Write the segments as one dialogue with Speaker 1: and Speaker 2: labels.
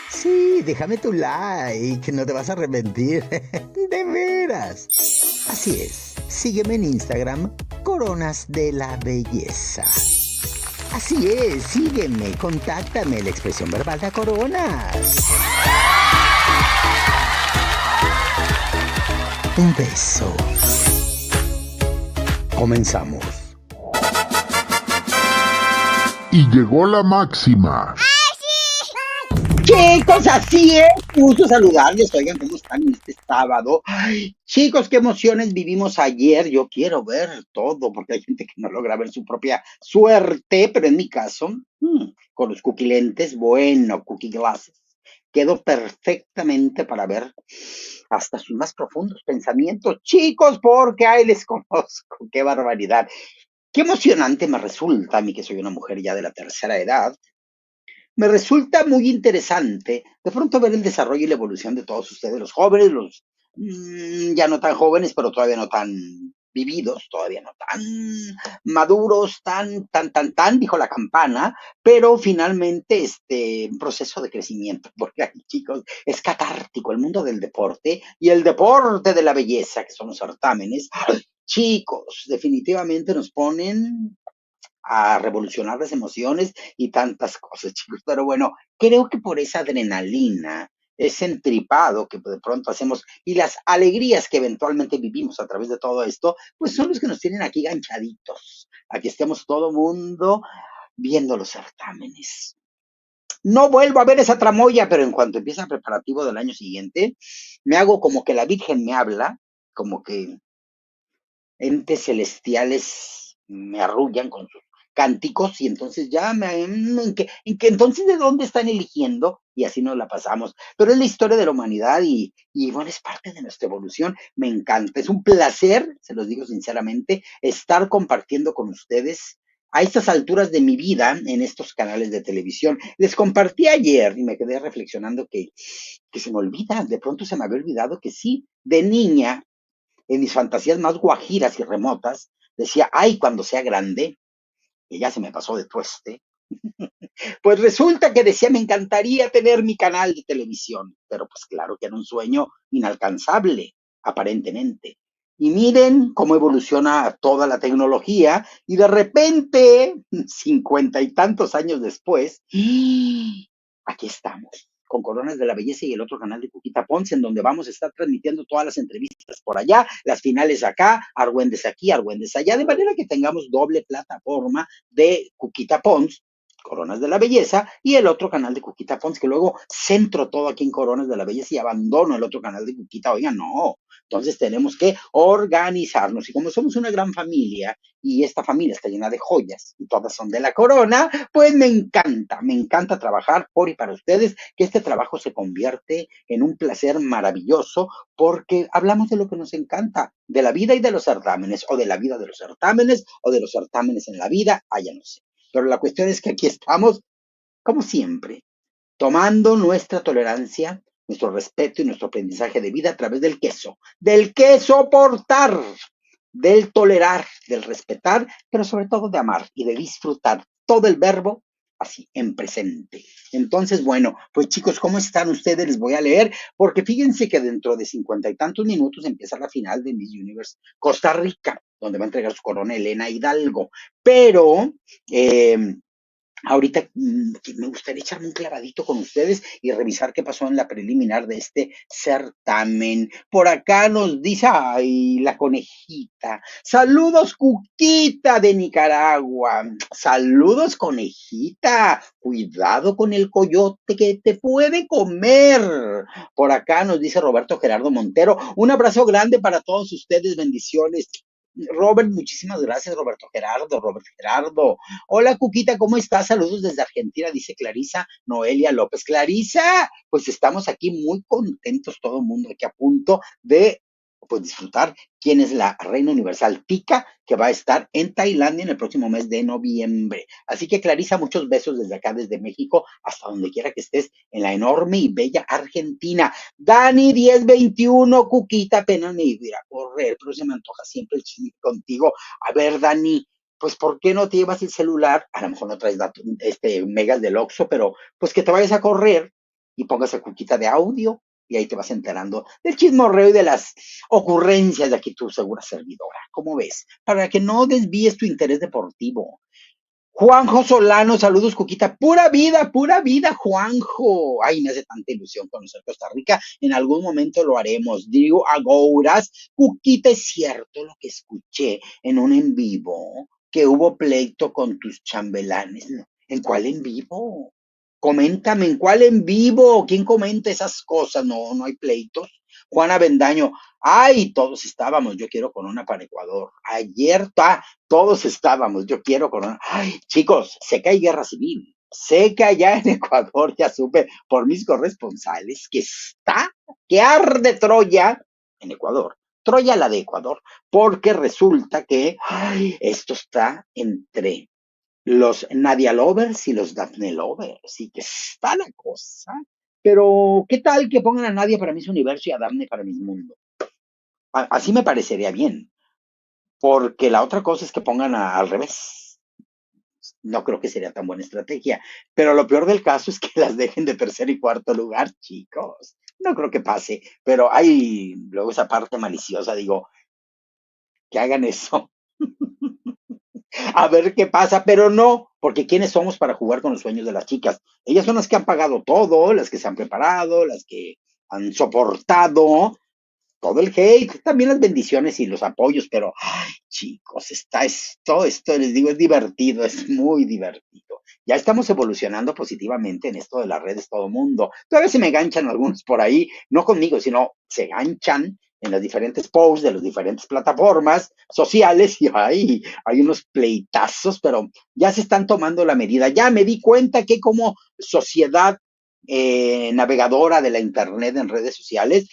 Speaker 1: Sí, déjame tu like, no te vas a arrepentir. De veras. Así es, sígueme en Instagram, Coronas de la Belleza. Así es, sígueme, contáctame, la expresión verbal de Coronas. Un beso. Comenzamos.
Speaker 2: Y llegó la máxima.
Speaker 1: Chicos, así es, gusto saludarles. Oigan, ¿cómo están en este sábado? Ay, chicos, qué emociones vivimos ayer. Yo quiero ver todo, porque hay gente que no logra ver su propia suerte, pero en mi caso, con los cuquilentes, bueno, cookie glasses, quedo perfectamente para ver hasta sus más profundos pensamientos. Chicos, porque ahí les conozco, qué barbaridad. Qué emocionante me resulta a mí, que soy una mujer ya de la tercera edad. Me resulta muy interesante de pronto ver el desarrollo y la evolución de todos ustedes, los jóvenes, los ya no tan jóvenes, pero todavía no tan vividos, todavía no tan maduros, tan, dijo la campana, pero finalmente un proceso de crecimiento, porque aquí, chicos, es catártico el mundo del deporte y el deporte de la belleza, que son los certámenes. Chicos, definitivamente nos ponen a revolucionar las emociones y tantas cosas, chicos. Pero bueno, creo que por esa adrenalina, ese entripado que de pronto hacemos y las alegrías que eventualmente vivimos a través de todo esto, pues son los que nos tienen aquí ganchaditos. Aquí estemos todo mundo viendo los certámenes. No vuelvo a ver esa tramoya, pero en cuanto empieza el preparativo del año siguiente, me hago como que la Virgen me habla, como que entes celestiales me arrullan con sus cánticos y entonces ya en que entonces de dónde están eligiendo y así nos la pasamos. Pero es la historia de la humanidad y bueno, es parte de nuestra evolución. Me encanta, es un placer, se los digo sinceramente, estar compartiendo con ustedes a estas alturas de mi vida en estos canales de televisión. Les compartí ayer y me quedé reflexionando que se me olvida, de pronto se me había olvidado que sí, de niña en mis fantasías más guajiras y remotas, decía, ay, cuando sea grande, que ya se me pasó de tueste, pues resulta que decía, me encantaría tener mi canal de televisión, pero pues claro que era un sueño inalcanzable, aparentemente. Y miren cómo evoluciona toda la tecnología y de repente, 50 y tantos años después, aquí estamos, con Coronas de la Belleza y el otro canal de Cuquita Ponce, en donde vamos a estar transmitiendo todas las entrevistas por allá, las finales acá, Argüendes aquí, Argüendes allá, de manera que tengamos doble plataforma de Cuquita Ponce, Coronas de la Belleza, y el otro canal de Cuquita Ponce, que luego centro todo aquí en Coronas de la Belleza y abandono el otro canal de Cuquita. Oigan, no. Entonces tenemos que organizarnos. Y como somos una gran familia, y esta familia está llena de joyas, y todas son de la corona, pues me encanta trabajar por y para ustedes, que este trabajo se convierte en un placer maravilloso, porque hablamos de lo que nos encanta, de la vida y de los certámenes, o de la vida de los certámenes, o de los certámenes en la vida, ya no sé. Pero la cuestión es que aquí estamos, como siempre, tomando nuestra tolerancia, nuestro respeto y nuestro aprendizaje de vida a través del que soportar, del tolerar, del respetar, pero sobre todo de amar y de disfrutar todo el verbo así, en presente. Entonces, bueno, pues chicos, ¿cómo están ustedes? Les voy a leer, porque fíjense que dentro de 50 y tantos minutos empieza la final de Miss Universe Costa Rica, donde va a entregar su corona Elena Hidalgo. Pero, ahorita me gustaría echarme un clavadito con ustedes y revisar qué pasó en la preliminar de este certamen. Por acá nos dice, ay, la conejita. Saludos, Cuquita de Nicaragua. Saludos, conejita. Cuidado con el coyote que te puede comer. Por acá nos dice Roberto Gerardo Montero. Un abrazo grande para todos ustedes. Bendiciones. Robert, muchísimas gracias, Robert Gerardo. Hola, Cuquita, ¿cómo estás? Saludos desde Argentina, dice Clarisa Noelia López. Clarisa, pues estamos aquí muy contentos todo el mundo, aquí a punto de pues disfrutar quién es la reina universal Tika, que va a estar en Tailandia en el próximo mes de noviembre. Así que Clarisa, muchos besos desde acá, desde México, hasta donde quiera que estés, en la enorme y bella Argentina. Dani 1021, Cuquita, apenas me iba a correr, pero se me antoja siempre el chisme contigo. A ver, Dani, pues ¿por qué no te llevas el celular? A lo mejor no traes datos, megas del Oxxo, pero pues que te vayas a correr y pongas a Cuquita de audio y ahí te vas enterando del chismorreo y de las ocurrencias de aquí tu segura servidora. ¿Cómo ves? Para que no desvíes tu interés deportivo. Juanjo Solano, saludos, Cuquita. Pura vida, Juanjo. Ay, me hace tanta ilusión conocer Costa Rica. En algún momento lo haremos. Digo, Agouras, Cuquita, es cierto lo que escuché en un en vivo, que hubo pleito con tus chambelanes. ¿No? ¿En cuál en vivo? Coméntame, ¿en cuál en vivo? ¿Quién comenta esas cosas? No, no hay pleitos. Juana Bendaño, ay, todos estábamos, yo quiero Corona para Ecuador. Ayer, todos estábamos, yo quiero Corona. Ay, chicos, sé que hay guerra civil. Sé que allá en Ecuador ya supe por mis corresponsales que arde Troya en Ecuador. Troya la de Ecuador, porque resulta que ay, esto está entre los Nadia Lovers y los Daphne Lovers, y que está la cosa. Pero, ¿qué tal que pongan a Nadia para mis universo y a Daphne para mis mundos? Así me parecería bien, porque la otra cosa es que pongan al revés. No creo que sería tan buena estrategia. Pero lo peor del caso es que las dejen de tercer y cuarto lugar, chicos. No creo que pase, pero hay luego esa parte maliciosa, digo, que hagan eso. A ver qué pasa, pero no, porque ¿quiénes somos para jugar con los sueños de las chicas? Ellas son las que han pagado todo, las que se han preparado, las que han soportado todo el hate, también las bendiciones y los apoyos, pero ay, chicos, esto les digo, es divertido, es muy divertido. Ya estamos evolucionando positivamente en esto de las redes, todo mundo. Todavía se me ganchan algunos por ahí, no conmigo, sino se ganchan en las diferentes posts de las diferentes plataformas sociales y hay unos pleitazos, pero ya se están tomando la medida. Ya me di cuenta que como sociedad navegadora de la internet en redes sociales,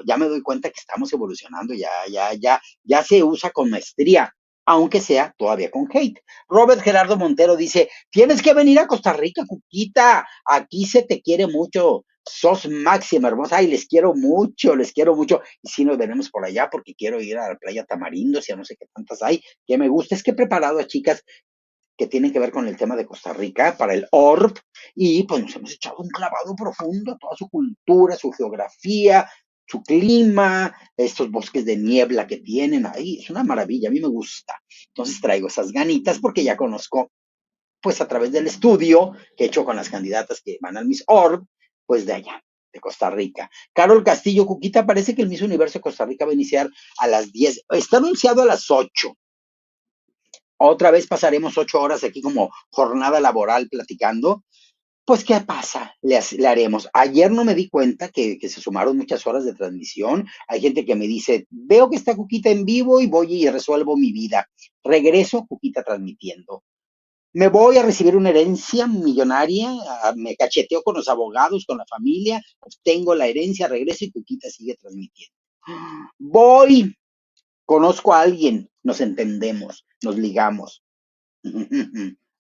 Speaker 1: ya me doy cuenta que estamos evolucionando, ya se usa con maestría, aunque sea todavía con hate. Robert Gerardo Montero dice, tienes que venir a Costa Rica, Cuquita, aquí se te quiere mucho, sos máxima, hermosa, ay, les quiero mucho, y si nos veremos por allá porque quiero ir a la playa Tamarindo, ya no sé qué tantas hay, que me gusta, es que he preparado a chicas que tienen que ver con el tema de Costa Rica para el ORB y pues nos hemos echado un clavado profundo a toda su cultura, su geografía, su clima, estos bosques de niebla que tienen ahí, es una maravilla, a mí me gusta. Entonces traigo esas ganitas porque ya conozco, pues a través del estudio que he hecho con las candidatas que van al Miss ORB, pues de allá, de Costa Rica. Carol Castillo, Cuquita, parece que el Miss Universo de Costa Rica va a iniciar a las 10, está anunciado a las 8. Otra vez pasaremos 8 horas aquí como jornada laboral platicando. Pues, ¿qué pasa? Le haremos. Ayer no me di cuenta que se sumaron muchas horas de transmisión. Hay gente que me dice, veo que está Cuquita en vivo y voy y resuelvo mi vida. Regreso, Cuquita transmitiendo. Me voy a recibir una herencia millonaria, me cacheteo con los abogados, con la familia, obtengo la herencia, regreso y Cuquita sigue transmitiendo. Voy, conozco a alguien, nos entendemos, nos ligamos.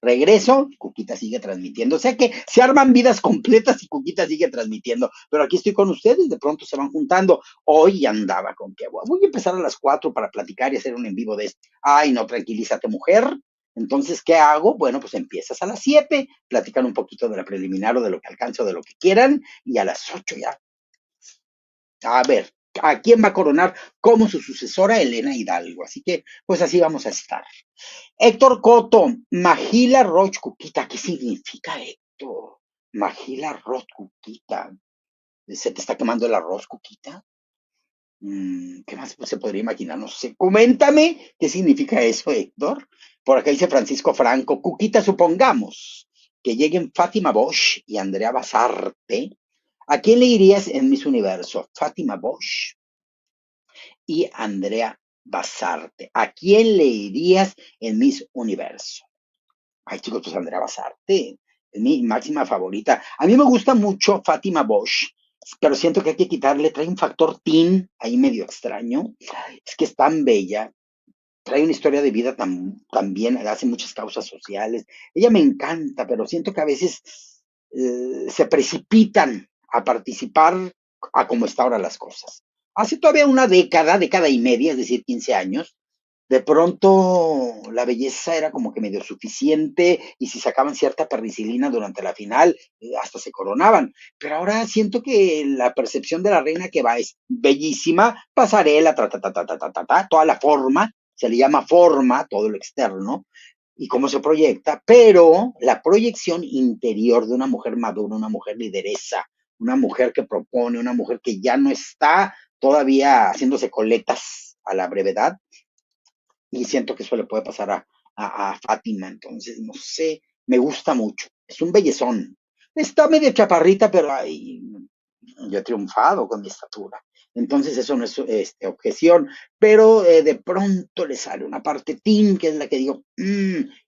Speaker 1: Regreso, Cuquita sigue transmitiendo. O sea que se arman vidas completas y Cuquita sigue transmitiendo. Pero aquí estoy con ustedes, de pronto se van juntando. Hoy andaba con que voy a empezar a las 4 para platicar y hacer un en vivo de esto. Ay, no, tranquilízate, mujer. Entonces, ¿qué hago? Bueno, pues empiezas a las 7, platican un poquito de la preliminar o de lo que alcance o de lo que quieran, y a las 8 ya. A ver, ¿a quién va a coronar como su sucesora? Elena Hidalgo. Así que, pues así vamos a estar. Héctor Coto, Magila Roch Cuquita, ¿qué significa Héctor? Magila Roch Cuquita. ¿Se te está quemando el arroz, Cuquita? ¿Qué más se podría imaginar? No sé. Coméntame qué significa eso, Héctor. Por acá dice Francisco Franco, Cuquita, supongamos que lleguen Fátima Bosch y Andrea Basarte. ¿A quién le irías en Miss Universo? Fátima Bosch y Andrea Basarte. ¿A quién le irías en Miss Universo? Ay, chicos, pues Andrea Basarte es mi máxima favorita. A mí me gusta mucho Fátima Bosch, pero siento que hay que quitarle, trae un factor teen ahí medio extraño, es que es tan bella, trae una historia de vida tan bien, hace muchas causas sociales, ella me encanta, pero siento que a veces se precipitan a participar a como está ahora las cosas. Hace todavía una década y media, es decir, 15 años, de pronto la belleza era como que medio suficiente y si sacaban cierta pernicilina durante la final, hasta se coronaban. Pero ahora siento que la percepción de la reina que va es bellísima, pasarela, toda la forma, se le llama forma, todo lo externo, y cómo se proyecta, pero la proyección interior de una mujer madura, una mujer lideresa, una mujer que propone, una mujer que ya no está todavía haciéndose coletas a la brevedad, y siento que eso le puede pasar a Fátima, entonces no sé, me gusta mucho, es un bellezón, está medio chaparrita, pero ay, yo he triunfado con mi estatura. Entonces eso no es objeción, pero de pronto le sale una parte teen, que es la que digo,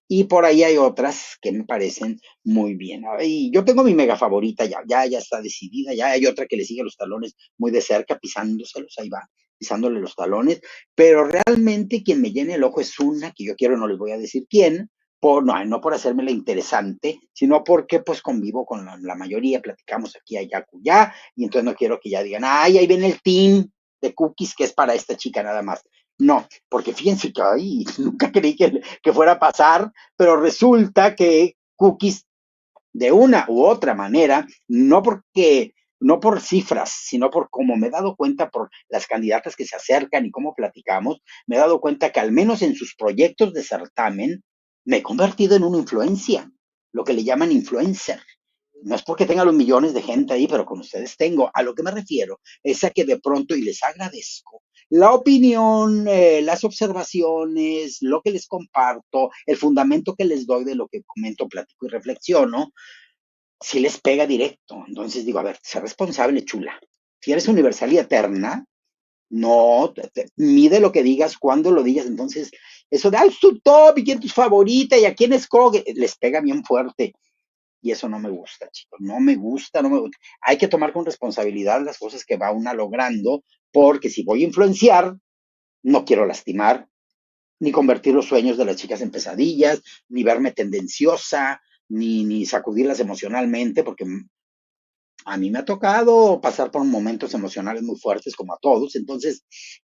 Speaker 1: y por ahí hay otras que me parecen muy bien. Y yo tengo mi mega favorita, ya está decidida, ya hay otra que le sigue los talones muy de cerca, pisándoselos, ahí va, pisándole los talones, pero realmente quien me llena el ojo es una que yo quiero, no les voy a decir quién, no por hacerme la interesante, sino porque pues convivo con la mayoría, platicamos aquí, allá, acullá, y entonces no quiero que ya digan, ay, ahí viene el team de cookies que es para esta chica nada más. No, porque fíjense que ay, nunca creí que fuera a pasar, pero resulta que cookies de una u otra manera, no por cifras, sino por cómo me he dado cuenta por las candidatas que se acercan y cómo platicamos, me he dado cuenta que al menos en sus proyectos de certamen me he convertido en una influencia, lo que le llaman influencer. No es porque tenga los millones de gente ahí, pero con ustedes tengo. A lo que me refiero es a que de pronto, y les agradezco, la opinión, las observaciones, lo que les comparto, el fundamento que les doy de lo que comento, platico y reflexiono, si les pega directo. Entonces digo, a ver, sé responsable, chula. Si eres universal y eterna, no, mide lo que digas, cuando lo digas. Entonces, eso de, ay, tu top y quién es tu favorita y a quién escoge, les pega bien fuerte. Y eso no me gusta, chicos, no me gusta, no me gusta. Hay que tomar con responsabilidad las cosas que va una logrando, porque si voy a influenciar, no quiero lastimar, ni convertir los sueños de las chicas en pesadillas, ni verme tendenciosa, ni sacudirlas emocionalmente, porque a mí me ha tocado pasar por momentos emocionales muy fuertes como a todos, entonces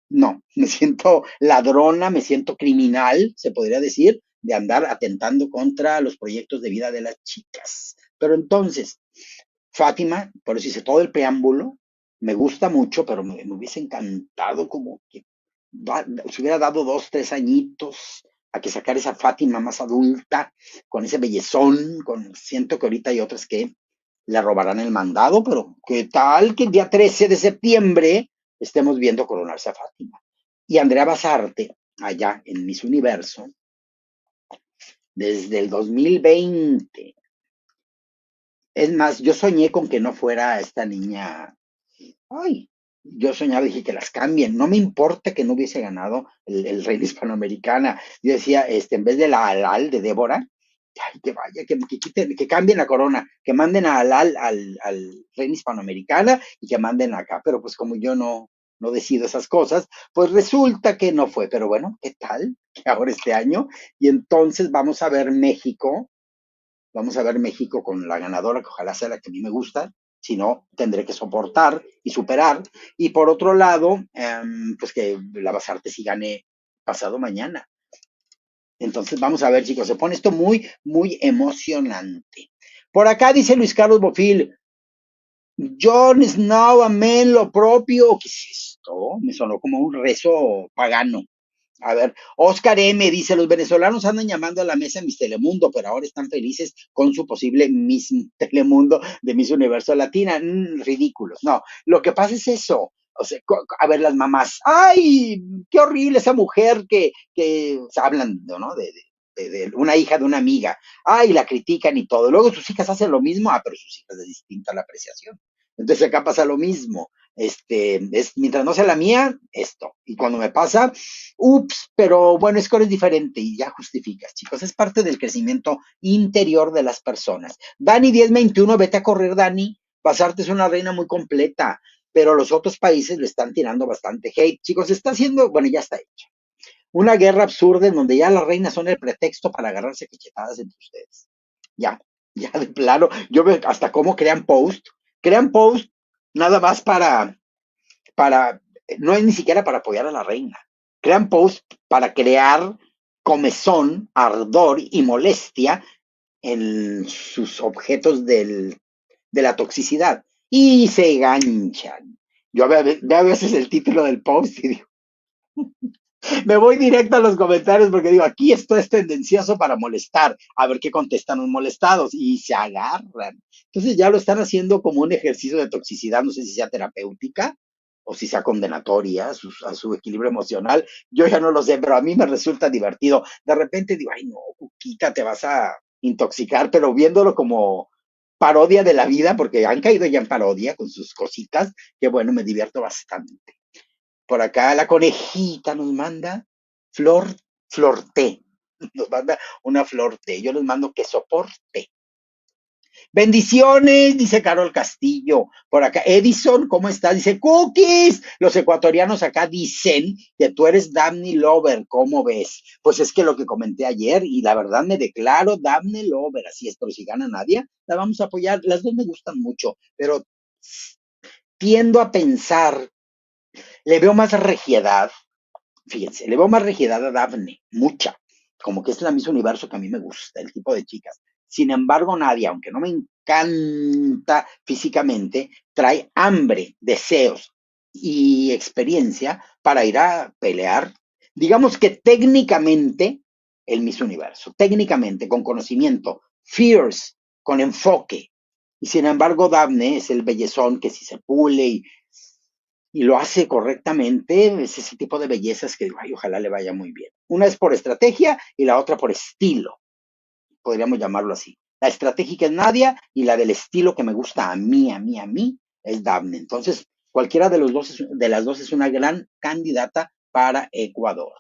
Speaker 1: no, me siento ladrona, me siento criminal, se podría decir, de andar atentando contra los proyectos de vida de las chicas. Pero entonces, Fátima, por eso hice todo el preámbulo, me gusta mucho, pero me hubiese encantado como que se hubiera dado 2, 3 añitos a que sacar esa Fátima más adulta, con ese bellezón, siento que ahorita hay otras que le robarán el mandado, pero qué tal que el día 13 de septiembre estemos viendo coronarse a Fátima. Y Andrea Basarte, allá en Miss Universo, desde el 2020. Es más, yo soñé con que no fuera esta niña. Ay, yo soñaba, dije que las cambien. No me importa que no hubiese ganado el Reina Hispanoamericana. Yo decía, en vez de la Alal de Débora, ay, que vaya, que cambien la corona, que manden a Alal al Reina Hispanoamericana y que manden acá. Pero pues como yo no decido esas cosas, pues resulta que no fue. Pero bueno, ¿qué tal? Que ahora este año. Y entonces vamos a ver México con la ganadora, que ojalá sea la que a mí me gusta, si no, tendré que soportar y superar. Y por otro lado, pues que la Basarte sí gane pasado mañana. Entonces vamos a ver, chicos, se pone esto muy, muy emocionante. Por acá dice Luis Carlos Bofil, Jon Snow, amén, lo propio. ¿Qué es esto? Me sonó como un rezo pagano. A ver, Oscar M. dice, los venezolanos andan llamando a la mesa Miss Telemundo, pero ahora están felices con su posible Miss Telemundo de Miss Universo Latina. Ridículos. No, lo que pasa es eso. O sea, a ver, las mamás, ¡ay! ¡Qué horrible esa mujer que o sea, hablan, ¿no? De una hija de una amiga. ¡Ay! La critican y todo. Luego sus hijas hacen lo mismo. Ah, pero sus hijas es distinta la apreciación. Entonces acá pasa lo mismo. Mientras no sea la mía, esto. Y cuando me pasa, ups, pero bueno, es que ahora es diferente y ya justificas, chicos. Es parte del crecimiento interior de las personas. Dani 1021, vete a correr, Dani. Basarte es una reina muy completa, pero los otros países le están tirando bastante hate. Chicos, está haciendo, bueno, ya está hecha. Una guerra absurda en donde ya las reinas son el pretexto para agarrarse cachetadas entre ustedes. Ya, ya de plano. Yo veo hasta cómo crean post nada más para, no es ni siquiera para apoyar a la reina. Crean post para crear comezón, ardor y molestia en sus objetos de la toxicidad. Y se ganchan. Yo veo a veces el título del post y digo, me voy directo a los comentarios porque digo, aquí esto es tendencioso para molestar, a ver qué contestan los molestados y se agarran. Entonces ya lo están haciendo como un ejercicio de toxicidad, no sé si sea terapéutica o si sea condenatoria a su equilibrio emocional. Yo ya no lo sé, pero a mí me resulta divertido. De repente digo, ay no, Cuquita, te vas a intoxicar, pero viéndolo como parodia de la vida, porque han caído ya en parodia con sus cositas, que bueno, me divierto bastante. Por acá la conejita nos manda flor, flor té. Nos manda una flor té. Yo les mando que soporte. Bendiciones, dice Carol Castillo. Por acá, Edison, ¿cómo estás? Dice, cookies. Los ecuatorianos acá dicen que tú eres Daphne Lover. ¿Cómo ves? Pues es que lo que comenté ayer, y la verdad me declaro Daphne Lover. Así es, pero si gana nadie, la vamos a apoyar. Las dos me gustan mucho, pero tiendo a pensar, le veo más regiedad. Fíjense, le veo más rigidez a Daphne, mucha, como que es la misma universo que a mí me gusta, el tipo de chicas. Sin embargo, Nadia, aunque no me encanta físicamente, trae hambre, deseos y experiencia para ir a pelear. Digamos que técnicamente, el Miss Universo, técnicamente, con conocimiento, fierce, con enfoque. Y sin embargo, Daphne es el bellezón que si se pule y lo hace correctamente, es ese tipo de bellezas que ay, ojalá le vaya muy bien. Una es por estrategia y la otra por estilo, podríamos llamarlo así. La estratégica es Nadia y la del estilo que me gusta a mí, es Daphne. Entonces, cualquiera de, los dos de las dos es una gran candidata para Ecuador.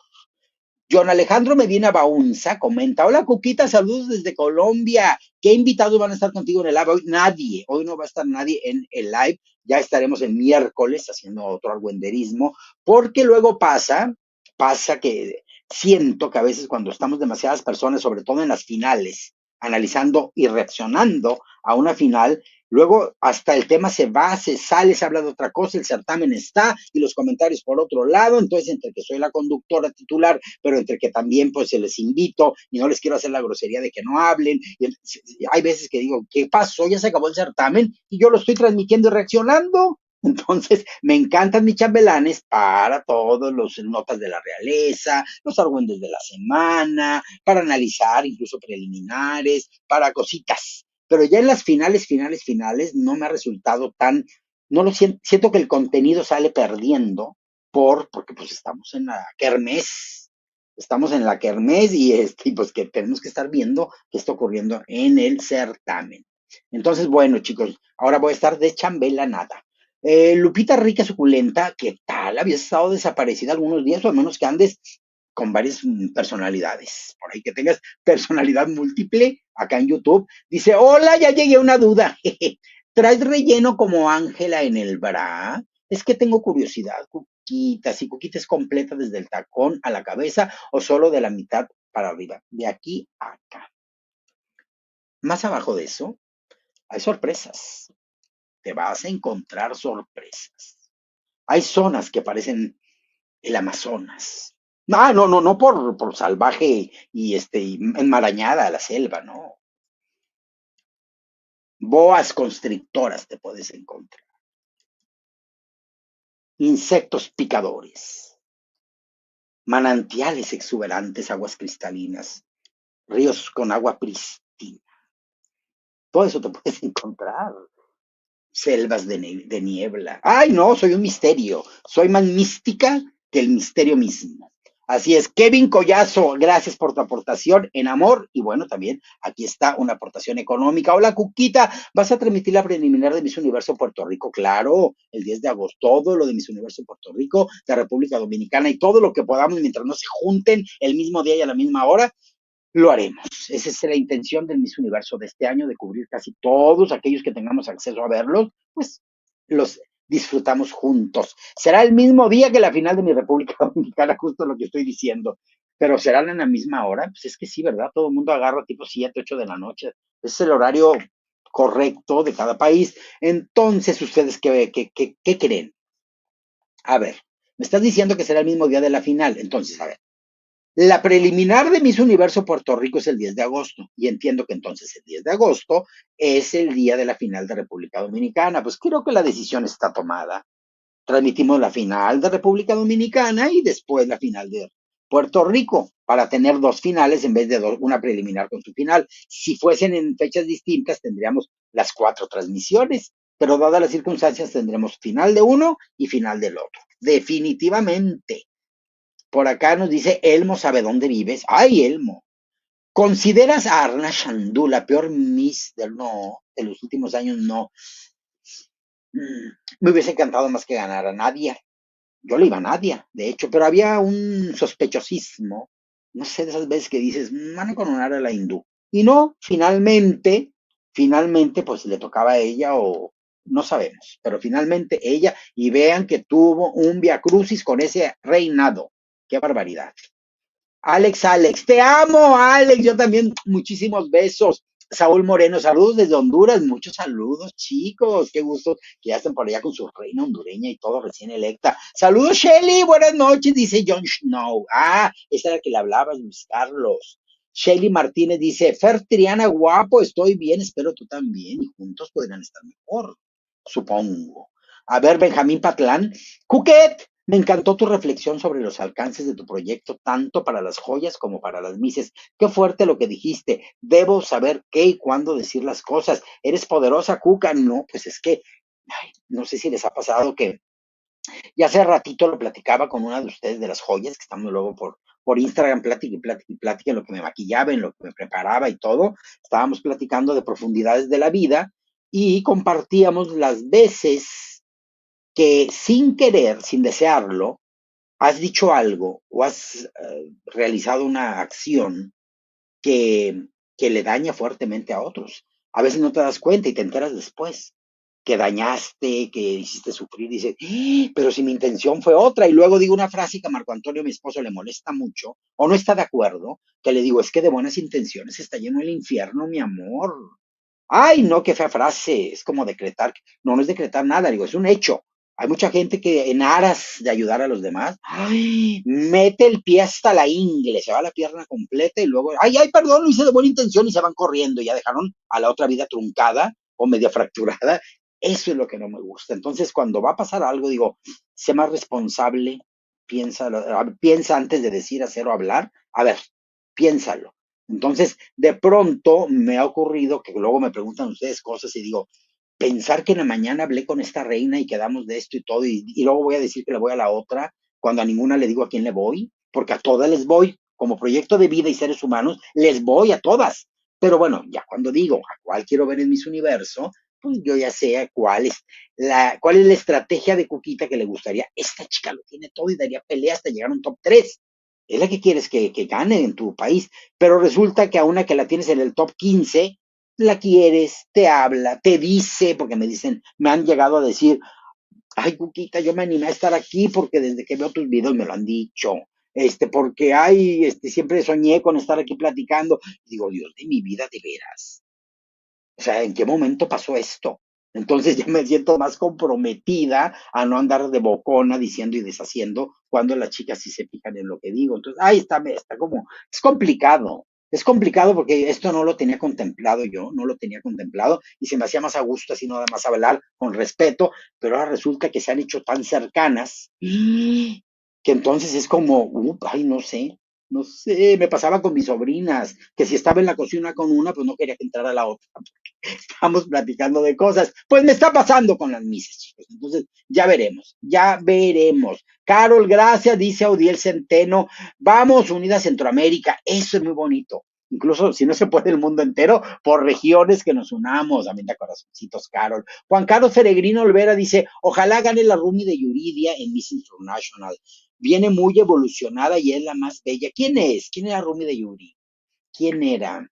Speaker 1: John Alejandro Medina Baunza comenta, hola Cuquita, saludos desde Colombia. ¿Qué invitados van a estar contigo en el live hoy? Nadie, hoy no va a estar nadie en el live. Ya estaremos el miércoles haciendo otro argüenderismo, porque luego pasa que siento que a veces cuando estamos demasiadas personas, sobre todo en las finales, analizando y reaccionando a una final, luego hasta el tema se va, se sale, se habla de otra cosa, el certamen está y los comentarios por otro lado, entonces entre que soy la conductora titular, pero entre que también pues se les invito y no les quiero hacer la grosería de que no hablen, y hay veces que digo, ¿qué pasó? Ya se acabó el certamen y yo lo estoy transmitiendo y reaccionando. Entonces, me encantan mis chambelanes para todos los notas de la realeza, los argüendes de la semana, para analizar incluso preliminares, para cositas. Pero ya en las finales, no me ha resultado tan, no lo siento que el contenido sale perdiendo porque pues estamos en la kermés y pues que tenemos que estar viendo qué está ocurriendo en el certamen. Entonces, bueno, chicos, ahora voy a estar de chambelanada. Lupita Rica Suculenta, ¿qué tal? ¿Habías estado desaparecida algunos días o al menos que andes con varias personalidades? Por ahí que tengas personalidad múltiple acá en YouTube. Dice, hola, ya llegué a una duda. ¿Traes relleno como Ángela en el bra? Es que tengo curiosidad, Cuquita, si Cuquita es completa desde el tacón a la cabeza o solo de la mitad para arriba, de aquí a acá. Más abajo de eso, hay sorpresas. Te vas a encontrar sorpresas. Hay zonas que parecen el Amazonas. No por salvaje y enmarañada la selva, no. Boas constrictoras te puedes encontrar. Insectos picadores. Manantiales exuberantes, aguas cristalinas. Ríos con agua pristina. Todo eso te puedes encontrar. Selvas de niebla. Ay, no, soy un misterio. Soy más mística que el misterio mismo. Así es, Kevin Collazo, gracias por tu aportación en amor y bueno, también aquí está una aportación económica. Hola, Cuquita, ¿vas a transmitir la preliminar de Miss Universo Puerto Rico? Claro, el 10 de agosto, todo lo de Miss Universo Puerto Rico, de República Dominicana y todo lo que podamos mientras no se junten el mismo día y a la misma hora. lo haremos. Esa es la intención del Miss Universo de este año, de cubrir casi todos aquellos que tengamos acceso a verlos, pues los disfrutamos juntos. Será el mismo día que la final de mi República Dominicana, justo lo que estoy diciendo, pero serán en la misma hora. Pues es que sí, ¿verdad? Todo el mundo agarra tipo 7, 8 de la noche. Es el horario correcto de cada país. Entonces, ¿ustedes qué creen? A ver, me estás diciendo que será el mismo día de la final. Entonces, a ver, la preliminar de Miss Universo Puerto Rico es el 10 de agosto y entiendo que entonces el 10 de agosto es el día de la final de República Dominicana. Pues creo que la decisión está tomada. Transmitimos la final de República Dominicana y después la final de Puerto Rico para tener dos finales en vez de una preliminar con su final. Si fuesen en fechas distintas tendríamos las cuatro transmisiones, pero dadas las circunstancias tendremos final de uno y final del otro. Definitivamente. Por acá nos dice Elmo, ¿sabe dónde vives? Ay, Elmo. ¿Consideras a Arna Shandú la peor Miss del no, de los últimos años? No. Me hubiese encantado más que ganar a Nadia. Yo le iba a Nadia, de hecho, pero había un sospechosismo. No sé, de esas veces que dices, van a coronar a la hindú. Y no, finalmente, pues le tocaba a ella o no sabemos, pero finalmente ella, y vean que tuvo un viacrucis con ese reinado. Qué barbaridad. Alex, te amo, Alex. Yo también, muchísimos besos. Saúl Moreno, saludos desde Honduras, muchos saludos, chicos, qué gusto que ya estén por allá con su reina hondureña y todo recién electa. Saludos, Shelly, buenas noches, dice Jon Snow. Ah, esa era la que le hablabas, Luis Carlos. Shelly Martínez dice, Fer Triana, guapo, estoy bien, espero tú también, y juntos podrían estar mejor, supongo. A ver, Benjamín Patlán, Cuquet, me encantó tu reflexión sobre los alcances de tu proyecto, tanto para las joyas como para las mises. Qué fuerte lo que dijiste. Debo saber qué y cuándo decir las cosas. ¿Eres poderosa, Cuca? No, pues es que, ay, no sé si les ha pasado que ya hace ratito lo platicaba con una de ustedes de las joyas, que estamos luego por Instagram, plática y plática y plática en lo que me maquillaba, en lo que me preparaba y todo. Estábamos platicando de profundidades de la vida y compartíamos las veces que sin querer, sin desearlo, has dicho algo o has realizado una acción que, que le daña fuertemente a otros. A veces no te das cuenta y te enteras después que dañaste, que hiciste sufrir, dices, "Ah, pero si mi intención fue otra", y luego digo una frase que a Marco Antonio, mi esposo, le molesta mucho, o no está de acuerdo, que le digo, es que de buenas intenciones está lleno el infierno, mi amor. Ay, no, qué fea frase, es como decretar. No, no es decretar nada, digo, es un hecho. Hay mucha gente que en aras de ayudar a los demás, ay, mete el pie hasta la ingle, se va la pierna completa y luego, ay, perdón, lo hice de buena intención y se van corriendo, y ya dejaron a la otra vida truncada o media fracturada. Eso es lo que no me gusta. Entonces, cuando va a pasar algo, digo, sé más responsable, piensa antes de decir, hacer o hablar. A ver, piénsalo. Entonces, de pronto me ha ocurrido que luego me preguntan ustedes cosas y digo, pensar que en la mañana hablé con esta reina y quedamos de esto y todo, y luego voy a decir que le voy a la otra, cuando a ninguna le digo a quién le voy, porque a todas les voy, como proyecto de vida y seres humanos, les voy a todas. Pero bueno, ya cuando digo a cuál quiero ver en mis universo, pues yo ya sé cuál es la estrategia de Cuquita que le gustaría. Esta chica lo tiene todo y daría pelea hasta llegar a un top 3. Es la que quieres que gane en tu país, pero resulta que a una que la tienes en el top 15 la quieres, te habla, te dice, porque me dicen, me han llegado a decir, ay, Cuquita, yo me animé a estar aquí porque desde que veo tus videos me lo han dicho, porque siempre soñé con estar aquí platicando. Digo, Dios de mi vida, de veras. O sea, ¿en qué momento pasó esto? Entonces ya me siento más comprometida a no andar de bocona diciendo y deshaciendo cuando las chicas sí se fijan en lo que digo. Entonces, ahí está como, es complicado. Es complicado porque esto no lo tenía contemplado yo, no lo tenía contemplado y se me hacía más a gusto así nada más hablar con respeto, pero ahora resulta que se han hecho tan cercanas que entonces es como, ay, no sé, me pasaba con mis sobrinas, que si estaba en la cocina con una, pues no quería que entrara la otra. Estamos platicando de cosas. Pues me está pasando con las mises, chicos. Entonces, ya veremos, ya veremos. Carol, gracias, dice Audiel Centeno. Vamos, Unida Centroamérica. Eso es muy bonito. Incluso si no se puede el mundo entero, por regiones que nos unamos. Amén de corazoncitos, Carol. Juan Carlos Peregrino Olvera dice, ojalá gane la Rumi de Yuridia en Miss International. Viene muy evolucionada y es la más bella. ¿Quién es? ¿Quién es la Rumi de Yuri? ¿Quién era?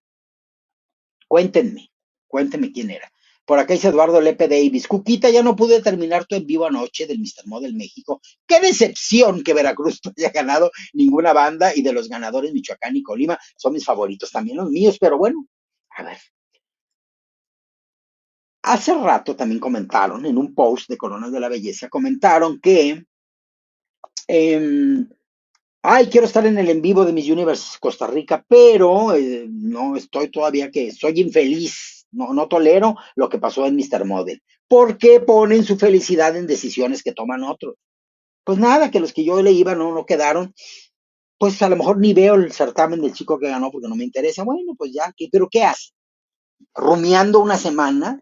Speaker 1: Cuéntenme, cuéntenme quién era. Por acá dice Eduardo Lepe Davis. Cuquita, ya no pude terminar tu en vivo anoche del Mr. Model México. Qué decepción que Veracruz no haya ganado ninguna banda y de los ganadores Michoacán y Colima son mis favoritos, también los míos, pero bueno, a ver. Hace rato también comentaron en un post de Coronas de la Belleza, comentaron que eh, ay, quiero estar en el en vivo de Miss Universe Costa Rica, pero no estoy todavía que soy infeliz. No, no tolero lo que pasó en Mr. Model. ¿Por qué ponen su felicidad en decisiones que toman otros? Pues nada, que los que yo le iba no quedaron. Pues a lo mejor ni veo el certamen del chico que ganó porque no me interesa. Bueno, pues ya, pero ¿qué hace? Rumiando una semana,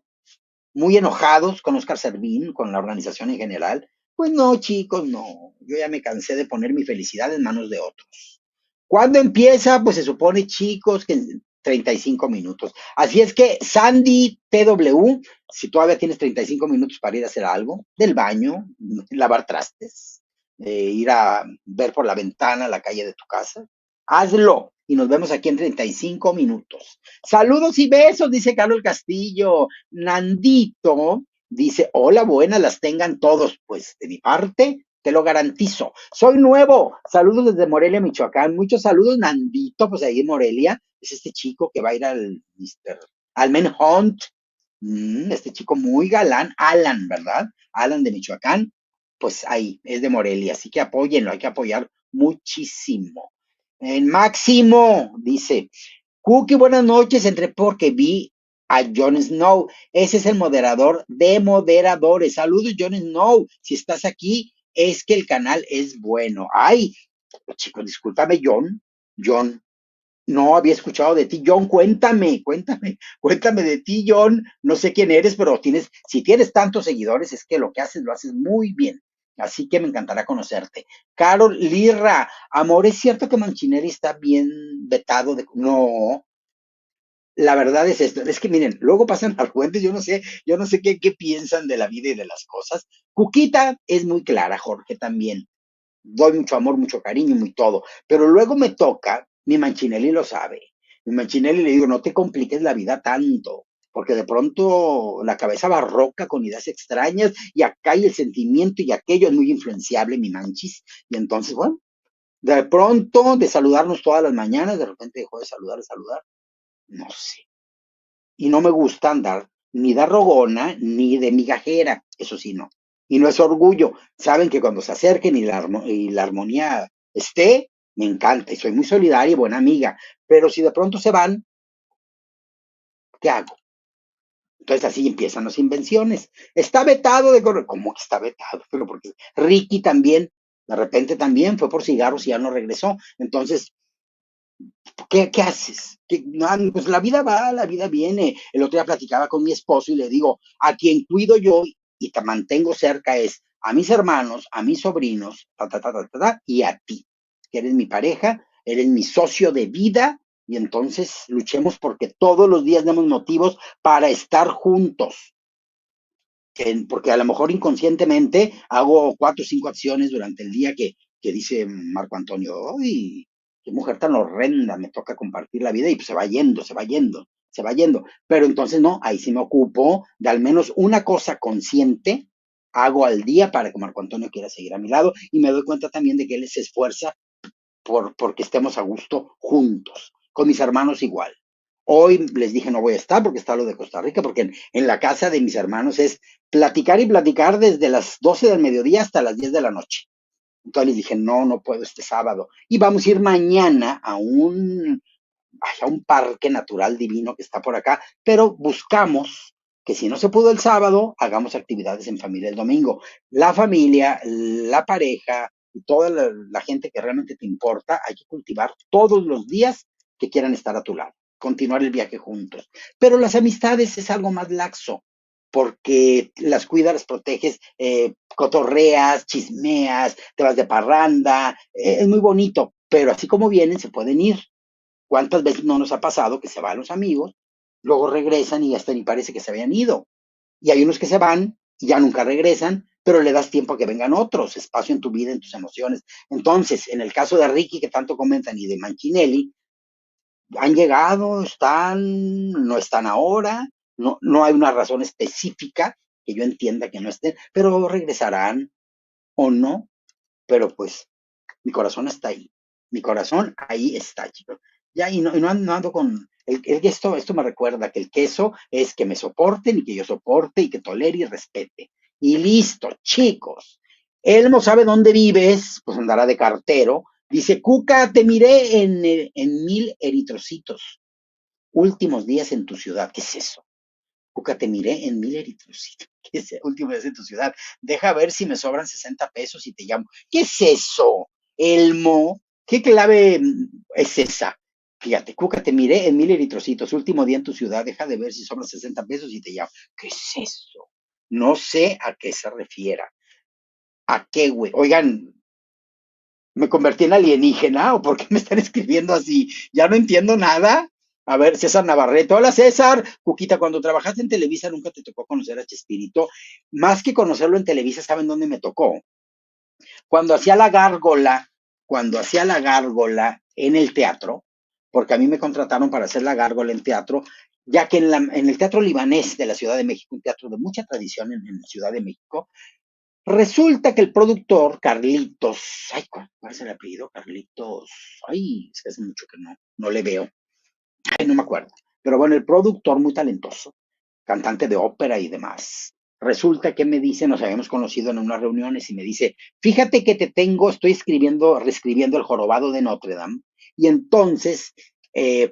Speaker 1: muy enojados con Oscar Servín, con la organización en general. Pues no, chicos, no. Yo ya me cansé de poner mi felicidad en manos de otros. ¿Cuándo empieza? Pues se supone, chicos, que en 35 minutos. Así es que, Sandy TW, si todavía tienes 35 minutos para ir a hacer algo, del baño, lavar trastes, ir a ver por la ventana la calle de tu casa, hazlo. Y nos vemos aquí en 35 minutos. Saludos y besos, dice Carlos Castillo. Nandito dice, hola, buenas las tengan todos. Pues de mi parte, te lo garantizo. Soy nuevo. Saludos desde Morelia, Michoacán. Muchos saludos, Nandito, pues ahí en Morelia. Es este chico que va a ir al Men Hunt. Este chico muy galán, Alan, ¿verdad? Alan de Michoacán. Pues ahí, es de Morelia. Así que apóyenlo, hay que apoyar muchísimo. El Máximo dice, Cookie, buenas noches. Entré porque vi a Jon Snow. Ese es el moderador de moderadores. Saludos, Jon Snow. Si estás aquí, es que el canal es bueno. Ay, chicos, discúlpame, Jon. Jon, no había escuchado de ti. Jon, cuéntame de ti, Jon. No sé quién eres, pero si tienes tantos seguidores, es que lo que haces lo haces muy bien. Así que me encantará conocerte. Carol Lirra, amor, ¿es cierto que Manchinelli está bien vetado de... No, la verdad es esto, es que miren, luego pasan argüentes, yo no sé qué piensan de la vida y de las cosas. Cuquita es muy clara, Jorge también. Doy mucho amor, mucho cariño, muy todo. Pero luego me toca, mi Manchinelli lo sabe. Mi Manchinelli le digo, no te compliques la vida tanto, porque de pronto la cabeza barroca con ideas extrañas y acá hay el sentimiento y aquello es muy influenciable, mi Manchis. Y entonces, bueno, de pronto de saludarnos todas las mañanas, de repente dejó de saludar, no sé, y no me gusta andar ni de rogona ni de migajera, eso sí no. Y no es orgullo, saben que cuando se acerquen y la armonía esté, me encanta y soy muy solidaria y buena amiga, pero si de pronto se van, ¿qué hago? Entonces así empiezan las invenciones. Está vetado de correr. ¿Cómo que está vetado? Pero porque Ricky también, de repente también fue por cigarros y ya no regresó. Entonces, ¿qué haces? Pues la vida va, la vida viene. El otro día platicaba con mi esposo y le digo, a quien cuido yo y te mantengo cerca es a mis hermanos, a mis sobrinos, y a ti, que eres mi pareja, eres mi socio de vida, y entonces luchemos porque todos los días demos motivos para estar juntos. Porque a lo mejor inconscientemente hago 4 o 5 acciones durante el día que dice Marco Antonio, ¡ay, qué mujer tan horrenda! Me toca compartir la vida y pues se va yendo, se va yendo, se va yendo. Pero entonces no, ahí sí me ocupo de al menos una cosa consciente, hago al día para que Marco Antonio quiera seguir a mi lado y me doy cuenta también de que él se esfuerza porque estemos a gusto juntos. Con mis hermanos igual. Hoy les dije no voy a estar porque está lo de Costa Rica, porque en la casa de mis hermanos es platicar y platicar desde las 12 del mediodía hasta las 10 de la noche. Entonces les dije, no puedo este sábado. Y vamos a ir mañana a un parque natural divino que está por acá, pero buscamos que si no se pudo el sábado, hagamos actividades en familia el domingo. La familia, la pareja y toda la gente que realmente te importa, hay que cultivar todos los días que quieran estar a tu lado, continuar el viaje juntos. Pero las amistades es algo más laxo, porque las cuidas, las proteges, cotorreas, chismeas, te vas de parranda, es muy bonito, pero así como vienen, se pueden ir. ¿Cuántas veces no nos ha pasado que se van los amigos, luego regresan y hasta ni parece que se habían ido? Y hay unos que se van y ya nunca regresan, pero le das tiempo a que vengan otros, espacio en tu vida, en tus emociones. Entonces, en el caso de Ricky, que tanto comentan, y de Manchinelli, Han llegado, están, no están ahora, no hay una razón específica que yo entienda que no estén, pero regresarán o no, pero pues mi corazón está ahí. Mi corazón ahí está, chicos. Ya, no ando con. Esto me recuerda que el queso es que me soporten y que yo soporte y que tolere y respete. Y listo, chicos. Elmo sabe dónde vives, pues andará de cartero. Dice, Cuca, te miré en 1000 eritrocitos. Últimos días en tu ciudad. ¿Qué es eso? Cuca, te miré en 1000 eritrocitos. ¿Qué es últimos días en tu ciudad? Deja ver si me sobran 60 pesos y te llamo. ¿Qué es eso? Elmo. ¿Qué clave es esa? Fíjate, Cuca, te miré en 1000 eritrocitos. Último día en tu ciudad. Deja de ver si sobran 60 pesos y te llamo. ¿Qué es eso? No sé a qué se refiera. ¿A qué, güey? Oigan, ¿me convertí en alienígena o por qué me están escribiendo así? Ya no entiendo nada. A ver, César Navarrete. Hola, César. Cuquita, cuando trabajaste en Televisa nunca te tocó conocer a Chespirito. Más que conocerlo en Televisa, ¿saben dónde me tocó? Cuando hacía la gárgola, cuando hacía la gárgola en el teatro, porque a mí me contrataron para hacer la gárgola en teatro, ya que en el Teatro Libanés de la Ciudad de México, un teatro de mucha tradición en la Ciudad de México, resulta que el productor, Carlitos, ay, ¿cuál es el apellido? Carlitos, ay, es que hace mucho que no le veo, ay, no me acuerdo. Pero bueno, el productor muy talentoso, cantante de ópera y demás. Resulta que me dice, nos habíamos conocido en unas reuniones y me dice, fíjate que estoy reescribiendo el jorobado de Notre Dame, y entonces,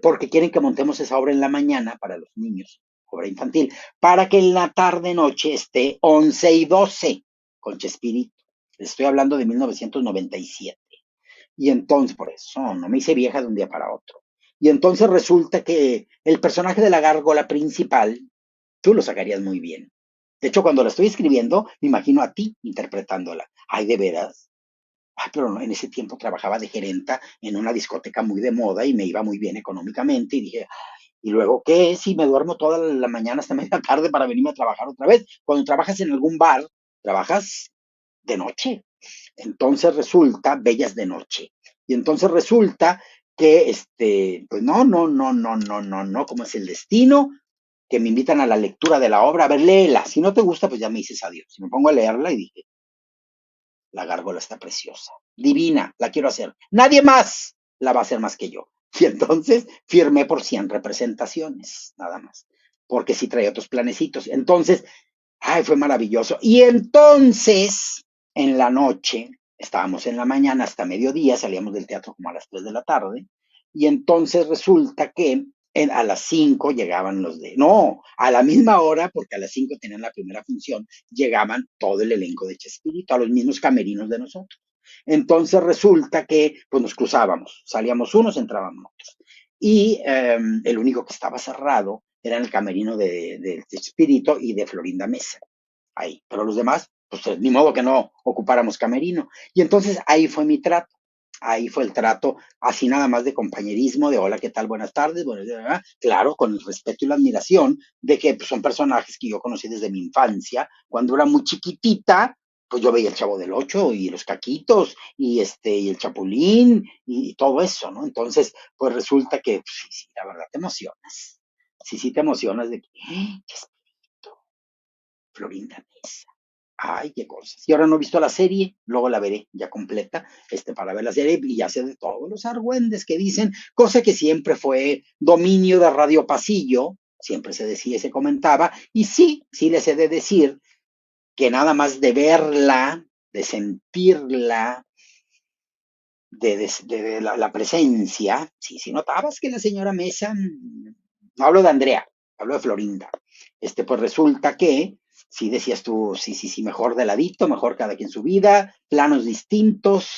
Speaker 1: porque quieren que montemos esa obra en la mañana para los niños, obra infantil, para que en la tarde-noche esté 11 y 12 con Chespirito. Les estoy hablando de 1997. Y entonces, por eso, no me hice vieja de un día para otro. Y entonces resulta que el personaje de la gárgola principal, tú lo sacarías muy bien. De hecho, cuando la estoy escribiendo, me imagino a ti interpretándola. Ay, de veras. Ay, pero no, en ese tiempo trabajaba de gerenta en una discoteca muy de moda y me iba muy bien económicamente. Y dije, ¿y luego qué? Si me duermo toda la mañana hasta media tarde para venirme a trabajar otra vez. Cuando trabajas en algún bar, trabajas de noche. Entonces resulta, bellas de noche. Y entonces resulta que, pues no, como es el destino, que me invitan a la lectura de la obra, a ver, léela. Si no te gusta, pues ya me dices adiós. Si me pongo a leerla y dije, la gárgola está preciosa, divina, la quiero hacer. Nadie más la va a hacer más que yo. Y entonces firmé por 100 representaciones, nada más. Porque sí traía otros planecitos. Entonces, ay, fue maravilloso. Y entonces, en la noche, estábamos en la mañana hasta mediodía, salíamos del teatro como a las 3 de la tarde, y entonces resulta que a las 5 llegaban los de, no, a la misma hora, porque a las 5 tenían la primera función, llegaban todo el elenco de Chespirito, a los mismos camerinos de nosotros. Entonces resulta que pues nos cruzábamos, salíamos unos, entrábamos otros. Y el único que estaba cerrado era el camerino de Chespirito y de Florinda Mesa. Ahí. Pero los demás, pues ni modo que no ocupáramos camerino. Y entonces ahí fue mi trato. Ahí fue el trato, así nada más de compañerismo, de hola, ¿qué tal? Buenas tardes. Buenas, claro, con el respeto y la admiración de que pues, son personajes que yo conocí desde mi infancia. Cuando era muy chiquitita, pues yo veía el Chavo del Ocho y los Caquitos y el Chapulín y todo eso, ¿no? Entonces, pues resulta que, pues, sí, la verdad te emocionas. Sí, te emocionas de que, qué espíritu, Florinda Mesa. Ay, qué cosas. Y ahora no he visto la serie, luego la veré ya completa, para ver la serie y ya sé de todos los argüendes que dicen, cosa que siempre fue dominio de Radio Pasillo, siempre se decía y se comentaba, y sí les he de decir que nada más de verla, de sentirla, de la presencia, sí notabas que la señora Mesa, no hablo de Andrea, hablo de Florinda, pues resulta que, sí decías tú, sí, mejor de ladito, mejor cada quien su vida, planos distintos,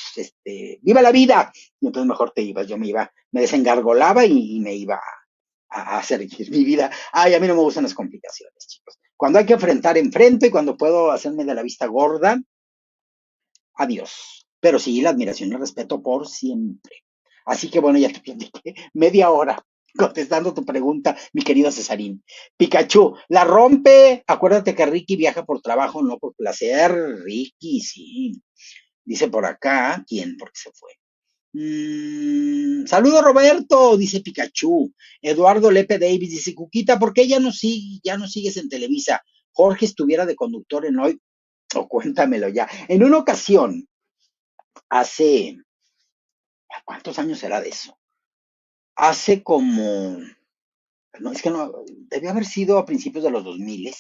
Speaker 1: viva la vida, y entonces mejor te ibas, yo me desengargolaba y me iba a hacer mi vida. Ay, a mí no me gustan las complicaciones, chicos. Cuando hay que enfrentar, enfrento, y cuando puedo hacerme de la vista gorda, adiós. Pero sí, la admiración y el respeto por siempre. Así que bueno, ya te platiqué media hora contestando tu pregunta, mi querido Cesarín. Pikachu, la rompe. Acuérdate que Ricky viaja por trabajo, no por placer. Ricky, sí. Dice por acá, ¿quién? Porque se fue. Saludo Roberto, dice Pikachu. Eduardo Lepe Davis dice, Cuquita, ¿por qué ya no sigues en Televisa? Jorge estuviera de conductor en hoy, o cuéntamelo ya. En una ocasión, hace, ¿cuántos años era de eso? Hace como, no, es que no, debió haber sido a principios de los 2000.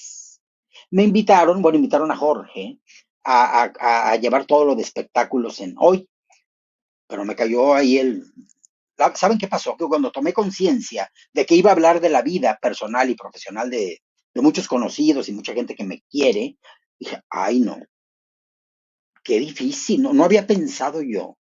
Speaker 1: Me invitaron, bueno, invitaron a Jorge a llevar todo lo de espectáculos en hoy, pero me cayó ahí ¿Saben qué pasó? Que cuando tomé conciencia de que iba a hablar de la vida personal y profesional de muchos conocidos y mucha gente que me quiere, dije, ay no, qué difícil, no había pensado yo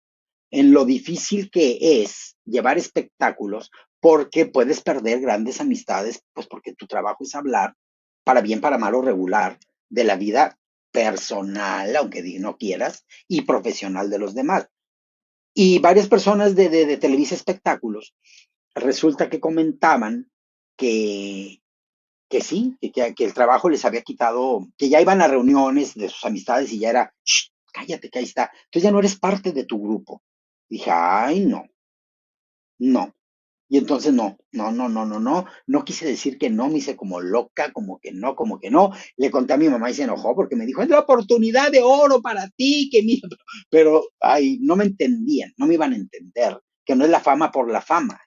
Speaker 1: en lo difícil que es llevar espectáculos porque puedes perder grandes amistades, pues porque tu trabajo es hablar, para bien, para mal o regular, de la vida personal, aunque no quieras, y profesional de los demás. Y varias personas de Televisa Espectáculos resulta que comentaban que, que sí, que el trabajo les había quitado, que ya iban a reuniones de sus amistades y ya era, "Shh, cállate, que ahí está. Entonces ya no eres parte de tu grupo. Dije, ay, no, no. Y entonces no quise decir que no, me hice como loca, como que no. Le conté a mi mamá y se enojó porque me dijo, es la oportunidad de oro para ti, que mira, pero, ay, no me entendían, no me iban a entender, que no es la fama por la fama,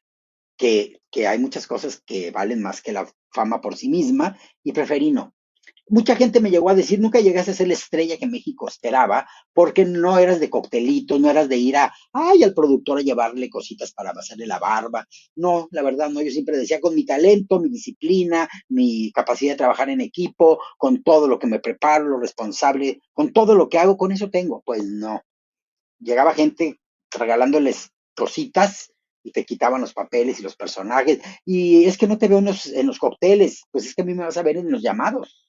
Speaker 1: que hay muchas cosas que valen más que la fama por sí misma y preferí no. Mucha gente me llegó a decir, nunca llegaste a ser la estrella que México esperaba, porque no eras de coctelitos, no eras de ir al productor a llevarle cositas para hacerle la barba. No, la verdad no, yo siempre decía, con mi talento, mi disciplina, mi capacidad de trabajar en equipo, con todo lo que me preparo, lo responsable, con todo lo que hago, con eso tengo. Pues no, llegaba gente regalándoles cositas y te quitaban los papeles y los personajes. Y es que no te veo en los cócteles, pues es que a mí me vas a ver en los llamados.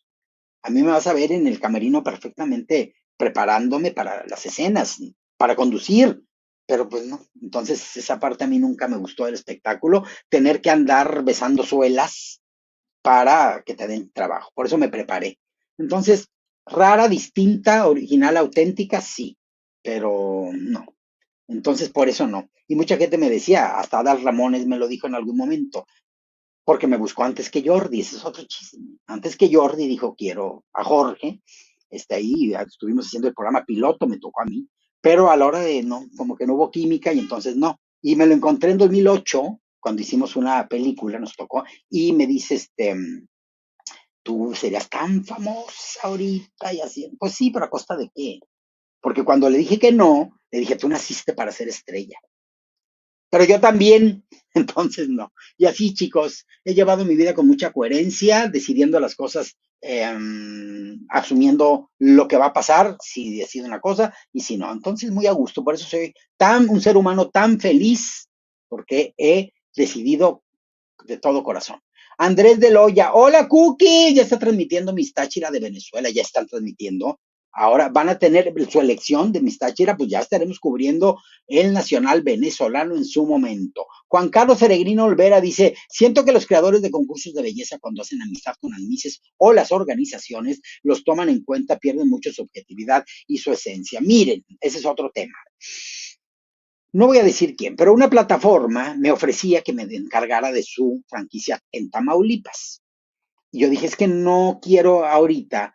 Speaker 1: A mí me vas a ver en el camerino perfectamente preparándome para las escenas, para conducir, pero pues no. Entonces esa parte a mí nunca me gustó del espectáculo, tener que andar besando suelas para que te den trabajo. Por eso me preparé. Entonces, rara, distinta, original, auténtica, sí, pero no. Entonces, por eso no. Y mucha gente me decía, hasta Adal Ramones me lo dijo en algún momento, porque me buscó antes que Jordi, ese es otro chisme. Antes que Jordi dijo, quiero a Jorge, está ahí, estuvimos haciendo el programa piloto, me tocó a mí, pero a la hora de, no, como que no hubo química y entonces no. Y me lo encontré en 2008, cuando hicimos una película, nos tocó, y me dice, tú serías tan famosa ahorita y así. Pues sí, pero ¿a costa de qué? Porque cuando le dije que no, le dije, tú naciste para ser estrella. Pero yo también, entonces no. Y así, chicos, he llevado mi vida con mucha coherencia, decidiendo las cosas, asumiendo lo que va a pasar, si decido una cosa y si no. Entonces, muy a gusto. Por eso soy un ser humano tan feliz, porque he decidido de todo corazón. Andrés de Loya, hola Cookie, ya está transmitiendo Miss Táchira de Venezuela, ya están transmitiendo. Ahora van a tener su elección de Miss Táchira, pues ya estaremos cubriendo el nacional venezolano en su momento. Juan Carlos Peregrino Olvera dice, siento que los creadores de concursos de belleza cuando hacen amistad con las misses o las organizaciones los toman en cuenta, pierden mucho su objetividad y su esencia. Miren, ese es otro tema. No voy a decir quién, pero una plataforma me ofrecía que me encargara de su franquicia en Tamaulipas. Y yo dije, es que no quiero ahorita,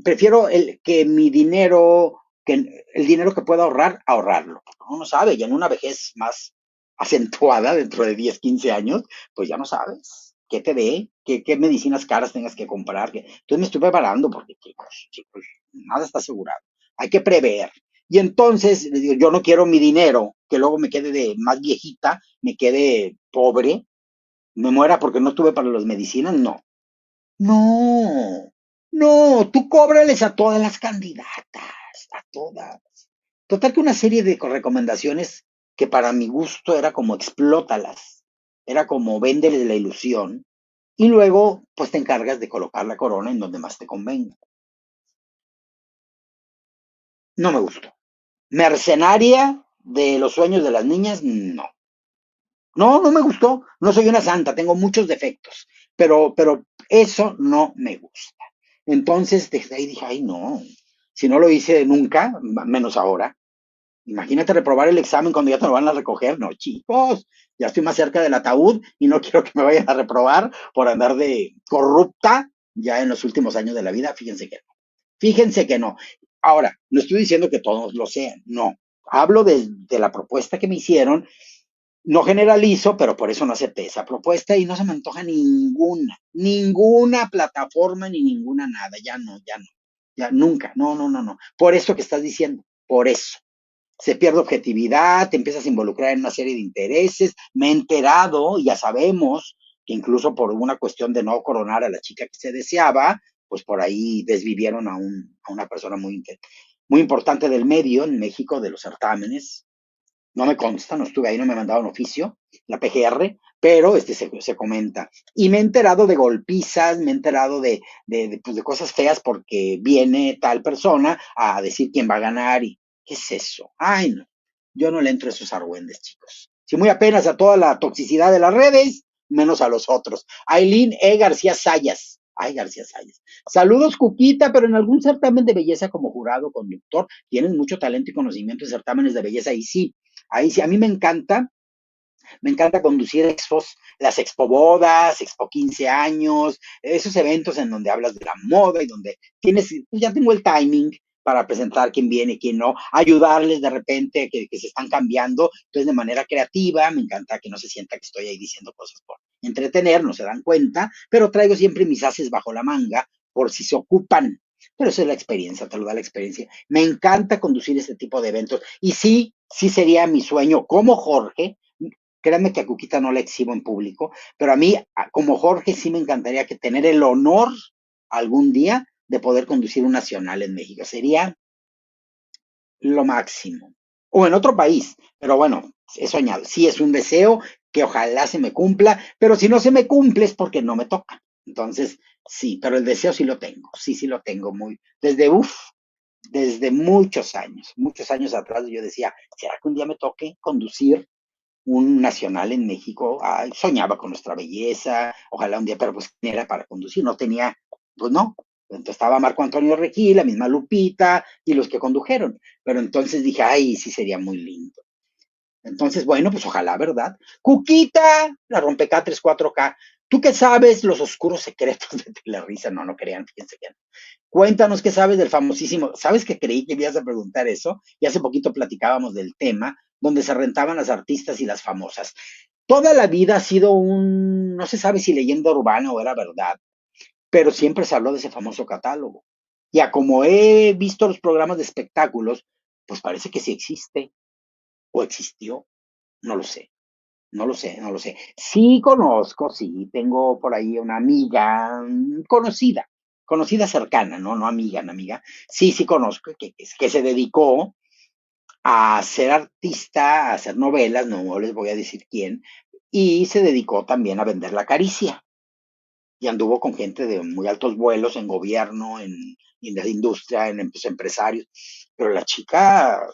Speaker 1: prefiero que mi dinero, que el dinero que pueda ahorrar, ahorrarlo. Uno sabe, ya en una vejez más acentuada, dentro de 10, 15 años, pues ya no sabes qué te dé, qué medicinas caras tengas que comprar. Entonces me estoy preparando porque, chicos, nada está asegurado. Hay que prever. Y entonces, yo no quiero mi dinero, que luego me quede de más viejita, me quede pobre, me muera porque no tuve para las medicinas, no. No, no, tú cóbrales a todas las candidatas, a todas. Total que una serie de recomendaciones que para mi gusto era como explótalas, era como véndeles la ilusión y luego pues te encargas de colocar la corona en donde más te convenga. No me gustó. Mercenaria de los sueños de las niñas, no. No, no me gustó. No soy una santa, tengo muchos defectos, pero eso no me gusta. Entonces, desde ahí dije, ay, no, si no lo hice nunca, menos ahora. Imagínate reprobar el examen cuando ya te lo van a recoger. No, chicos, ya estoy más cerca del ataúd y no quiero que me vayan a reprobar por andar de corrupta ya en los últimos años de la vida. Fíjense que no. Fíjense que no. Ahora, no estoy diciendo que todos lo sean, no. Hablo de la propuesta que me hicieron. No generalizo, pero por eso no acepté esa propuesta y no se me antoja ninguna plataforma ni ninguna nada. Ya no, ya nunca. No, no, no, no. Por eso que estás diciendo, por eso se pierde objetividad, te empiezas a involucrar en una serie de intereses. Me he enterado, ya sabemos, que incluso por una cuestión de no coronar a la chica que se deseaba, pues por ahí desvivieron a una persona muy importante del medio en México, de los certámenes. No me consta, no estuve ahí, no me mandaron oficio, la PGR, pero se comenta. Y me he enterado de golpizas, me he enterado pues de cosas feas porque viene tal persona a decir quién va a ganar y ¿qué es eso? Ay, no, yo no le entro a esos argüendes, chicos. Si muy apenas a toda la toxicidad de las redes, menos a los otros. Aileen E. García Sayas. Ay, García Sayas. Saludos, Cuquita, pero en algún certamen de belleza como jurado, conductor, tienes mucho talento y conocimiento en certámenes de belleza. Y sí, ahí sí, a mí me encanta conducir expos, las expo bodas, expo 15 años, esos eventos en donde hablas de la moda y donde tienes, pues ya tengo el timing para presentar quién viene, quién no, ayudarles de repente que se están cambiando, entonces de manera creativa, me encanta que no se sienta que estoy ahí diciendo cosas por entretener, no se dan cuenta, pero traigo siempre mis haces bajo la manga por si se ocupan. Pero esa es la experiencia, te lo da la experiencia. Me encanta conducir este tipo de eventos. Y sí, sí sería mi sueño como Jorge. Créanme que a Cuquita no la exhibo en público, pero a mí, como Jorge, sí me encantaría que tener el honor algún día de poder conducir un nacional en México. Sería lo máximo. O en otro país, pero bueno, he soñado. Sí, es un deseo que ojalá se me cumpla, pero si no se me cumple es porque no me toca. Entonces, sí, pero el deseo sí lo tengo. Sí, sí lo tengo muy, desde muchos años atrás yo decía, ¿será que un día me toque conducir un nacional en México? Ay, soñaba con nuestra belleza, ojalá un día, pero pues ¿quién era para conducir? No tenía, pues no. Entonces estaba Marco Antonio Regil, la misma Lupita y los que condujeron. Pero entonces dije, ay, sí sería muy lindo. Entonces, bueno, pues ojalá, ¿verdad? Cuquita, la rompecatres 4K. ¿Tú qué sabes los oscuros secretos de Telerisa? No, no crean, fíjense que no. Cuéntanos qué sabes del famosísimo. ¿Sabes que creí que me ibas a preguntar eso? Y hace poquito platicábamos del tema donde se rentaban las artistas y las famosas. Toda la vida ha sido no se sabe si leyenda urbana o era verdad, pero siempre se habló de ese famoso catálogo. Y a como he visto los programas de espectáculos, pues parece que sí existe o existió, no lo sé. No lo sé, no lo sé. Sí conozco, sí, tengo por ahí una amiga conocida cercana, ¿no? No amiga, no amiga. Sí, sí conozco, que se dedicó a ser artista, a hacer novelas, no les voy a decir quién, y se dedicó también a vender la caricia. Y anduvo con gente de muy altos vuelos en gobierno, en la industria, en pues, empresarios. Pero la chica,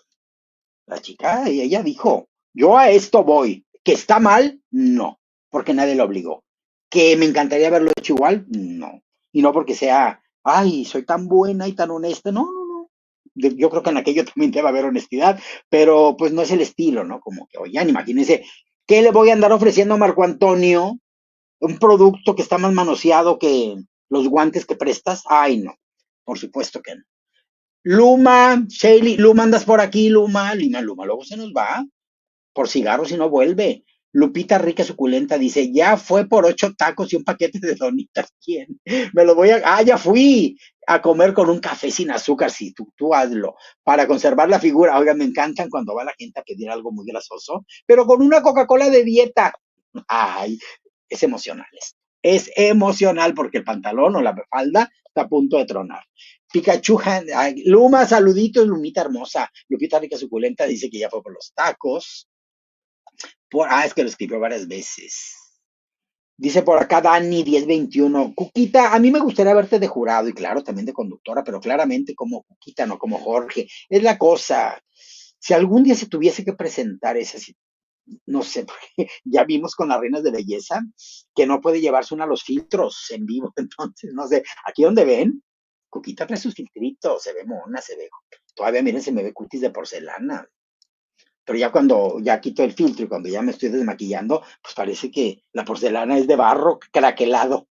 Speaker 1: ella dijo, yo a esto voy, que está mal, no, porque nadie lo obligó. Que me encantaría haberlo hecho igual, no. Y no porque sea, ay, soy tan buena y tan honesta, no, no, no. Yo creo que en aquello también debe haber honestidad, pero pues no es el estilo, ¿no? Como que, oigan, imagínense, ¿qué le voy a andar ofreciendo a Marco Antonio? Un producto que está más manoseado que los guantes que prestas. Ay, no, por supuesto que no. Luma, Shaley, Luma, andas por aquí, Luma, luego se nos va por cigarros y no vuelve. Lupita Rica Suculenta dice, ya fue por 8 tacos y un paquete de donitas. ¿Quién? Me lo voy a... Ah, ya fui a comer con un café sin azúcar, sí, tú hazlo, para conservar la figura. Oigan, me encantan cuando va la gente a pedir algo muy grasoso, pero con una Coca-Cola de dieta. Ay, es emocional esto. Es emocional porque el pantalón o la falda está a punto de tronar. Pikachu, ay, Luma, saluditos, Lumita hermosa. Lupita Rica Suculenta dice que ya fue por los tacos. Es que lo escribió varias veces. Dice por acá Dani 1021, Cuquita, a mí me gustaría verte de jurado y claro, también de conductora, pero claramente como Cuquita, no como Jorge. Es la cosa. Si algún día se tuviese que presentar esa, no sé, porque ya vimos con las reinas de belleza que no puede llevarse una a los filtros en vivo, entonces, no sé, aquí donde ven, Cuquita trae sus filtritos, se ve mona, se ve, todavía miren, se me ve cutis de porcelana. Pero ya cuando ya quito el filtro y cuando ya me estoy desmaquillando, pues parece que la porcelana es de barro craquelado.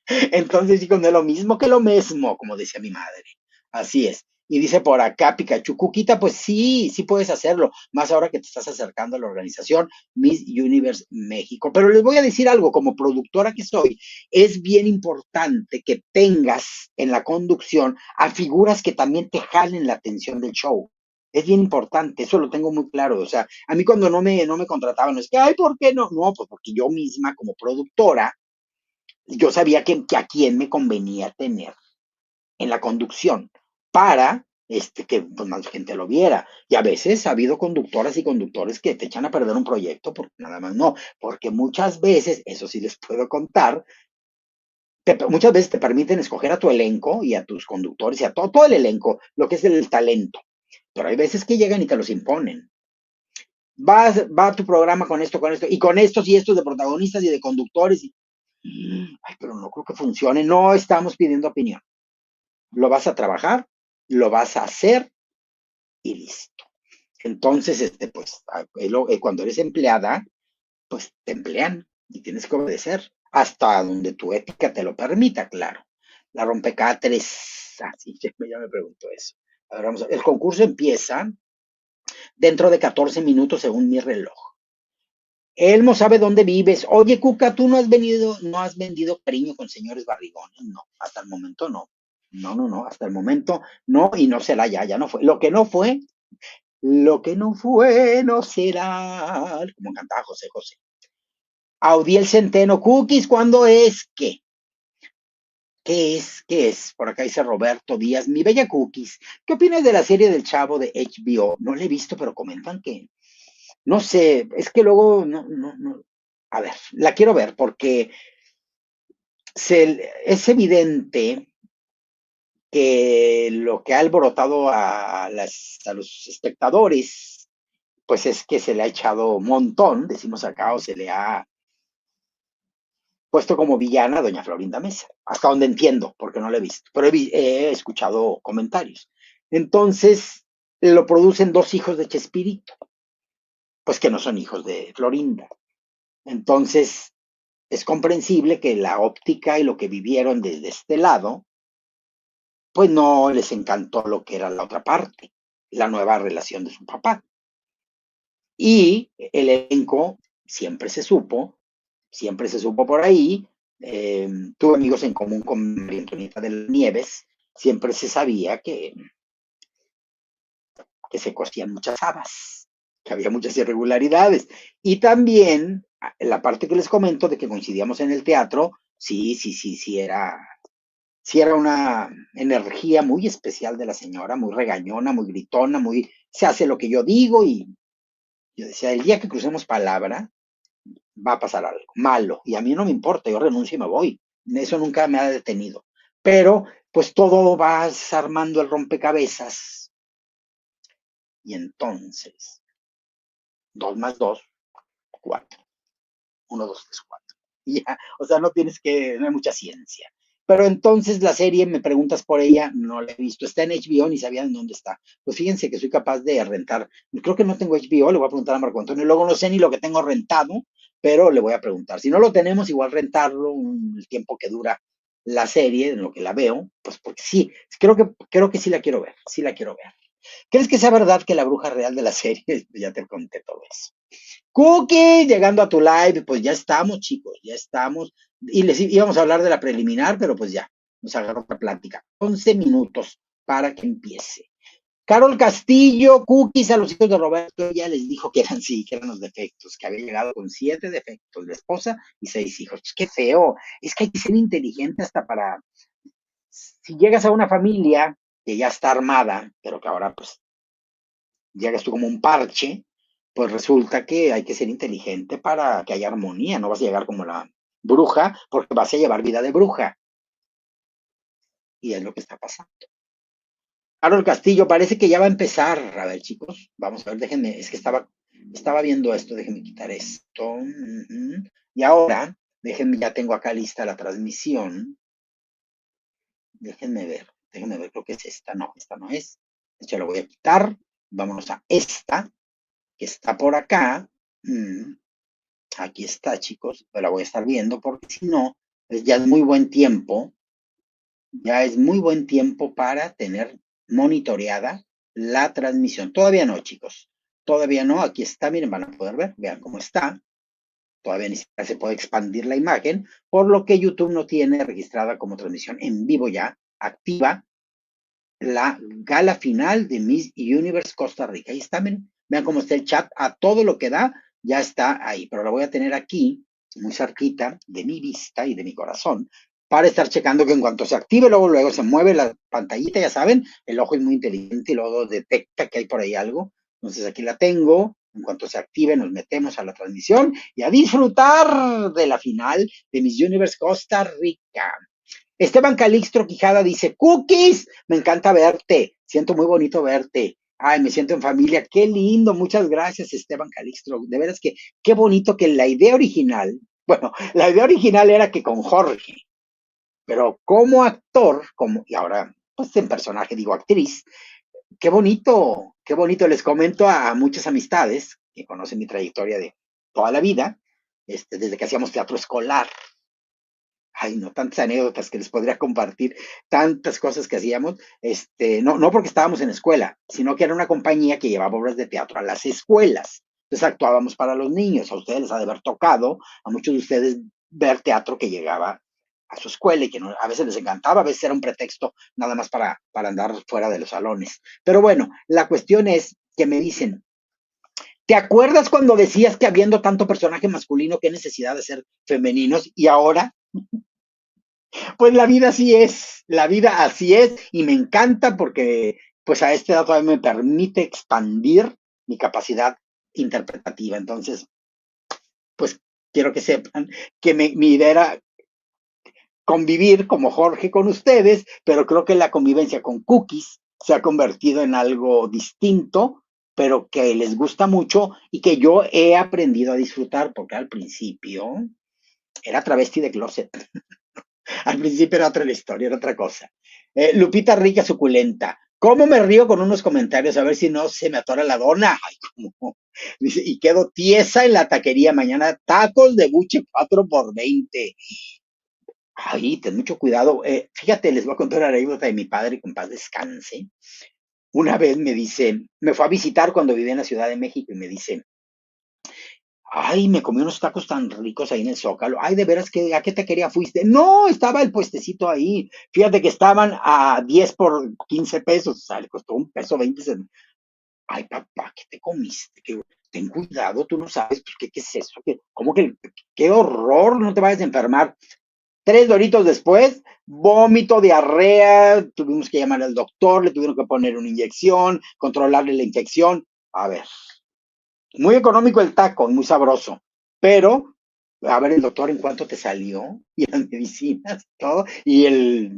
Speaker 1: Entonces, sí, no es lo mismo que lo mismo, como decía mi madre. Así es. Y dice por acá Pikachu, Cuquita, pues sí, sí puedes hacerlo, más ahora que te estás acercando a la organización Miss Universe México. Pero les voy a decir algo, como productora que soy, es bien importante que tengas en la conducción a figuras que también te jalen la atención del show. Es bien importante, eso lo tengo muy claro. O sea, a mí cuando no me contrataban, es que, ay, ¿por qué no? No, pues porque yo misma como productora yo sabía que a quién me convenía tener en la conducción para que pues, más gente lo viera. Y a veces ha habido conductoras y conductores que te echan a perder un proyecto porque nada más no, porque muchas veces, eso sí les puedo contar, muchas veces te permiten escoger a tu elenco y a tus conductores y a todo el elenco, lo que es el talento. Pero hay veces que llegan y te los imponen. Va tu programa con esto, y con estos y estos de protagonistas y de conductores. Ay, pero no creo que funcione. No estamos pidiendo opinión. Lo vas a trabajar, lo vas a hacer y listo. Entonces, pues, cuando eres empleada, pues te emplean y tienes que obedecer hasta donde tu ética te lo permita, claro. La rompecatres, sí, ya me preguntó eso. A ver, el concurso empieza dentro de 14 minutos según mi reloj. Elmo sabe dónde vives. Oye, Cuca, tú no has vendido cariño con señores barrigones. No, hasta el momento no. No, no, no, hasta el momento no, y no será ya no fue. Lo que no fue, no será. Como cantaba José José. Audiel Centeno, Cookies, ¿cuándo es? ¿Qué? ¿Qué es? ¿Qué es? Por acá dice Roberto Díaz, mi bella Cookies. ¿Qué opinas de la serie del Chavo de HBO? No la he visto, pero comentan que, no sé, es que luego, no. A ver, la quiero ver porque es evidente que lo que ha alborotado a los espectadores, pues es que se le ha echado un montón, decimos acá, o se le ha puesto como villana a doña Florinda Mesa, hasta donde entiendo, porque no la he visto, pero he escuchado comentarios. Entonces, lo producen dos hijos de Chespirito, pues que no son hijos de Florinda. Entonces, es comprensible que la óptica y lo que vivieron desde este lado, pues no les encantó lo que era la otra parte, la nueva relación de su papá. Y el elenco siempre se supo por ahí, tuve amigos en común con María Antonieta de las Nieves, siempre se sabía que se cosían muchas habas, que había muchas irregularidades. Y también la parte que les comento de que coincidíamos en el teatro, sí era una energía muy especial de la señora, muy regañona, muy gritona, muy, se hace lo que yo digo y yo decía, el día que crucemos palabra va a pasar algo malo y a mí no me importa, yo renuncio y me voy. Eso nunca me ha detenido. Pero pues todo vas armando el rompecabezas y entonces 2 más 2, 4. 1, 2, 3, 4. Y ya, o sea, no hay mucha ciencia. Pero entonces la serie, me preguntas por ella, no la he visto. Está en HBO, ni sabía en dónde está. Pues fíjense que soy capaz de rentar. Creo que no tengo HBO, le voy a preguntar a Marco Antonio. Luego no sé ni lo que tengo rentado, pero le voy a preguntar. Si no lo tenemos, igual rentarlo el tiempo que dura la serie, en lo que la veo, pues porque sí, creo que sí la quiero ver, sí la quiero ver. ¿Crees que sea verdad que la bruja real de la serie? Ya te conté todo eso. Cookie, llegando a tu live, pues ya estamos, chicos, ya estamos. Y les íbamos a hablar de la preliminar, pero pues ya, nos agarró otra plática. 11 minutos para que empiece. Carol Castillo, Cookies, a los hijos de Roberto, ya les dijo que eran sí, que eran los defectos, que había llegado con 7 defectos, la esposa y 6 hijos. Pues qué feo, es que hay que ser inteligente hasta para, si llegas a una familia que ya está armada, pero que ahora pues llegas tú como un parche, pues resulta que hay que ser inteligente para que haya armonía, no vas a llegar como la bruja, porque vas a llevar vida de bruja. Y es lo que está pasando. Carol Castillo, parece que ya va a empezar. A ver, chicos, vamos a ver, déjenme, es que estaba viendo esto, déjenme quitar esto. Y ahora, déjenme, ya tengo acá lista la transmisión. Déjenme ver, creo que es esta no es. De hecho, la voy a quitar. Vámonos a esta. que está por acá. Aquí está, chicos, pero la voy a estar viendo porque si no, pues ya es muy buen tiempo, ya es muy buen tiempo para tener monitoreada la transmisión. Todavía no, chicos, todavía no. Aquí está, miren, van a poder ver, vean cómo está. Todavía ni siquiera se puede expandir la imagen, por lo que YouTube no tiene registrada como transmisión en vivo ya activa la gala final de Miss Universe Costa Rica. Ahí está, vean cómo está el chat, a todo lo que da, ya está ahí, pero la voy a tener aquí, muy cerquita de mi vista y de mi corazón, para estar checando que en cuanto se active, luego se mueve la pantallita, ya saben, el ojo es muy inteligente y luego detecta que hay por ahí algo. Entonces aquí la tengo, en cuanto se active nos metemos a la transmisión y a disfrutar de la final de Miss Universe Costa Rica. Esteban Calixto Quijada dice, Cookies, me encanta verte, siento muy bonito verte. Ay, me siento en familia, qué lindo, muchas gracias Esteban Calixto. De veras que qué bonito que la idea original, bueno, la idea original era que con Jorge, pero como actor, y ahora pues en personaje digo actriz, qué bonito, les comento a muchas amistades que conocen mi trayectoria de toda la vida, desde que hacíamos teatro escolar. Ay, no, tantas anécdotas que les podría compartir, tantas cosas que hacíamos, no porque estábamos en escuela, sino que era una compañía que llevaba obras de teatro a las escuelas. Entonces actuábamos para los niños. A ustedes les ha de haber tocado, a muchos de ustedes, ver teatro que llegaba a su escuela y que no, a veces les encantaba, a veces era un pretexto nada más para andar fuera de los salones. Pero bueno, la cuestión es que me dicen, ¿te acuerdas cuando decías que habiendo tanto personaje masculino, qué necesidad de ser femeninos? Y ahora pues la vida así es, la vida así es y me encanta porque pues a esta edad todavía me permite expandir mi capacidad interpretativa. Entonces, pues quiero que sepan que mi idea era convivir como Jorge con ustedes, pero creo que la convivencia con Cookies se ha convertido en algo distinto, pero que les gusta mucho y que yo he aprendido a disfrutar porque al principio era travesti de closet. Al principio era otra la historia, era otra cosa. Lupita Rica Suculenta. ¿Cómo me río con unos comentarios? A ver si no se me atora la dona. Ay, cómo. Dice, y quedo tiesa en la taquería. Mañana tacos de buche 4 por 20. Ay, ten mucho cuidado. Fíjate, les voy a contar una anécdota de mi padre, que en paz descanse. Una vez me dice, me fue a visitar cuando vivía en la Ciudad de México y me dice, ay, me comí unos tacos tan ricos ahí en el Zócalo. Ay, de veras, ¿a qué taquería fuiste? No, estaba el puestecito ahí. Fíjate que estaban a 10 por 15 pesos. O sea, le costó un peso 20 centavos. Ay, papá, ¿qué te comiste? Ten cuidado, tú no sabes, pues, ¿qué es eso? ¿Cómo que? ¡Qué horror! No te vayas a enfermar. 3 doritos después, vómito, diarrea. Tuvimos que llamar al doctor, le tuvieron que poner una inyección, controlarle la infección. A ver, muy económico el taco, muy sabroso, pero a ver el doctor en cuánto te salió y las medicinas, todo, y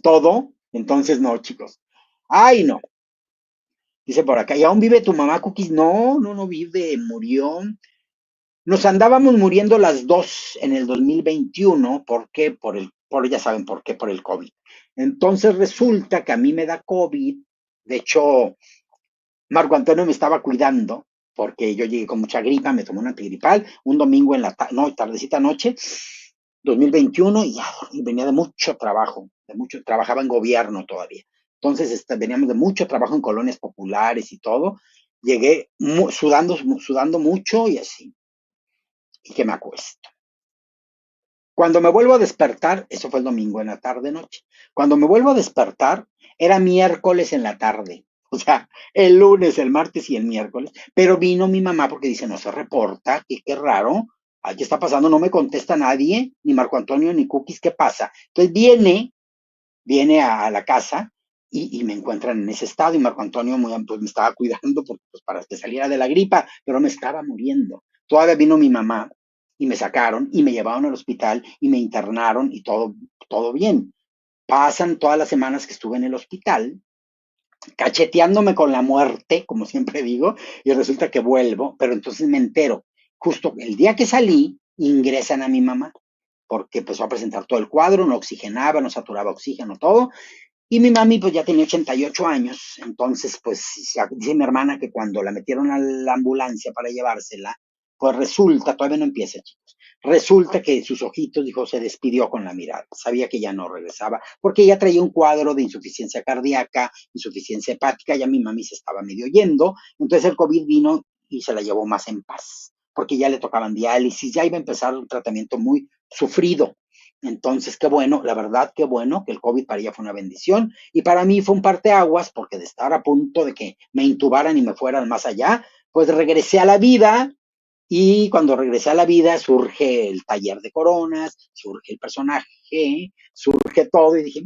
Speaker 1: todo. Entonces, no, chicos. Ay, no. Dice por acá, ¿y aún vive tu mamá, Cookies? No, no, no vive, murió. Nos andábamos muriendo las dos en el 2021. ¿Por qué? Ya saben por qué, por el COVID. Entonces resulta que a mí me da COVID. De hecho, Marco Antonio me estaba cuidando porque yo llegué con mucha gripa, me tomé un antigripal un domingo en la tardecita noche, 2021, y venía de mucho trabajo, trabajaba en gobierno todavía. Entonces veníamos de mucho trabajo en colonias populares y todo. Llegué sudando mucho y así, y que me acuesto. Cuando me vuelvo a despertar, eso fue el domingo en la tarde noche. Cuando me vuelvo a despertar, era miércoles en la tarde. O sea, el lunes, el martes y el miércoles. Pero vino mi mamá porque dice, no se reporta, qué raro. ¿Qué está pasando? No me contesta nadie, ni Marco Antonio, ni Cookies, ¿qué pasa? Entonces viene a la casa y me encuentran en ese estado y Marco Antonio pues, me estaba cuidando pues, para que saliera de la gripa, pero me estaba muriendo. Todavía vino mi mamá y me sacaron y me llevaron al hospital y me internaron y todo bien. Pasan todas las semanas que estuve en el hospital, cacheteándome con la muerte, como siempre digo, y resulta que vuelvo, pero entonces me entero. Justo el día que salí, ingresan a mi mamá, porque empezó a presentar todo el cuadro, no oxigenaba, no saturaba oxígeno, todo, Y mi mami pues ya tenía 88 años, entonces pues dice mi hermana que cuando la metieron a la ambulancia para llevársela, pues resulta, todavía no empieza, chicos, resulta que sus ojitos, dijo, se despidió con la mirada, sabía que ya no regresaba, porque ella traía un cuadro de insuficiencia cardíaca, insuficiencia hepática, ya mi mami se estaba medio yendo, entonces el COVID vino y se la llevó más en paz, porque ya le tocaban diálisis, ya iba a empezar un tratamiento muy sufrido. Entonces, qué bueno, la verdad, qué bueno que el COVID para ella fue una bendición y para mí fue un parteaguas porque de estar a punto de que me intubaran y me fueran más allá, pues regresé a la vida y cuando regresé a la vida surge el taller de coronas, surge el personaje, surge todo y dije,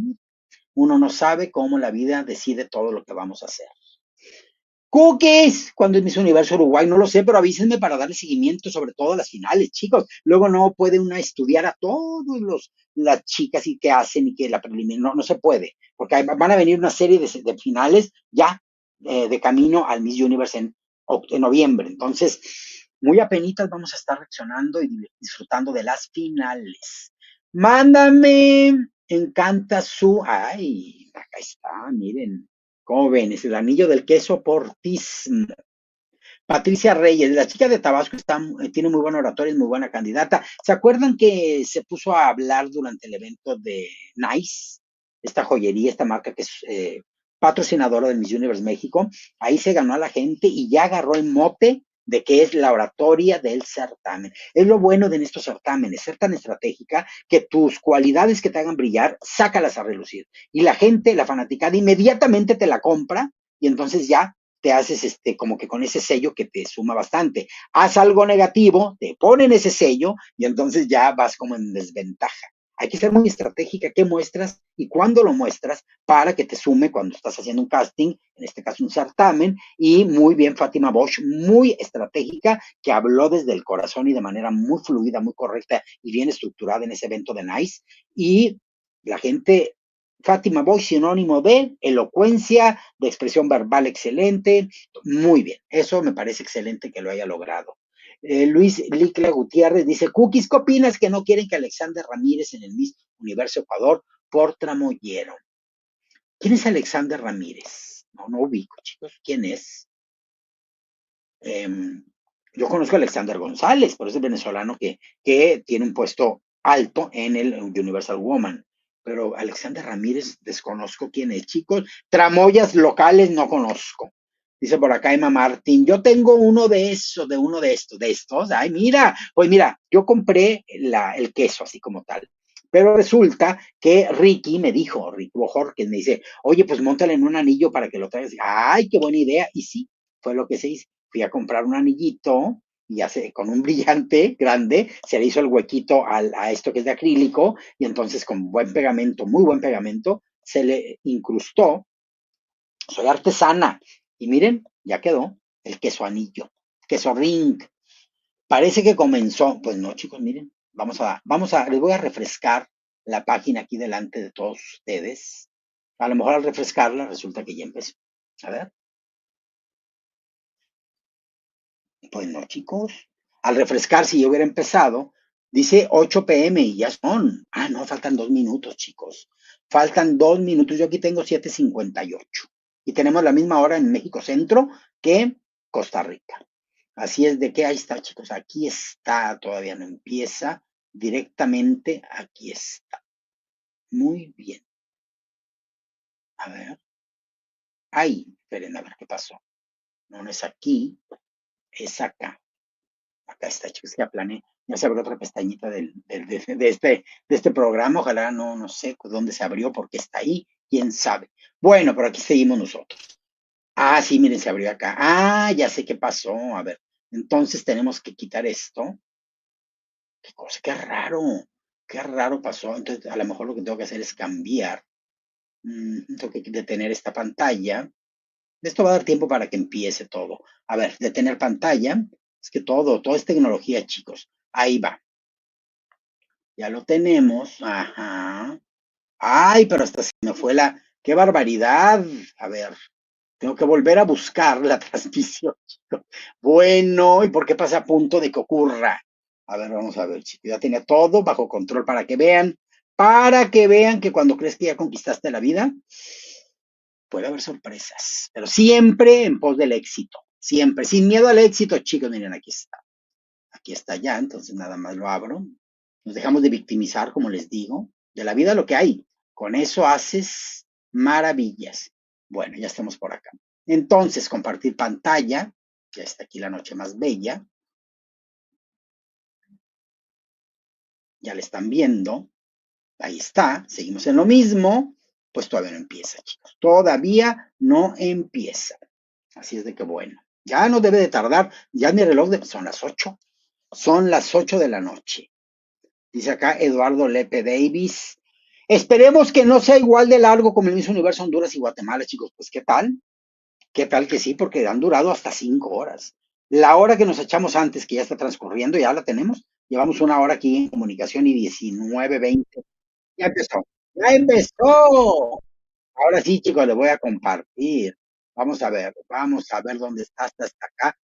Speaker 1: uno no sabe cómo la vida decide todo lo que vamos a hacer. Cookies, cuando es Miss Universo Uruguay, no lo sé, pero avísenme para darle seguimiento, sobre todo a las finales, chicos. Luego no puede una estudiar a todos las chicas y qué hacen y que la preliminar, no, no se puede, porque van a venir una serie de finales ya de camino al Miss Universe en noviembre. Entonces, muy apenitas vamos a estar reaccionando y disfrutando de las finales. Mándame, encanta su, ay, acá está, miren. ¿Cómo ven? Es el anillo del queso portismo. Patricia Reyes, la chica de Tabasco está, tiene muy buena oratoria, es muy buena candidata. ¿Se acuerdan que se puso a hablar durante el evento de Nice? Esta joyería, esta marca que es patrocinadora del Miss Universe México. Ahí se ganó a la gente y ya agarró el mote de que es la oratoria del certamen. Es lo bueno de estos certámenes, ser tan estratégica que tus cualidades que te hagan brillar, sácalas a relucir. Y la gente, la fanaticada, inmediatamente te la compra y entonces ya te haces como que con ese sello que te suma bastante. Haz algo negativo, te ponen ese sello y entonces ya vas como en desventaja. Hay que ser muy estratégica qué muestras y cuándo lo muestras para que te sume cuando estás haciendo un casting, en este caso un certamen, y muy bien Fátima Bosch, muy estratégica, que habló desde el corazón y de manera muy fluida, muy correcta y bien estructurada en ese evento de Nice, y la gente Fátima Boy, sinónimo de elocuencia, de expresión verbal excelente, muy bien, eso me parece excelente que lo haya logrado. Luis Licla Gutiérrez dice, Cookies, ¿qué opinas que no quieren que Alexander Ramírez en el Miss Universo Ecuador por tramoyero? ¿Quién es Alexander Ramírez? No, no ubico, chicos, ¿quién es? Eh, yo conozco a Alexander González, por ese venezolano que tiene un puesto alto en el Universal Woman. Pero Alexander Ramírez, desconozco quién es, chicos. Tramoyas locales no conozco. Dice por acá Emma Martín, yo tengo uno de esos, de uno de estos. Ay, mira, pues mira, yo compré el queso así como tal. Pero resulta que Ricky me dijo, Ricky Bojor, me dice, oye, pues montale en un anillo para que lo traigas. Ay, qué buena idea. Y sí, fue lo que se hizo. Fui a comprar un anillito y ya con un brillante grande se le hizo el huequito a esto que es de acrílico y entonces con buen pegamento, muy buen pegamento, se le incrustó. Soy artesana y miren, ya quedó el queso anillo, queso ring. Parece que comenzó, pues no, chicos, miren, les voy a refrescar la página aquí delante de todos ustedes. A lo mejor al refrescarla resulta que ya empezó. A ver. Pues no, chicos. Al refrescar, si yo hubiera empezado, dice 8 p.m. y ya son. Ah, no, faltan 2 minutos, chicos. Faltan 2 minutos. Yo aquí tengo 7:58. Y tenemos la misma hora en México Centro que Costa Rica. Así es de que ahí está, chicos. Aquí está, todavía no empieza. Directamente aquí está. Muy bien. A ver. Ahí, esperen a ver qué pasó. No, no es aquí, es acá. Acá está, chicos, ya planeé. Ya se abrió otra pestañita de este programa. Ojalá no sé dónde se abrió, porque está ahí, quién sabe. Bueno, pero aquí seguimos nosotros. Ah, sí, miren, se abrió acá. Ah, ya sé qué pasó. A ver, entonces tenemos que quitar esto. Qué cosa, qué raro pasó. Entonces, a lo mejor lo que tengo que hacer es cambiar. Tengo que detener esta pantalla. Esto va a dar tiempo para que empiece todo. A ver, detener pantalla. Es que todo es tecnología, chicos. Ahí va. Ya lo tenemos. Ajá. Ay, pero hasta se me fue la. ¡Qué barbaridad! A ver, tengo que volver a buscar la transmisión, chicos. Bueno, ¿y por qué pasa a punto de que ocurra? A ver, vamos a ver, chicos. Ya tenía todo bajo control para que vean. para que vean que cuando crees que ya conquistaste la vida, puede haber sorpresas, pero siempre en pos del éxito, siempre, sin miedo al éxito, chicos, miren, aquí está ya, entonces nada más lo abro, nos dejamos de victimizar, como les digo, de la vida lo que hay, con eso haces maravillas. Bueno, ya estamos por acá. Entonces, compartir pantalla, ya está aquí la noche más bella, ya la están viendo, ahí está, seguimos en lo mismo, pues todavía no empieza, chicos, todavía no empieza. Así es de que bueno, ya no debe de tardar, ya mi reloj son las 8 de la noche. Dice acá Eduardo Lepe Davis. Esperemos que no sea igual de largo como el mismo universo Honduras y Guatemala, chicos. Pues qué tal, que sí, porque han durado hasta 5 horas. La hora que nos echamos antes, que ya está transcurriendo, ya la tenemos. Llevamos 1 hora aquí en comunicación y 19:20. Ya empezó, ya empezó. Ahora sí, chicos, le voy a compartir. Vamos a ver dónde está hasta acá.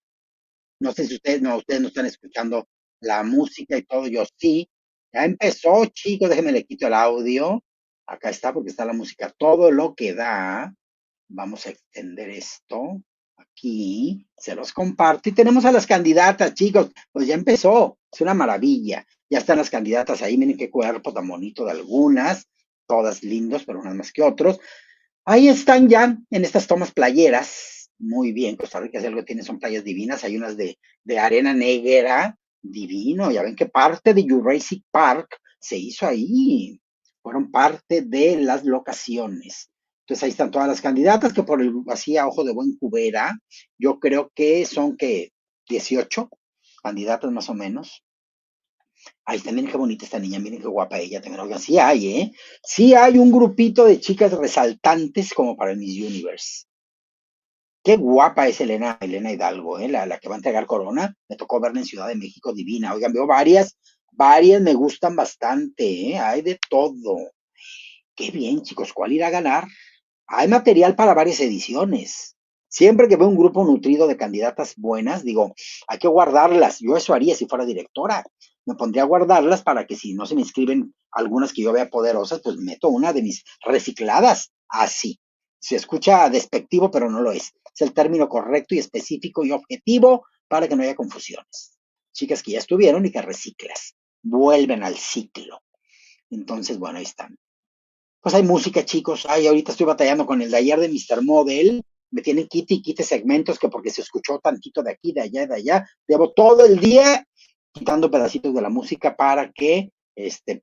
Speaker 1: No sé si ustedes no están escuchando la música y todo, yo sí. Ya empezó, chicos, déjenme le quito el audio. Acá está porque está la música, todo lo que da. Vamos a extender esto. Aquí se los comparto y tenemos a las candidatas, chicos. Pues ya empezó, es una maravilla. Ya están las candidatas ahí, miren qué cuerpo tan bonito de algunas, todas lindos, pero unas más que otros. Ahí están ya en estas tomas playeras. Muy bien, Costa Rica, si algo tiene son playas divinas. Hay unas de arena negra, divino. Ya ven que parte de Jurassic Park se hizo ahí. Fueron parte de las locaciones. Entonces ahí están todas las candidatas que por el así a ojo de buen cubera, yo creo que son que 18 candidatas más o menos. Ay, también qué bonita esta niña, miren qué guapa ella también. Oigan, sí hay, ¿eh? Sí hay un grupito de chicas resaltantes como para el Miss Universe. Qué guapa es Elena Hidalgo, ¿eh? La que va a entregar corona. Me tocó verla en Ciudad de México, divina. Oigan, veo varias me gustan bastante, ¿eh? Hay de todo. Qué bien, chicos, ¿cuál irá a ganar? Hay material para varias ediciones. Siempre que veo un grupo nutrido de candidatas buenas, digo, hay que guardarlas. Yo eso haría si fuera directora. Me pondría a guardarlas para que si no se me inscriben algunas que yo vea poderosas, pues meto una de mis recicladas. Así. Se escucha despectivo, pero no lo es. Es el término correcto y específico y objetivo para que no haya confusiones. Chicas que ya estuvieron y que reciclas. Vuelven al ciclo. Entonces, bueno, ahí están. Pues hay música, chicos. Ay, ahorita estoy batallando con el de ayer de Mr. Model. Me tienen quite y quite segmentos que porque se escuchó tantito de aquí, de allá, de allá. Llevo todo el día quitando pedacitos de la música para que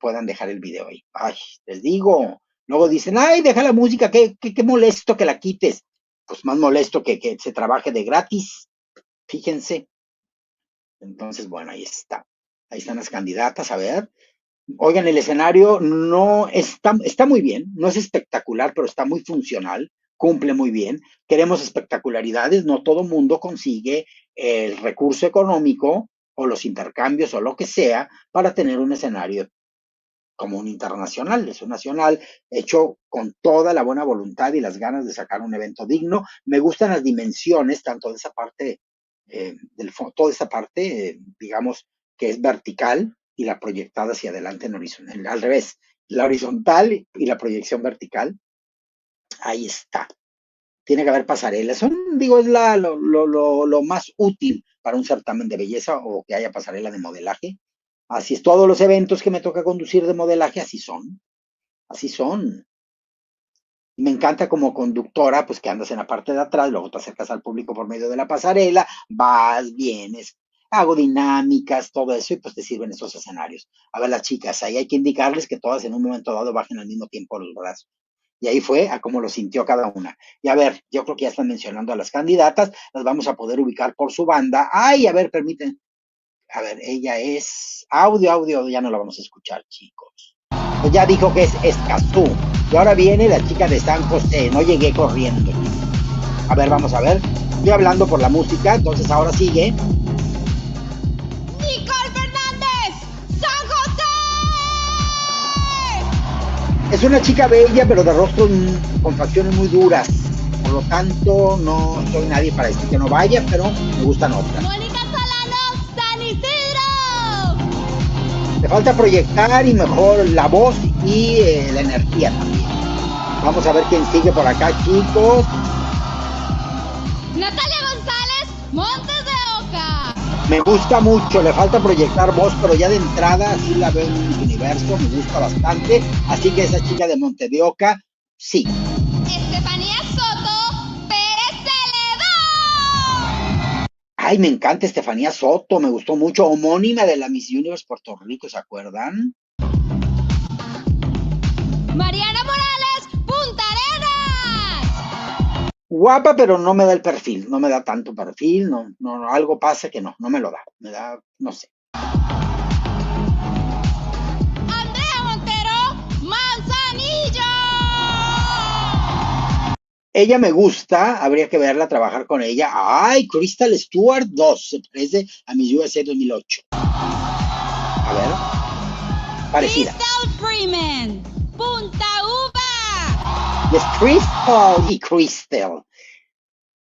Speaker 1: puedan dejar el video ahí. Ay, les digo. Luego dicen, ay, deja la música, qué molesto que la quites. Pues más molesto que se trabaje de gratis. Fíjense. Entonces, bueno, ahí está. Ahí están las candidatas, a ver. Oigan, el escenario no está muy bien, no es espectacular, pero está muy funcional, cumple muy bien. Queremos espectacularidades, no todo mundo consigue el recurso económico o los intercambios o lo que sea para tener un escenario como un internacional, es un nacional hecho con toda la buena voluntad y las ganas de sacar un evento digno. Me gustan las dimensiones, tanto de esa parte, toda esa parte, digamos, que es vertical y la proyectada hacia adelante en horizontal, al revés, la horizontal y la proyección vertical. Ahí está. Tiene que haber pasarelas. Digo, es lo más útil para un certamen de belleza o que haya pasarela de modelaje. Así es, todos los eventos que me toca conducir de modelaje, así son. Así son. Y me encanta como conductora, pues que andas en la parte de atrás, luego te acercas al público por medio de la pasarela, vas, vienes, hago dinámicas, todo eso, y pues te sirven esos escenarios. A ver, las chicas, ahí hay que indicarles que todas en un momento dado bajen al mismo tiempo los brazos. Y ahí fue a cómo lo sintió cada una. Y a ver, yo creo que ya están mencionando a las candidatas, las vamos a poder ubicar por su banda. Ay, a ver, permiten. A ver, ella es audio, ya no la vamos a escuchar, chicos. Pues ya dijo que es Escazú. Y ahora viene la chica de San José. No llegué corriendo. A ver, vamos a ver. Estoy hablando por la música, entonces ahora sigue.
Speaker 3: ¡Nicole Fernández! ¡San José!
Speaker 1: Es una chica bella, pero de rostro con facciones muy duras. Por lo tanto, no soy nadie para decir que no vaya, pero me gustan otras.
Speaker 3: ¡Mónica Solano! ¡San Isidro!
Speaker 1: Le falta proyectar y mejor la voz y la energía también. Vamos a ver quién sigue por acá, chicos.
Speaker 3: Natalia González Montes de Oca.
Speaker 1: Me gusta mucho, le falta proyectar voz, pero ya de entrada sí la veo en el universo, me gusta bastante. Así que esa chica de Monte de Oca, sí.
Speaker 3: Estefanía Soto Pérez Celedón.
Speaker 1: Ay, me encanta Estefanía Soto, me gustó mucho, homónima de la Miss Universe Puerto Rico, ¿se acuerdan?
Speaker 3: Mariana Morales Punta Arenas.
Speaker 1: Guapa, pero no me da el perfil, no me da tanto perfil, no, algo pasa que no me lo da, me da, no sé.
Speaker 3: Andrea Montero Manzanillo.
Speaker 1: Ella me gusta, habría que verla, trabajar con ella. Ay, Crystal Stewart 2, se parece a Miss USA 2008. A ver, parecida.
Speaker 3: Crystal Freeman Punta Uva.
Speaker 1: Es Crystal y Crystal.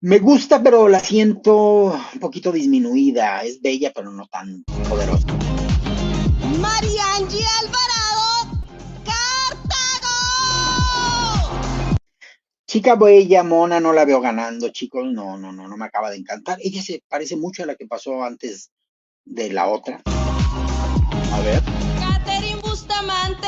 Speaker 1: Me gusta, pero la siento un poquito disminuida. Es bella, pero no tan poderosa.
Speaker 3: Mariangi Alvarado Cartago.
Speaker 1: Chica bella, mona, no la veo ganando, chicos. No me acaba de encantar. Ella se parece mucho a la que pasó antes de la otra. A ver.
Speaker 3: Catherine Bustamante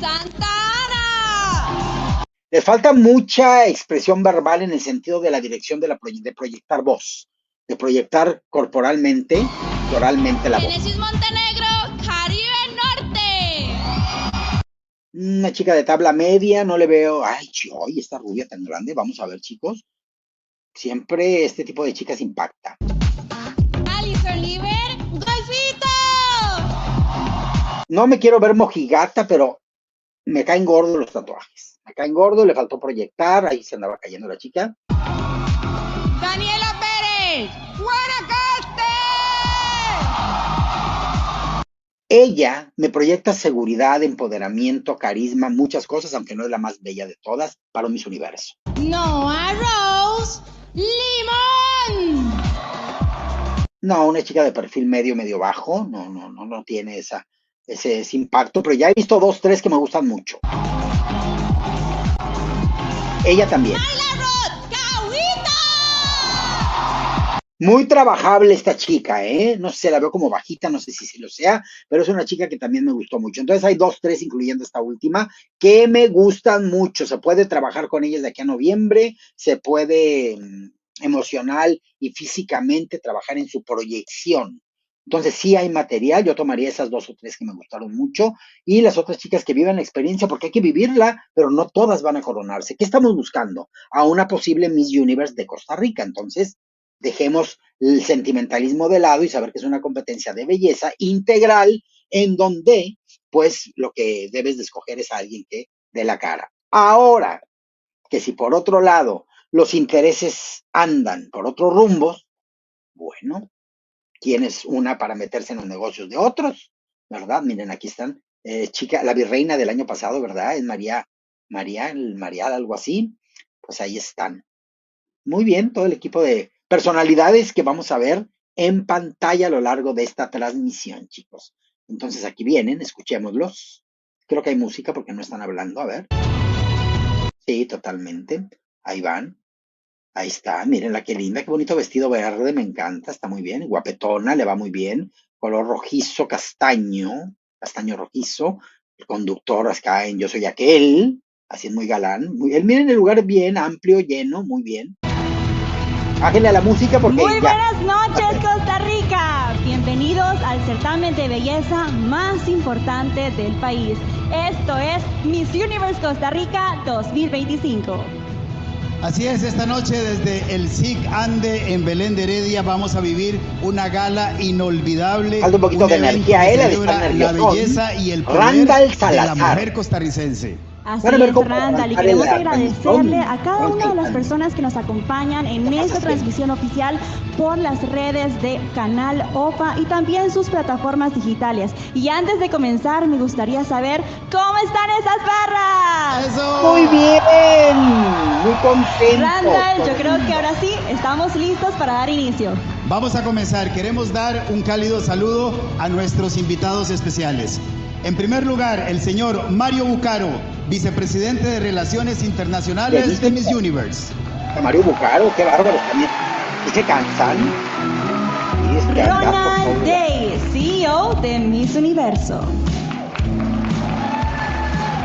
Speaker 3: Santa Ana.
Speaker 1: Le falta mucha expresión verbal en el sentido de la dirección de proyectar voz, de proyectar corporalmente y oralmente la voz.
Speaker 3: Genesis Montenegro Caribe Norte.
Speaker 1: Una chica de tabla media, no le veo. Ay, oye, esta rubia tan grande. Vamos a ver, chicos. Siempre este tipo de chicas impacta.
Speaker 3: Alison Liver Golfito.
Speaker 1: No me quiero ver mojigata, pero me caen gordos los tatuajes. Me caen gordos, le faltó proyectar. Ahí se andaba cayendo la chica.
Speaker 3: Daniela Pérez Guanacaste.
Speaker 1: Ella me proyecta seguridad, empoderamiento, carisma, muchas cosas, aunque no es la más bella de todas, para Miss Universo.
Speaker 3: Noah Rose Limón.
Speaker 1: No, una chica de perfil medio bajo, no tiene ese impacto, pero ya he visto 2, 3 que me gustan mucho. Ella también.
Speaker 3: Ayla Roth Cahuita.
Speaker 1: Muy trabajable esta chica, no sé, la veo como bajita, no sé si lo sea, pero es una chica que también me gustó mucho. Entonces hay 2, 3, incluyendo esta última, que me gustan mucho. Se puede trabajar con ellas de aquí a noviembre, se puede emocional y físicamente trabajar en su proyección. Entonces sí hay material, yo tomaría esas 2 o 3 que me gustaron mucho y las otras chicas que vivan la experiencia, porque hay que vivirla, pero no todas van a coronarse. ¿Qué estamos buscando? A una posible Miss Universe de Costa Rica. Entonces dejemos el sentimentalismo de lado y saber que es una competencia de belleza integral en donde pues lo que debes de escoger es a alguien que dé la cara. Ahora, que si por otro lado los intereses andan por otros rumbos, bueno, ¿quién es una para meterse en los negocios de otros? ¿Verdad? Miren, aquí están, chica, la virreina del año pasado, ¿verdad? Es María, algo así. Pues ahí están. Muy bien, todo el equipo de personalidades que vamos a ver en pantalla a lo largo de esta transmisión, chicos. Entonces aquí vienen, escuchémoslos. Creo que hay música porque no están hablando, a ver. Sí, totalmente. Ahí van. Ahí está, mírenla qué linda, qué bonito vestido verde, me encanta, está muy bien, guapetona, le va muy bien, color rojizo, castaño rojizo, el conductor acá en Yo Soy Aquel, así es muy galán, miren el lugar bien amplio, lleno, muy bien. Bájenle a la música porque
Speaker 4: Muy buenas noches, Costa Rica. Bienvenidos al certamen de belleza más importante del país. Esto es Miss Universe Costa Rica 2025.
Speaker 5: Así es, esta noche desde el SIC Ande en Belén de Heredia vamos a vivir una gala inolvidable.
Speaker 1: Falta un poquito de energía,
Speaker 5: que
Speaker 1: de
Speaker 5: celebra
Speaker 1: estar
Speaker 5: la
Speaker 1: nervioso.
Speaker 5: belleza y el poder
Speaker 1: Randall
Speaker 5: de
Speaker 1: Salazar.
Speaker 5: la mujer costarricense.
Speaker 4: Así
Speaker 1: Bueno, a ver
Speaker 4: es,
Speaker 1: cómo
Speaker 4: Randall, y
Speaker 1: avanzar
Speaker 4: queremos
Speaker 1: en la
Speaker 4: agradecerle
Speaker 1: transmisión.
Speaker 4: a cada una de las personas que nos acompañan en esta transmisión oficial por las redes de Canal OPA y también sus plataformas digitales. Y antes de comenzar, me gustaría saber cómo están esas barras.
Speaker 5: ¡Eso!
Speaker 1: Muy bien, muy contento.
Speaker 4: Randall, yo creo que ahora sí estamos listos para dar inicio.
Speaker 5: Vamos a comenzar. Queremos dar un cálido saludo a nuestros invitados especiales. En primer lugar, el señor Mario Bucaro, vicepresidente de Relaciones Internacionales de Miss Universe.
Speaker 1: Mario Bucaro, qué bárbaro también. Es que cansan.
Speaker 4: Ronald Day, CEO de Miss Universo.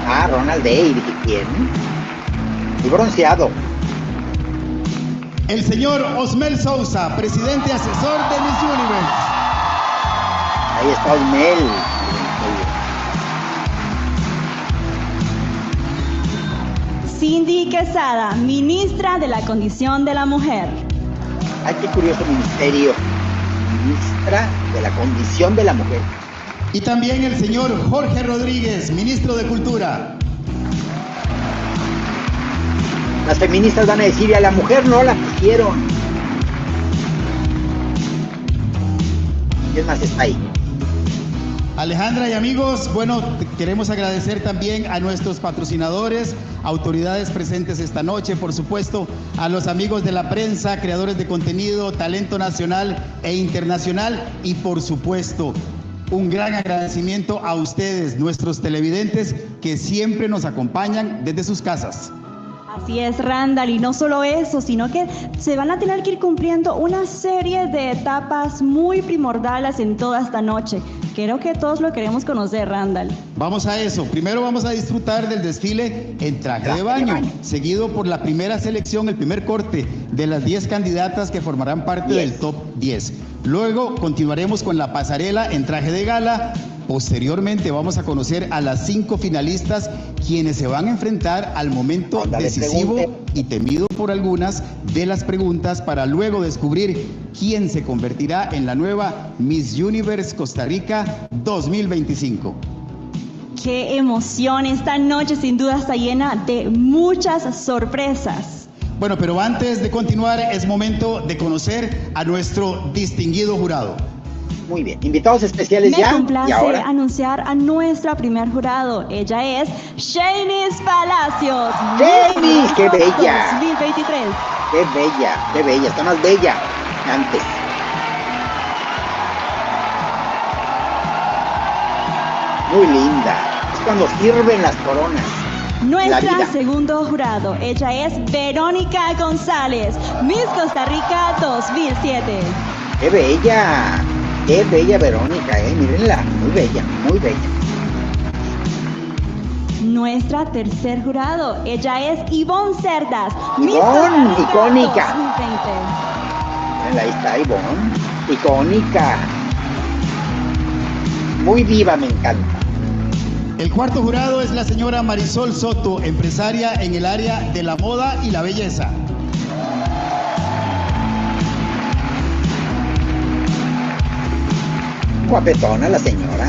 Speaker 1: Ah, Ronald Day, ¿quién? Muy bronceado.
Speaker 5: El señor Osmel Sousa, presidente asesor de Miss Universe.
Speaker 1: Ahí está Osmel.
Speaker 4: Cindy Quesada, ministra de la Condición de la Mujer.
Speaker 1: Ay, qué curioso ministerio. Ministra de la Condición de la Mujer.
Speaker 5: Y también el señor Jorge Rodríguez, ministro de Cultura.
Speaker 1: Las feministas van a decir, y a la mujer no la pusieron. ¿Quién más está ahí?
Speaker 5: Alejandra y amigos, bueno, queremos agradecer también a nuestros patrocinadores, autoridades presentes esta noche, por supuesto, a los amigos de la prensa, creadores de contenido, talento nacional e internacional y, por supuesto, un gran agradecimiento a ustedes, nuestros televidentes, que siempre nos acompañan desde sus casas.
Speaker 4: Así es, Randall, y no solo eso, sino que se van a tener que ir cumpliendo una serie de etapas muy primordiales en toda esta noche. Creo que todos lo queremos conocer, Randall.
Speaker 5: Vamos a eso. Primero vamos a disfrutar del desfile en traje de baño, seguido por la primera selección, el primer corte de las 10 candidatas que formarán parte del top 10. Luego continuaremos con la pasarela en traje de gala. Posteriormente vamos a conocer a las 5 finalistas, quienes se van a enfrentar al momento decisivo y temido por algunas de las preguntas, para luego descubrir quién se convertirá en la nueva Miss Universe Costa Rica 2025.
Speaker 4: ¡Qué emoción! Esta noche sin duda está llena de muchas sorpresas.
Speaker 5: Bueno, pero antes de continuar es momento de conocer a nuestro distinguido jurado.
Speaker 1: Muy bien, invitados especiales ya.
Speaker 4: Me complace
Speaker 1: y ahora
Speaker 4: anunciar a nuestra primer jurado. Ella es Shanice Palacios.
Speaker 1: ¡Shanice! ¡Qué bella!
Speaker 4: 2023.
Speaker 1: ¡Qué bella! ¡Qué bella! Está más bella que antes. Muy linda. Es cuando sirven las coronas.
Speaker 4: Nuestra segundo jurado. Ella es Verónica González, Miss Costa Rica 2007.
Speaker 1: ¡Qué bella! ¡Qué bella Verónica! Mírenla, muy bella, muy bella.
Speaker 4: Nuestra tercer jurado, ella es Ivonne Cerdas, Miss
Speaker 1: Ivonne,
Speaker 4: Costa Rica
Speaker 1: icónica.
Speaker 4: 2020.
Speaker 1: Mírenla, ahí está Ivonne, icónica. Muy viva, me encanta.
Speaker 5: El cuarto jurado es la señora Marisol Soto, empresaria en el área de la moda y la belleza.
Speaker 1: Guapetona la señora.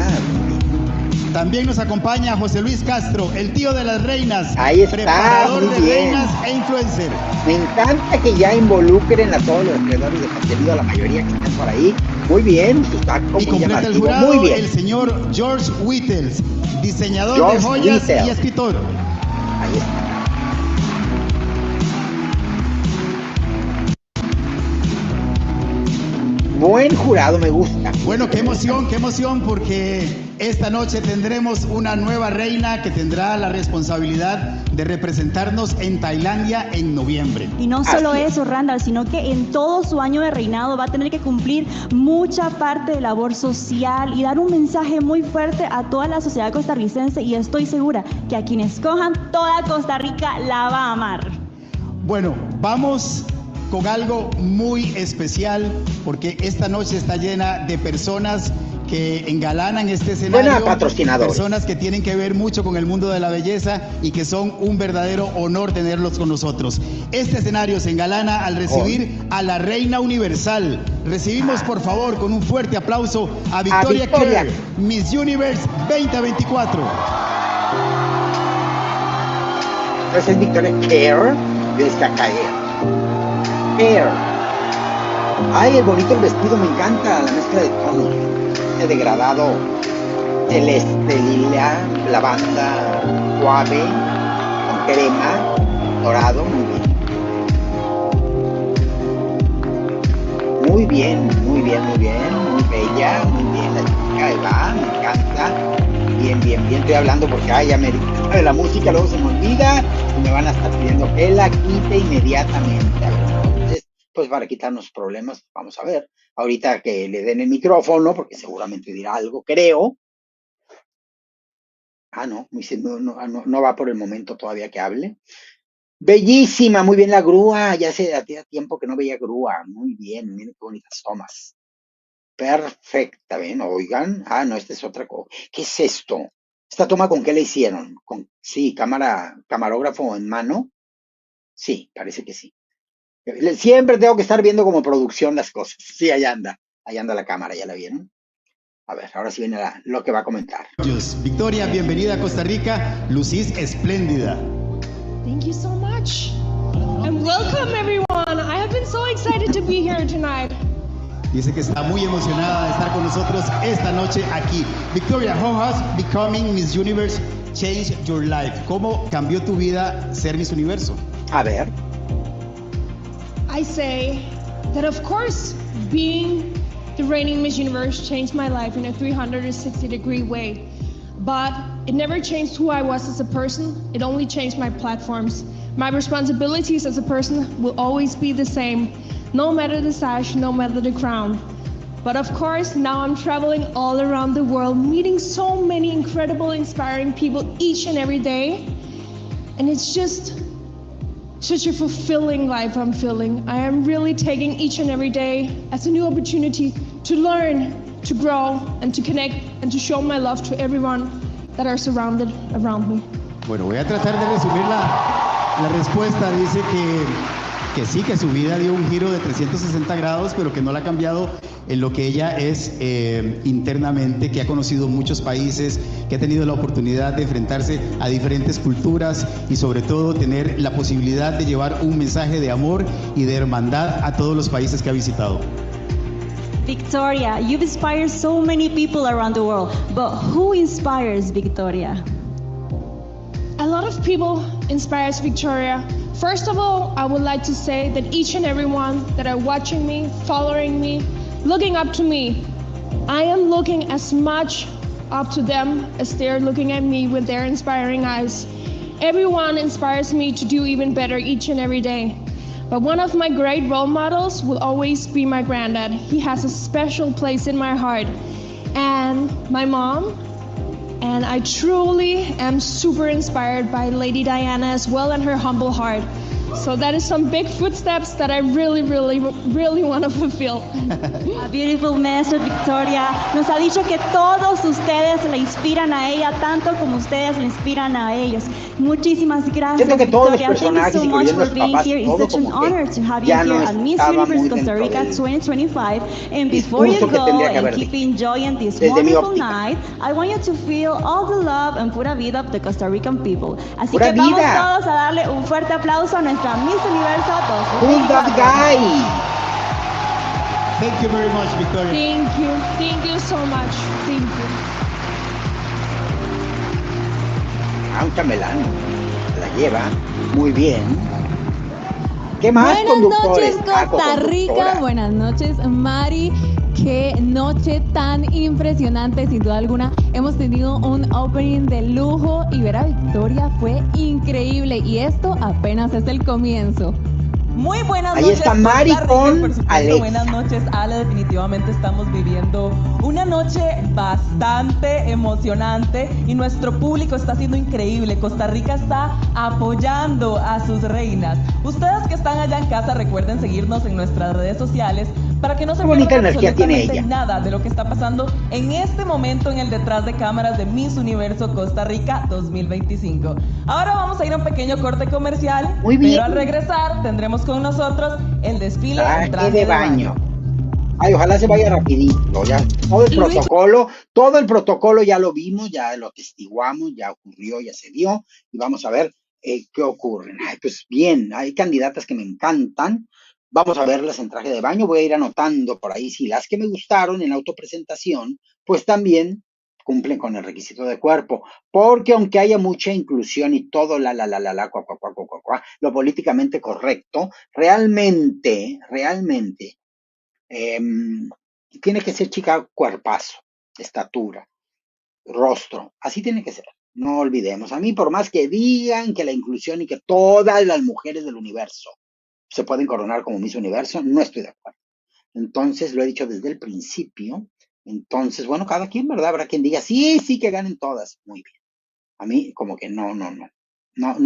Speaker 5: También nos acompaña José Luis Castro, el tío de las reinas,
Speaker 1: Ahí está,
Speaker 5: preparador
Speaker 1: muy
Speaker 5: de
Speaker 1: bien.
Speaker 5: reinas e influencer.
Speaker 1: Me encanta que ya involucren a todos los creadores de contenido, a la mayoría que están por ahí. Muy bien, su tacto
Speaker 5: Y
Speaker 1: muy
Speaker 5: completa el
Speaker 1: llamativo.
Speaker 5: jurado
Speaker 1: Muy bien.
Speaker 5: el señor George Whittles, diseñador
Speaker 1: George
Speaker 5: de joyas
Speaker 1: Whittles.
Speaker 5: y escritor.
Speaker 1: Ahí está. Buen jurado, me gusta.
Speaker 5: Bueno, qué emoción, porque esta noche tendremos una nueva reina que tendrá la responsabilidad de representarnos en Tailandia en noviembre.
Speaker 4: Y no solo
Speaker 1: Así es.
Speaker 4: eso, Randall, sino que en todo su año de reinado va a tener que cumplir mucha parte de labor social y dar un mensaje muy fuerte a toda la sociedad costarricense, y estoy segura que a quienes cojan, toda Costa Rica la va a amar.
Speaker 5: Bueno, vamos con algo muy especial, porque esta noche está llena de personas que engalanan este escenario,
Speaker 1: Buena patrocinadores.
Speaker 5: personas que tienen que ver mucho con el mundo de la belleza y que son un verdadero honor tenerlos con nosotros. Este escenario se engalana al recibir a la Reina Universal. Recibimos, por favor, con un fuerte aplauso a Victoria
Speaker 1: Victoria.
Speaker 5: Kerr, Miss Universe 2024.
Speaker 1: Entonces es Victoria Kerr, yo decía caer. Kerr. Ay, es bonito el vestido, me encanta la mezcla de tonos. El degradado celeste, lila, lavanda, suave, con crema, dorado, muy bien. Muy bien, muy bien, muy bien, muy bella, muy bien la chica. ahí va, me encanta. Bien, bien, bien, estoy hablando porque ya me de la música, luego se me olvida y me van a estar pidiendo que la quite inmediatamente. A ver, entonces, pues para quitarnos problemas, vamos a ver. Ahorita que le den el micrófono, porque seguramente dirá algo, creo. No, no va por el momento todavía que hable. Bellísima, muy bien la grúa, ya hacía tiempo que no veía grúa, muy bien, miren qué bonitas tomas. Perfecta, ¿ven? Oigan, no, esta es otra cosa. ¿Qué es esto? ¿Esta toma con qué la hicieron? Sí, camarógrafo en mano. Sí, parece que sí. Siempre tengo que estar viendo como producción las cosas. Sí, ahí anda la cámara, ¿ya la vieron? A ver, ahora sí viene lo que va a comentar.
Speaker 5: Victoria, bienvenida a Costa Rica, lucís espléndida.
Speaker 6: Thank you so much. And welcome everyone. I have been so excited to be here tonight.
Speaker 5: Dice que está muy emocionada de estar con nosotros esta noche aquí. Victoria, how has becoming Miss Universe changed your life? ¿Cómo cambió tu vida ser Miss Universo?
Speaker 1: A ver.
Speaker 6: I say that of course being the reigning Miss Universe changed my life in a 360-degree way. But it never changed who I was as a person. It only changed my platforms. My responsibilities as a person will always be the same. No matter the sash, no matter the crown. But of course, now I'm traveling all around the world, meeting so many incredible, inspiring people each and every day. And it's just such a fulfilling life I'm feeling. I am really taking each and every day as a new opportunity to learn, to grow, and to connect, and to show my love to everyone that are surrounded around me.
Speaker 5: Bueno, voy a tratar de resumir la respuesta. Dice que sí, que su vida dio un giro de 360 grados, pero que no la ha cambiado en lo que ella es internamente, que ha conocido muchos países, que ha tenido la oportunidad de enfrentarse a diferentes culturas y sobre todo tener la posibilidad de llevar un mensaje de amor y de hermandad a todos los países que ha visitado.
Speaker 4: Victoria, you've inspired so many people around the world, but who inspires Victoria?
Speaker 6: A lot of people inspires Victoria. First of all, I would like to say that each and every one that are watching me, following me, looking up to me, I am looking as much up to them as they're looking at me with their inspiring eyes. Everyone inspires me to do even better each and every day. But one of my great role models will always be my granddad. He has a special place in my heart. And my mom. And I truly am super inspired by Lady Diana as well and her humble heart. So that is some big footsteps that I really want to fulfill.
Speaker 4: A beautiful message, Victoria. Nos ha dicho que todos ustedes le inspiran a ella tanto como ustedes le inspiran a ellos. Muchísimas gracias,
Speaker 1: Siento que todos los
Speaker 4: Victoria. Thank you
Speaker 1: personajes,
Speaker 4: so much
Speaker 1: incluyendo
Speaker 4: for
Speaker 1: los
Speaker 4: being
Speaker 1: papás,
Speaker 4: here. It's
Speaker 1: todo
Speaker 4: such an
Speaker 1: como que
Speaker 4: honor to have you
Speaker 1: ya
Speaker 4: here
Speaker 1: no
Speaker 4: at Miss
Speaker 1: estaba
Speaker 4: Universe
Speaker 1: muy
Speaker 4: Costa
Speaker 1: dentro
Speaker 4: Rica
Speaker 1: del
Speaker 4: 2025. And before you
Speaker 1: discurso que
Speaker 4: go
Speaker 1: tendría que
Speaker 4: and
Speaker 1: haber
Speaker 4: keep
Speaker 1: dicho.
Speaker 4: enjoying this
Speaker 1: Desde mi
Speaker 4: wonderful
Speaker 1: óptica.
Speaker 4: night, I want you to feel all the love and pura vida of the Costa Rican people. Así
Speaker 1: ¡Pura
Speaker 4: que vamos
Speaker 1: vida!
Speaker 4: todos a darle un fuerte aplauso a nuestra Miss Universo
Speaker 1: Who's that
Speaker 4: 2024.
Speaker 1: guy?
Speaker 5: Thank you very much, Victoria.
Speaker 6: Thank you so much. Thank you.
Speaker 1: Un chambelán. La lleva muy bien. ¿Qué más,
Speaker 7: Buenas
Speaker 1: conductores?
Speaker 7: noches, Costa Rica.
Speaker 1: Conductora.
Speaker 7: Buenas noches, Mari. Qué noche tan impresionante, sin duda alguna. Hemos tenido un opening de lujo y ver a Victoria fue increíble. Y esto apenas es el comienzo.
Speaker 8: Muy buenas
Speaker 1: Ahí
Speaker 8: noches.
Speaker 1: está
Speaker 8: Costa
Speaker 1: Mari
Speaker 8: Rica,
Speaker 1: con
Speaker 8: por supuesto,
Speaker 1: Alexa.
Speaker 8: Buenas noches, Ale. Definitivamente estamos viviendo una noche bastante emocionante y nuestro público está siendo increíble. Costa Rica está apoyando a sus reinas. Ustedes que están allá en casa, recuerden seguirnos en nuestras redes sociales para que no se
Speaker 1: Qué bonita
Speaker 8: pierdan
Speaker 1: energía tiene
Speaker 8: absolutamente
Speaker 1: ella.
Speaker 8: nada de lo que está pasando en este momento en el detrás de cámaras de Miss Universo Costa Rica 2025. Ahora vamos a ir a un pequeño corte comercial,
Speaker 1: Muy bien.
Speaker 8: pero al regresar tendremos con nosotros el desfile en
Speaker 1: Traje de baño. Ay, ojalá se vaya rapidito. Ya todo el
Speaker 7: Y Luis-
Speaker 1: todo el protocolo ya lo vimos, ya lo testiguamos, ya ocurrió, ya se dio, y vamos a ver qué ocurre. Ay, pues bien, hay candidatas que me encantan. Vamos a verlas en traje de baño. Voy a ir anotando por ahí si las que me gustaron en la autopresentación, pues también cumplen con el requisito de cuerpo, porque aunque haya mucha inclusión y todo lo políticamente correcto, realmente, tiene que ser chica cuerpazo. estatura, rostro. Así tiene que ser. No olvidemos. A mí, por más que digan que la inclusión y que todas las mujeres del universo se pueden coronar como Miss Universo, no estoy de acuerdo. Entonces, lo he dicho desde el principio. Entonces, bueno, cada quien, ¿verdad? Habrá quien diga, sí, sí, que ganen todas. Muy bien. A mí, como que no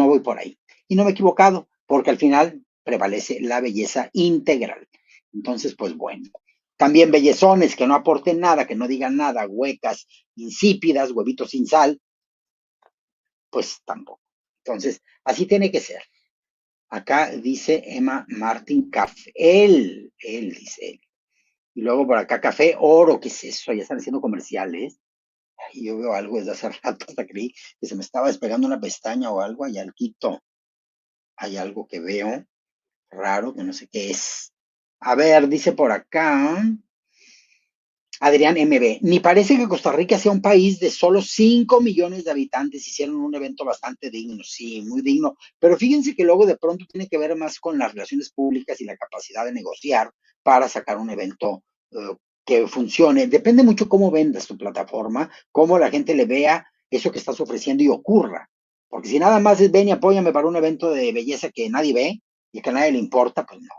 Speaker 1: voy por ahí. Y no me he equivocado, porque al final prevalece la belleza integral. Entonces, pues bueno. También bellezones que no aporten nada, que no digan nada, huecas, insípidas, huevitos sin sal, pues tampoco. Entonces, así tiene que ser. Acá dice Emma Martin Café. Él dice él. Y luego por acá Café Oro, ¿qué es eso? Ya están haciendo comerciales. Y yo veo algo desde hace rato, hasta creí que se me estaba despegando una pestaña o algo. Hay algo que veo raro, que no sé qué es. A ver, dice por acá Adrián MB, ni parece que Costa Rica sea un país de solo 5 millones de habitantes. Hicieron un evento bastante digno, sí, muy digno, pero fíjense que luego de pronto tiene que ver más con las relaciones públicas y la capacidad de negociar para sacar un evento que funcione. Depende mucho cómo vendas tu plataforma, cómo la gente le vea eso que estás ofreciendo y ocurra. Porque si nada más es ven y apóyame para un evento de belleza que nadie ve y que a nadie le importa, pues no.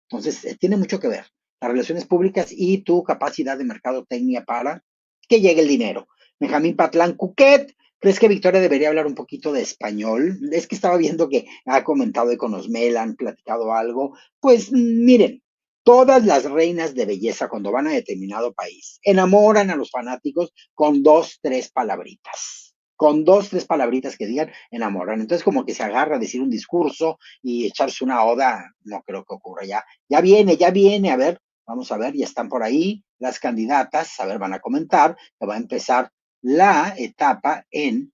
Speaker 1: Entonces, tiene mucho que ver las relaciones públicas y tu capacidad de mercadotecnia para que llegue el dinero. Benjamín Patlán Cuquet, ¿crees que Victoria debería hablar un poquito de español? Es que estaba viendo que ha comentado con Osmel, han platicado algo. Pues miren, todas las reinas de belleza cuando van a determinado país enamoran a los fanáticos con 2, 3 palabritas. Con 2, 3 palabritas que digan, enamoran. Entonces, como que se agarra a decir un discurso y echarse una oda, no creo que ocurra ya. Ya viene, a ver, vamos a ver, ya están por ahí las candidatas, a ver, van a comentar, que va a empezar la etapa en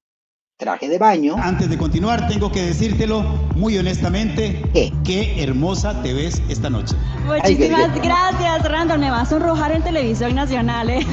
Speaker 1: traje de baño.
Speaker 5: Antes de continuar, tengo que decírtelo muy honestamente,
Speaker 1: ¿Qué?
Speaker 5: qué hermosa te ves esta noche.
Speaker 4: Muchísimas gracias, Randall. Me va a sonrojar en televisión nacional, ¿eh?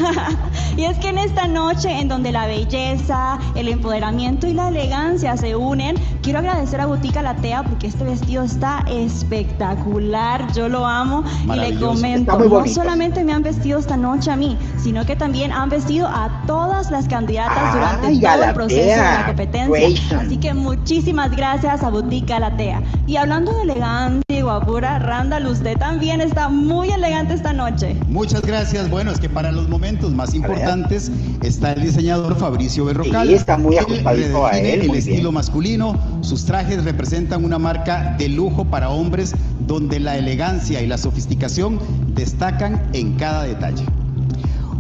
Speaker 4: Y es que en esta noche, en donde la belleza, el empoderamiento y la elegancia se unen, quiero agradecer a Botica Latea porque este vestido está espectacular. Yo lo amo y le comento, no solamente me han vestido esta noche a mí, sino que también han vestido a todas las candidatas durante todo el proceso de la competencia. Así que muchísimas gracias a Botica Latea. Y hablando de elegancia y guapura, Randall, usted también está muy elegante esta noche.
Speaker 5: Muchas gracias. Bueno, es que para los momentos más importantes está el diseñador Fabricio Berrocal.
Speaker 1: Sí, está muy ajustadito a él.
Speaker 5: El estilo masculino. Sus trajes representan una marca de lujo para hombres donde la elegancia y la sofisticación destacan en cada detalle.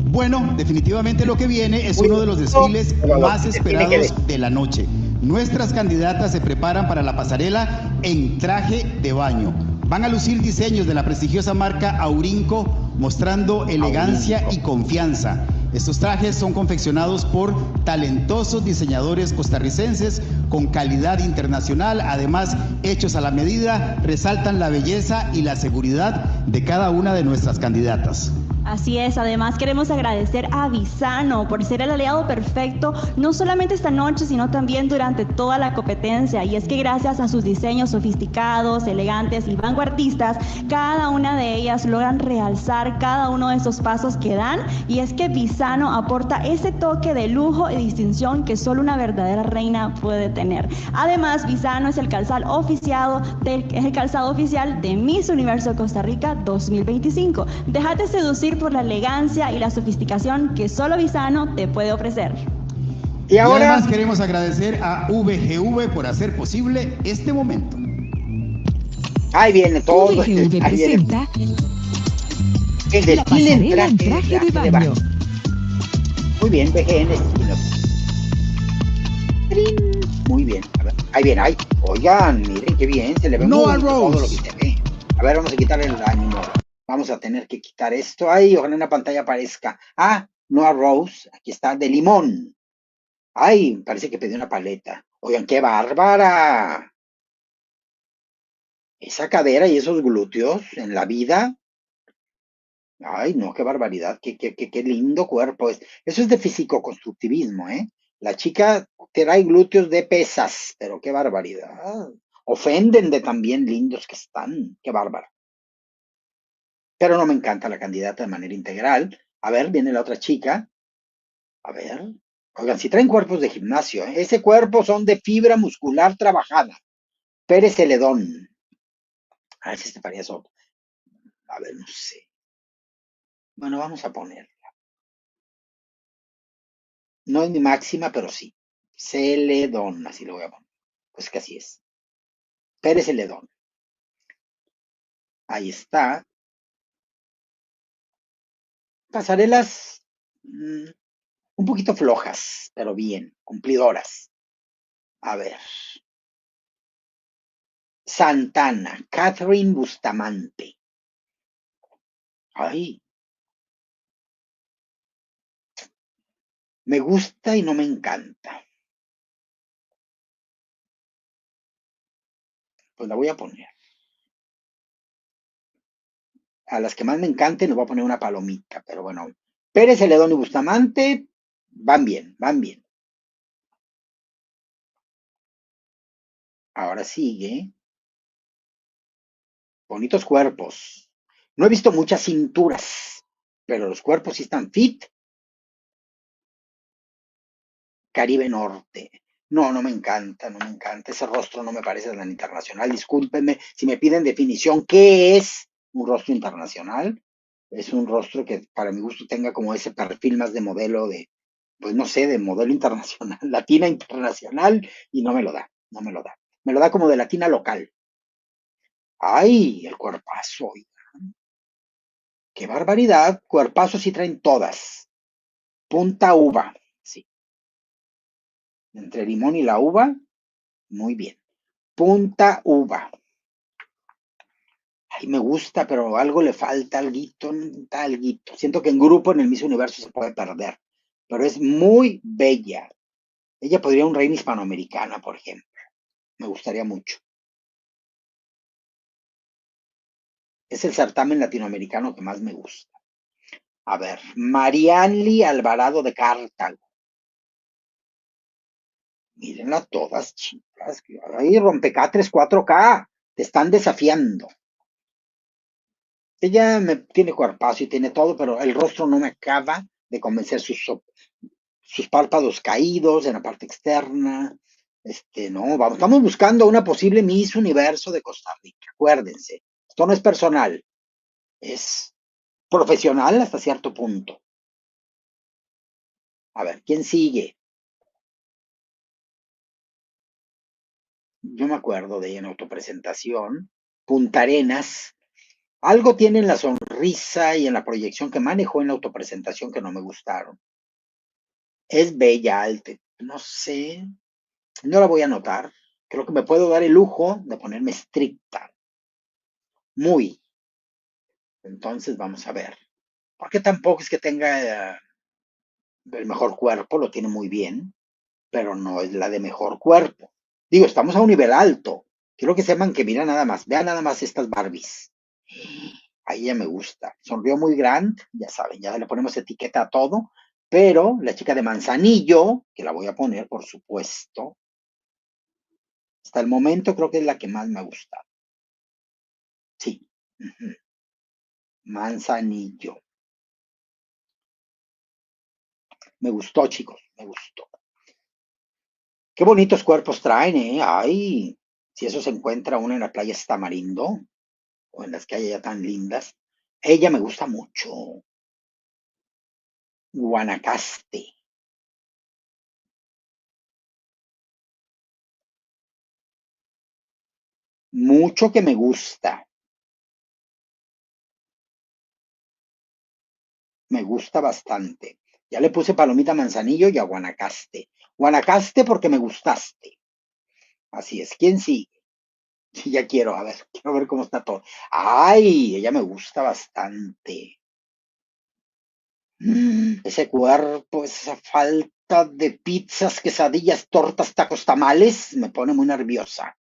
Speaker 5: Bueno, definitivamente lo que viene es uno de los desfiles más esperados de la noche. Nuestras candidatas se preparan para la pasarela en traje de baño. Van a lucir diseños de la prestigiosa marca Aurinco, mostrando elegancia y confianza. Estos trajes son confeccionados por talentosos diseñadores costarricenses con calidad internacional, además hechos a la medida, resaltan la belleza y la seguridad de cada una de nuestras candidatas.
Speaker 4: Así es, además queremos agradecer a Visano por ser el aliado perfecto, no solamente esta noche, sino también durante toda la competencia. Y es que gracias a sus diseños sofisticados, elegantes y vanguardistas, cada una de ellas logran realzar cada uno de esos pasos que dan. Y es que Visano aporta ese toque de lujo y distinción que solo una verdadera reina puede tener. Además, Visano es el calzado oficial de Miss Universo Costa Rica 2025. Déjate seducir por la elegancia y la sofisticación que solo Visano te puede ofrecer.
Speaker 5: Y además queremos agradecer a VGV por hacer posible este momento.
Speaker 1: Ahí viene todo.
Speaker 9: VGV presenta
Speaker 1: el desfile en
Speaker 9: traje de baño.
Speaker 1: Muy bien, VGN. Muy bien. A ver, ahí viene, ahí. Oigan, miren qué bien, se le ve muy todo lo que se ve. A ver, vamos a quitar el ánimo. Vamos a tener que quitar esto. Ay, ojalá en la pantalla aparezca. Ah, Noah Rose. Aquí está, de limón. Ay, parece que pedí una paleta. Oigan, qué bárbara. Esa cadera y esos glúteos en la vida. Ay, no, qué barbaridad. Qué lindo cuerpo es. Eso es de fisicoconstructivismo, ¿eh? La chica trae glúteos de pesas, pero qué barbaridad. Ofenden de tan bien lindos que están. Qué bárbaro. Pero no me encanta la candidata de manera integral. A ver, viene la otra chica. A ver. Oigan, si traen cuerpos de gimnasio, ¿eh? Ese cuerpo son de fibra muscular trabajada. Pérez Celedón. A ver si te paría eso. A ver, no sé. Bueno, vamos a poner. No es mi máxima, pero sí. Celedón, así lo voy a poner. Pues que así es. Pérez Celedón. Ahí está. Pasarelas un poquito flojas, pero bien, cumplidoras. A ver. Santana, Catherine Bustamante. Ay, me gusta y no me encanta. Pues la voy a poner. A las que más me encanten les voy a poner una palomita, pero bueno. Pérez Celedón y Bustamante van bien, van bien. Ahora sigue. Bonitos cuerpos. No he visto muchas cinturas, pero los cuerpos sí están fit. Caribe Norte. No, no me encanta, no me encanta. Ese rostro no me parece tan internacional. Discúlpenme si me piden definición. ¿Qué es un rostro internacional? Es un rostro que para mi gusto tenga como ese perfil más de modelo de, pues no sé, de modelo internacional, latina internacional, y no me lo da, no me lo da. Me lo da como de latina local. ¡Ay! El cuerpazo, ¡qué barbaridad! Cuerpazo sí traen todas. Punta uva, sí. Entre limón y la uva, muy bien. Punta uva. Ay, me gusta, pero algo le falta, alguito, alguito. Siento que en grupo en el Miss Universo se puede perder, pero es muy bella. Ella podría un reina hispanoamericana, por ejemplo. Me gustaría mucho. Es el certamen latinoamericano que más me gusta. A ver, Marianly Alvarado de Cartago. Mírenla todas, chicas. Ahí rompecatres 4K. Te están desafiando. Ella me tiene cuerpazo y tiene todo, pero el rostro no me acaba de convencer sus párpados caídos en la parte externa. No, vamos, estamos buscando una posible Miss Universo de Costa Rica. Acuérdense, esto no es personal, es profesional hasta cierto punto. A ver, ¿quién sigue? Yo me acuerdo de ella en autopresentación. Punta Arenas. Algo tiene en la sonrisa y en la proyección que manejó en la autopresentación que no me gustaron. Es bella, alta, no sé, no la voy a anotar. Creo que me puedo dar el lujo de ponerme estricta. Muy. Entonces vamos a ver. Porque tampoco es que tenga el mejor cuerpo, lo tiene muy bien, pero no es la de mejor cuerpo. Digo, estamos a un nivel alto. Quiero que sepan que mira nada más, vean nada más estas Barbies. A ella me gusta. Sonrió muy grande, ya saben, ya le ponemos etiqueta a todo, pero la chica de Manzanillo, que la voy a poner, por supuesto, hasta el momento creo que es la que más me ha gustado. Sí. Manzanillo. Me gustó, chicos, me gustó. Qué bonitos cuerpos traen, ¿eh? Ay, si eso se encuentra uno en la playa Tamarindo, o en las que hay allá tan lindas. Ella me gusta mucho. Guanacaste. Mucho que me gusta. Me gusta bastante. Ya le puse palomita a Manzanillo y a Guanacaste. Guanacaste porque me gustaste. Así es. ¿Quién sigue? Sí, ya quiero ver cómo está todo. Ay, ella me gusta bastante. Ese cuerpo, esa falta de pizzas, quesadillas, tortas, tacos, tamales, me pone muy nerviosa.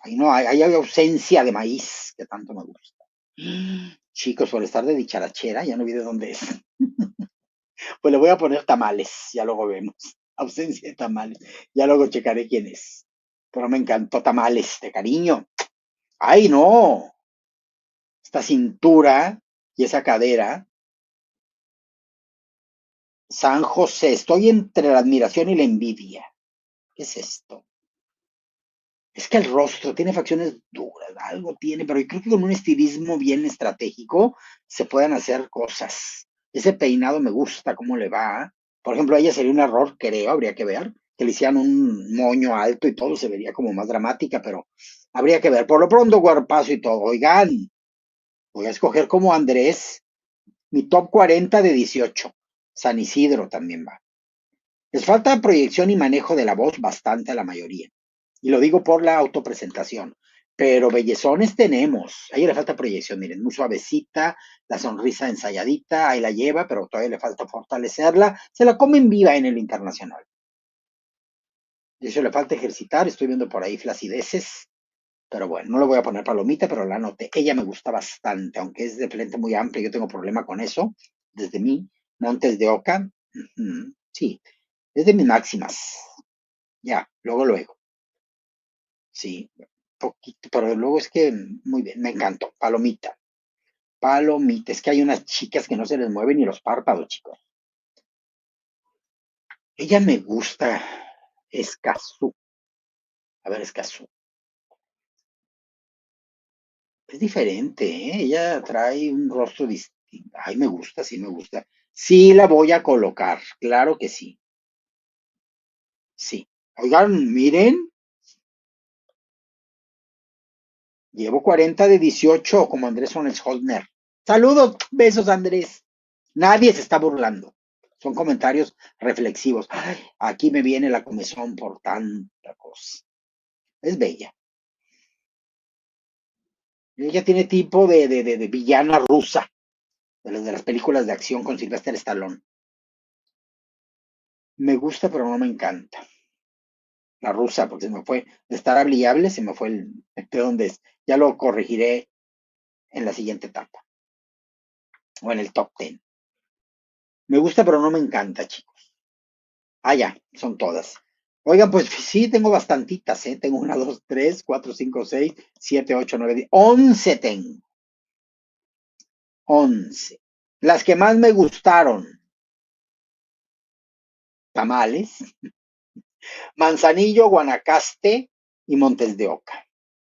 Speaker 1: Ahí no hay ausencia de maíz, que tanto me gusta. Chicos, por estar de dicharachera, ya no vi de dónde es. Pues le voy a poner tamales, ya luego vemos. Ausencia de tamales, ya luego checaré quién es. Pero me encantó tamales, de cariño. ¡Ay, no! Esta cintura y esa cadera. San José, estoy entre la admiración y la envidia. ¿Qué es esto? Es que el rostro tiene facciones duras, algo tiene, pero yo creo que con un estilismo bien estratégico se pueden hacer cosas. Ese peinado me gusta, cómo le va. Por ejemplo, a ella sería un error, creo, habría que ver, que le hicieran un moño alto y todo, se vería como más dramática, pero habría que ver. Por lo pronto, cuerpazo y todo. Oigan, voy a escoger como Andrés mi top 40 de 18. San Isidro también va. Les falta proyección y manejo de la voz bastante a la mayoría. Y lo digo por la autopresentación. Pero bellezones tenemos. A ella le falta proyección, miren, muy suavecita, la sonrisa ensayadita, ahí la lleva, pero todavía le falta fortalecerla. Se la comen viva en el internacional. De hecho, le falta ejercitar, estoy viendo por ahí flacideces. Pero bueno, no le voy a poner palomita, pero la anoté. Ella me gusta bastante, aunque es de frente muy amplia, yo tengo problema con eso. Desde mí, Montes de Oca, sí, es de mis máximas. Ya, luego. Sí, poquito, pero luego es que muy bien, me encantó. Palomita. Es que hay unas chicas que no se les mueven ni los párpados, chicos. Ella me gusta. Escazú. A ver, Escazú. Es diferente, ¿eh? Ella trae un rostro distinto. Ay, me gusta, sí me gusta. Sí la voy a colocar, claro que sí. Sí. Oigan, miren. Llevo 40 de 18 como Andrés Holzner. Saludos, besos Andrés. Nadie se está burlando. Son comentarios reflexivos. Ay, aquí me viene la comezón por tanta cosa. Es bella. Ella tiene tipo de villana rusa. De las películas de acción con Sylvester Stallone. Me gusta, pero no me encanta. La rusa, porque se me fue de estar hablable, se me fue de dónde es. Ya lo corregiré en la siguiente etapa. O en el top 10. Me gusta, pero no me encanta, chicos. Ah, ya, son todas. Oigan, pues sí, tengo bastantitas, ¿eh? Tengo 1, 2, 3, 4, 5, 6, 7, 8, 9, 10. 11 tengo. 11. Las que más me gustaron. Tamales, Manzanillo, Guanacaste y Montes de Oca.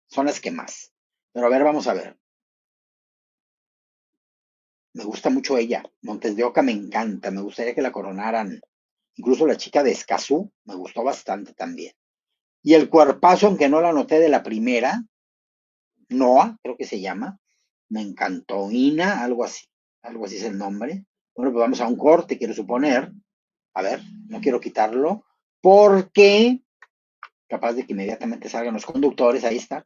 Speaker 1: Son las que más. Pero a ver, vamos a ver. Me gusta mucho ella. Montes de Oca me encanta. Me gustaría que la coronaran. Incluso la chica de Escazú me gustó bastante también. Y el cuerpazo, aunque no la noté de la primera, Noah, creo que se llama, me encantó. Ina, algo así es el nombre. Bueno, pues vamos a un corte, quiero suponer. A ver, no quiero quitarlo, porque capaz de que inmediatamente salgan los conductores. Ahí está.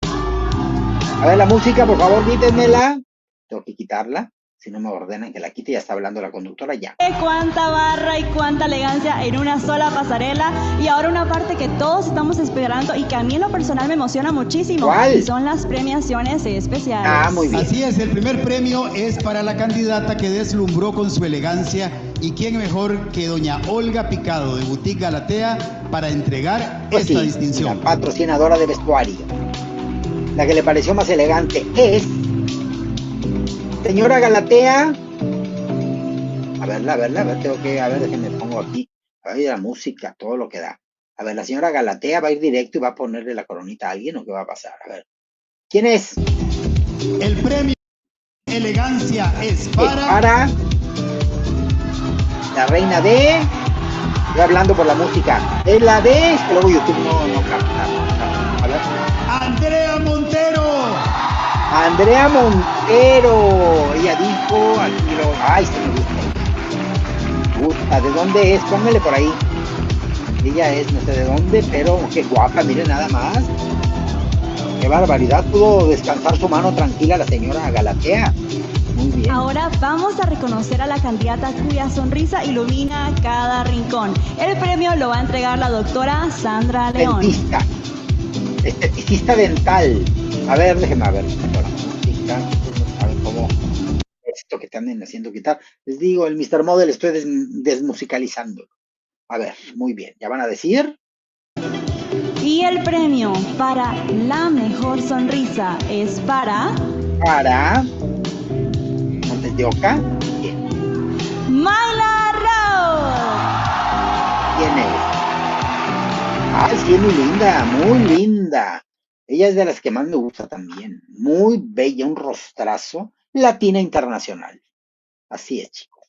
Speaker 1: A ver, la música, por favor, quítenmela. Tengo que quitarla. Si no me ordenan que la quite, ya está hablando la conductora ya.
Speaker 4: Cuánta barra y cuánta elegancia en una sola pasarela. Y ahora una parte que todos estamos esperando y que a mí en lo personal me emociona muchísimo.
Speaker 1: ¿Cuál?
Speaker 4: Y son las premiaciones especiales.
Speaker 1: Ah, muy bien.
Speaker 5: Así es, el primer premio es para la candidata que deslumbró con su elegancia. ¿Y quién mejor que doña Olga Picado de Boutique Galatea para entregar
Speaker 1: Pues
Speaker 5: esta
Speaker 1: sí,
Speaker 5: distinción?
Speaker 1: la patrocinadora de vestuario. La que le pareció más elegante es señora Galatea. A ver, tengo que, déjenme pongo aquí. A ver, la música, todo lo que da. A ver, la señora Galatea va a ir directo y va a ponerle la coronita a alguien, ¿o qué va a pasar? A ver. ¿Quién es?
Speaker 5: El premio elegancia es para...
Speaker 1: Para la reina de... Estoy hablando por la música. Es la de... Es que luego YouTube no capta. A ver.
Speaker 5: Andrea Montero.
Speaker 1: Andrea Montero. Ella dijo... Aquí lo... Ay, se me gusta. ¿De dónde es? Póngale por ahí. Ella es, no sé de dónde, pero qué guapa, miren nada más. Qué barbaridad, pudo descansar su mano tranquila la señora Galatea. Muy bien.
Speaker 4: Ahora vamos a reconocer a la candidata cuya sonrisa ilumina cada rincón. El premio lo va a entregar la doctora Sandra León.
Speaker 1: Dentista. Esteticista dental. A ver, déjeme ver. A ver cómo... Esto que te anden haciendo quitar. Les digo, el Mr. Model estoy desmusicalizando. A ver, muy bien. ¿Ya van a decir?
Speaker 4: Y el premio para la mejor sonrisa es para...
Speaker 1: Para... Montes de Oca. Bien.
Speaker 4: ¡Mayla
Speaker 1: Ah, sí, es muy linda, muy linda. Ella es de las que más me gusta también. Muy bella, un rostrazo. Latina internacional. Así es, chicos.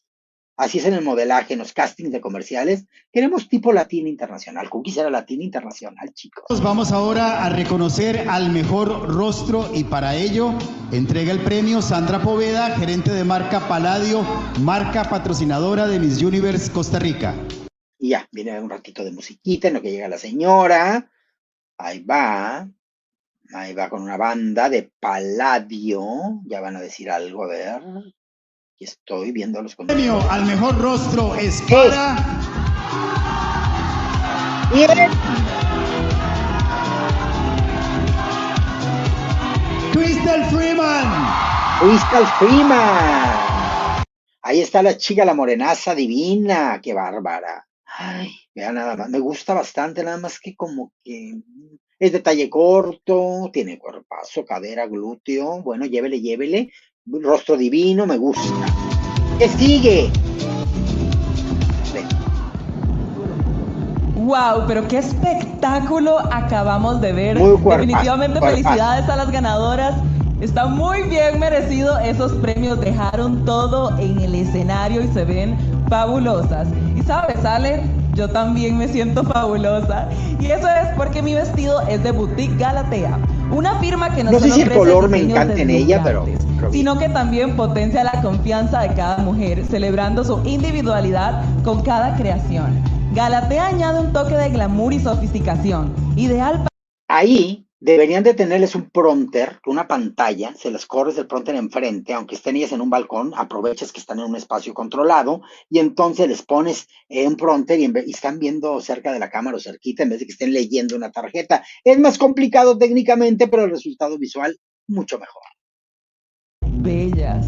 Speaker 1: Así es en el modelaje, en los castings de comerciales. Queremos tipo latina internacional. Cookies era latina internacional, chicos.
Speaker 5: Vamos ahora a reconocer al mejor rostro y para ello entrega el premio Sandra Poveda, gerente de marca Palladio, marca patrocinadora de Miss Universe Costa Rica.
Speaker 1: Y ya, viene un ratito de musiquita en lo que llega la señora. Ahí va. Ahí va con una banda de Palladio. Ya van a decir algo, a ver. Aquí estoy viendo los
Speaker 5: El premio al mejor rostro es
Speaker 1: ¿Qué?
Speaker 5: para...
Speaker 1: Bien.
Speaker 5: Crystal Freeman.
Speaker 1: Crystal Freeman. Ahí está la chica, la morenaza divina. Qué bárbara. Ay, vea nada más. Me gusta bastante, nada más que como que es de talle corto, tiene cuerpazo, cadera, glúteo. Bueno, llévele, llévele. Rostro divino, me gusta. ¿Qué sigue?
Speaker 8: Wow, pero qué espectáculo acabamos de ver.
Speaker 1: Muy cuerpazo,
Speaker 8: Definitivamente
Speaker 1: cuerpazo.
Speaker 8: felicidades a las ganadoras. Está muy bien merecido esos premios. Dejaron todo en el escenario y se ven fabulosas. Y sabes, Ale, yo también me siento fabulosa. Y eso es porque mi vestido es de Boutique Galatea. Una firma que no
Speaker 1: No sé
Speaker 8: solo
Speaker 1: si el
Speaker 8: ofrece
Speaker 1: color me
Speaker 8: diseños
Speaker 1: encanta en ella, pero
Speaker 8: deslumbrantes, sino que también potencia la confianza de cada mujer, celebrando su individualidad con cada creación. Galatea añade un toque de glamour y sofisticación, ideal
Speaker 1: ahí deberían de tenerles un prompter, una pantalla, se les corres el prompter enfrente, aunque estén ellas en un balcón, aprovechas que están en un espacio controlado y entonces les pones un prompter y están viendo cerca de la cámara o cerquita en vez de que estén leyendo una tarjeta. Es más complicado técnicamente, pero el resultado visual mucho mejor.
Speaker 8: bellas.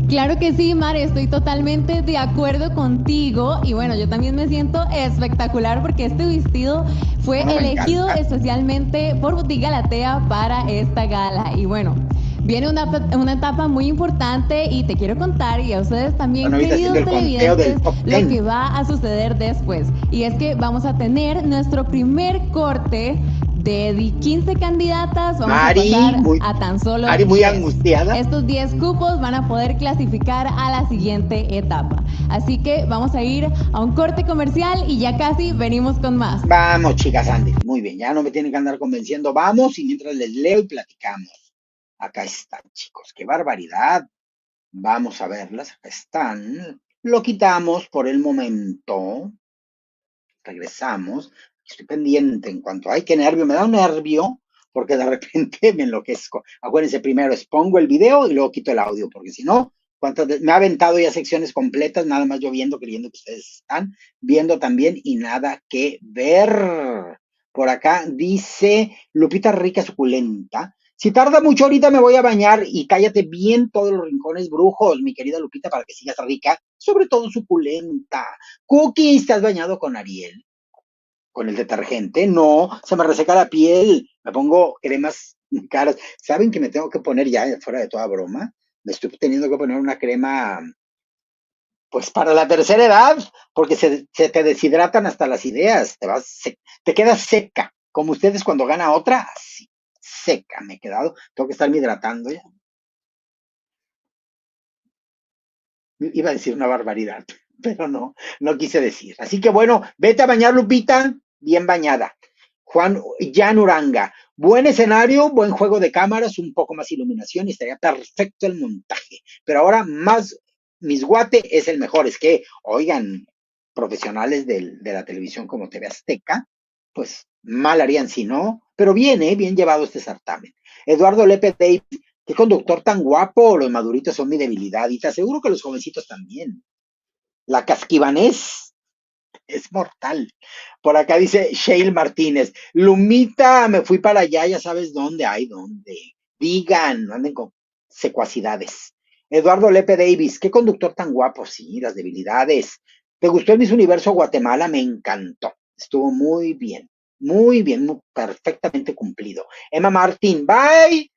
Speaker 7: Claro que sí, Mari, estoy totalmente de acuerdo contigo y bueno, yo también me siento espectacular porque este vestido fue
Speaker 1: Bueno, me
Speaker 7: elegido
Speaker 1: encanta.
Speaker 7: especialmente por Boutique Galatea para esta gala y bueno, viene una etapa muy importante y te quiero contar y a ustedes también,
Speaker 1: Bueno, ahorita
Speaker 7: queridos
Speaker 1: haciendo el conteo del
Speaker 7: televidentes,
Speaker 1: top
Speaker 7: lo
Speaker 1: 10.
Speaker 7: que va a suceder después y es que vamos a tener nuestro primer corte de 15 candidatas, vamos
Speaker 1: Mari,
Speaker 7: a pasar
Speaker 1: muy,
Speaker 7: a tan solo
Speaker 1: Mari muy
Speaker 7: 10.
Speaker 1: angustiada.
Speaker 7: Estos 10 cupos van a poder clasificar a la siguiente etapa. Así que vamos a ir a un corte comercial y ya casi venimos con más.
Speaker 1: Vamos, chicas, Andy. Muy bien, ya no me tienen que andar convenciendo. Vamos y mientras les leo y platicamos. Acá están, chicos. Qué barbaridad. Vamos a verlas. Acá están. Lo quitamos por el momento. Regresamos. Estoy pendiente en cuanto. Ay, qué nervio. Me da un nervio porque de repente me enloquezco. Acuérdense, primero expongo el video y luego quito el audio, porque si no, me ha aventado ya secciones completas, nada más yo viendo, creyendo que ustedes están viendo también y nada que ver. Por acá dice Lupita Rica Suculenta. Si tarda mucho ahorita me voy a bañar y cállate bien todos los rincones brujos, mi querida Lupita, para que sigas rica, sobre todo suculenta. Cookies, ¿te has bañado con Ariel? ¿Con el detergente? No, se me reseca la piel, me pongo cremas caras. ¿Saben que me tengo que poner ya, fuera de toda broma? Me estoy teniendo que poner una crema, pues para la tercera edad, porque se te deshidratan hasta las ideas, te quedas seca, como ustedes cuando gana otra, así, seca me he quedado, tengo que estarme hidratando ya. Iba a decir una barbaridad, pero no quise decir. Así que bueno, vete a bañar, Lupita, bien bañada. Jan Uranga, buen escenario, buen juego de cámaras, un poco más iluminación y estaría perfecto el montaje. Pero ahora más, Misguate es el mejor. Es que, oigan, profesionales de la televisión como TV Azteca, pues mal harían si no, pero bien, bien llevado este certamen. Eduardo Lepe Davis, qué conductor tan guapo, los maduritos son mi debilidad y te aseguro que los jovencitos también. La casquivanés es mortal. Por acá dice Sheil Martínez, Lumita, me fui para allá, ya sabes dónde, hay dónde. Digan, no anden con secuacidades. Eduardo Lepe Davis, qué conductor tan guapo, sí, las debilidades. ¿Te gustó el Miss Universo Guatemala? Me encantó. Estuvo muy bien, perfectamente cumplido. Emma Martín, bye.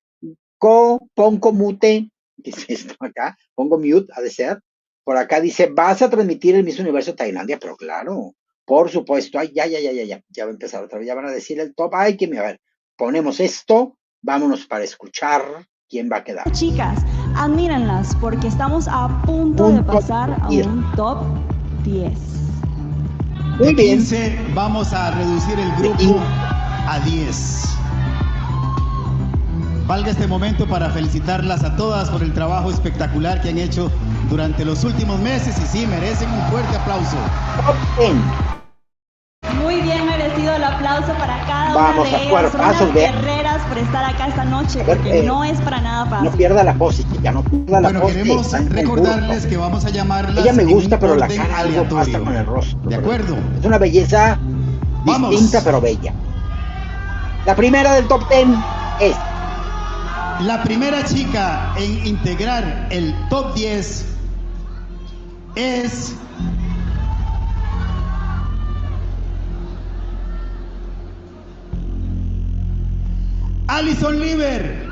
Speaker 1: Pongo mute, dice esto acá, pongo mute, ha de ser. Por acá dice, vas a transmitir el Miss Universo Tailandia, pero claro, Por supuesto. Ay, ya va a empezar otra vez. Ya van a decir el top. Ay, que a ver, ponemos esto. Vámonos para escuchar quién va a quedar.
Speaker 4: Chicas, admírenlas porque estamos a punto de pasar a un top 10.
Speaker 1: Muy bien.
Speaker 5: 15 vamos a reducir el grupo a 10. Valga este momento para felicitarlas a todas por el trabajo espectacular que han hecho durante los últimos meses y sí, merecen un fuerte aplauso.
Speaker 4: Muy bien merecido el aplauso para cada
Speaker 1: Vamos
Speaker 4: una
Speaker 1: a
Speaker 4: de ellas. Son
Speaker 1: cuerpazos,
Speaker 4: unas
Speaker 1: vean.
Speaker 4: guerreras por estar acá esta noche,
Speaker 1: A ver,
Speaker 4: porque no es para nada fácil.
Speaker 1: No pierda la pose, chica, no pierda la
Speaker 5: Bueno,
Speaker 1: pose.
Speaker 5: queremos
Speaker 1: está en
Speaker 5: recordarles
Speaker 1: concurso.
Speaker 5: que vamos a llamarlas.
Speaker 1: Ella me
Speaker 5: en
Speaker 1: gusta,
Speaker 5: un
Speaker 1: pero la
Speaker 5: orden
Speaker 1: cara algo pasa
Speaker 5: aleatorio.
Speaker 1: con el rostro.
Speaker 5: ¿De acuerdo?
Speaker 1: Es una belleza
Speaker 5: Vamos.
Speaker 1: distinta, pero bella. La primera del top 10 es
Speaker 5: La primera chica en integrar el top 10 es Alison Lieber.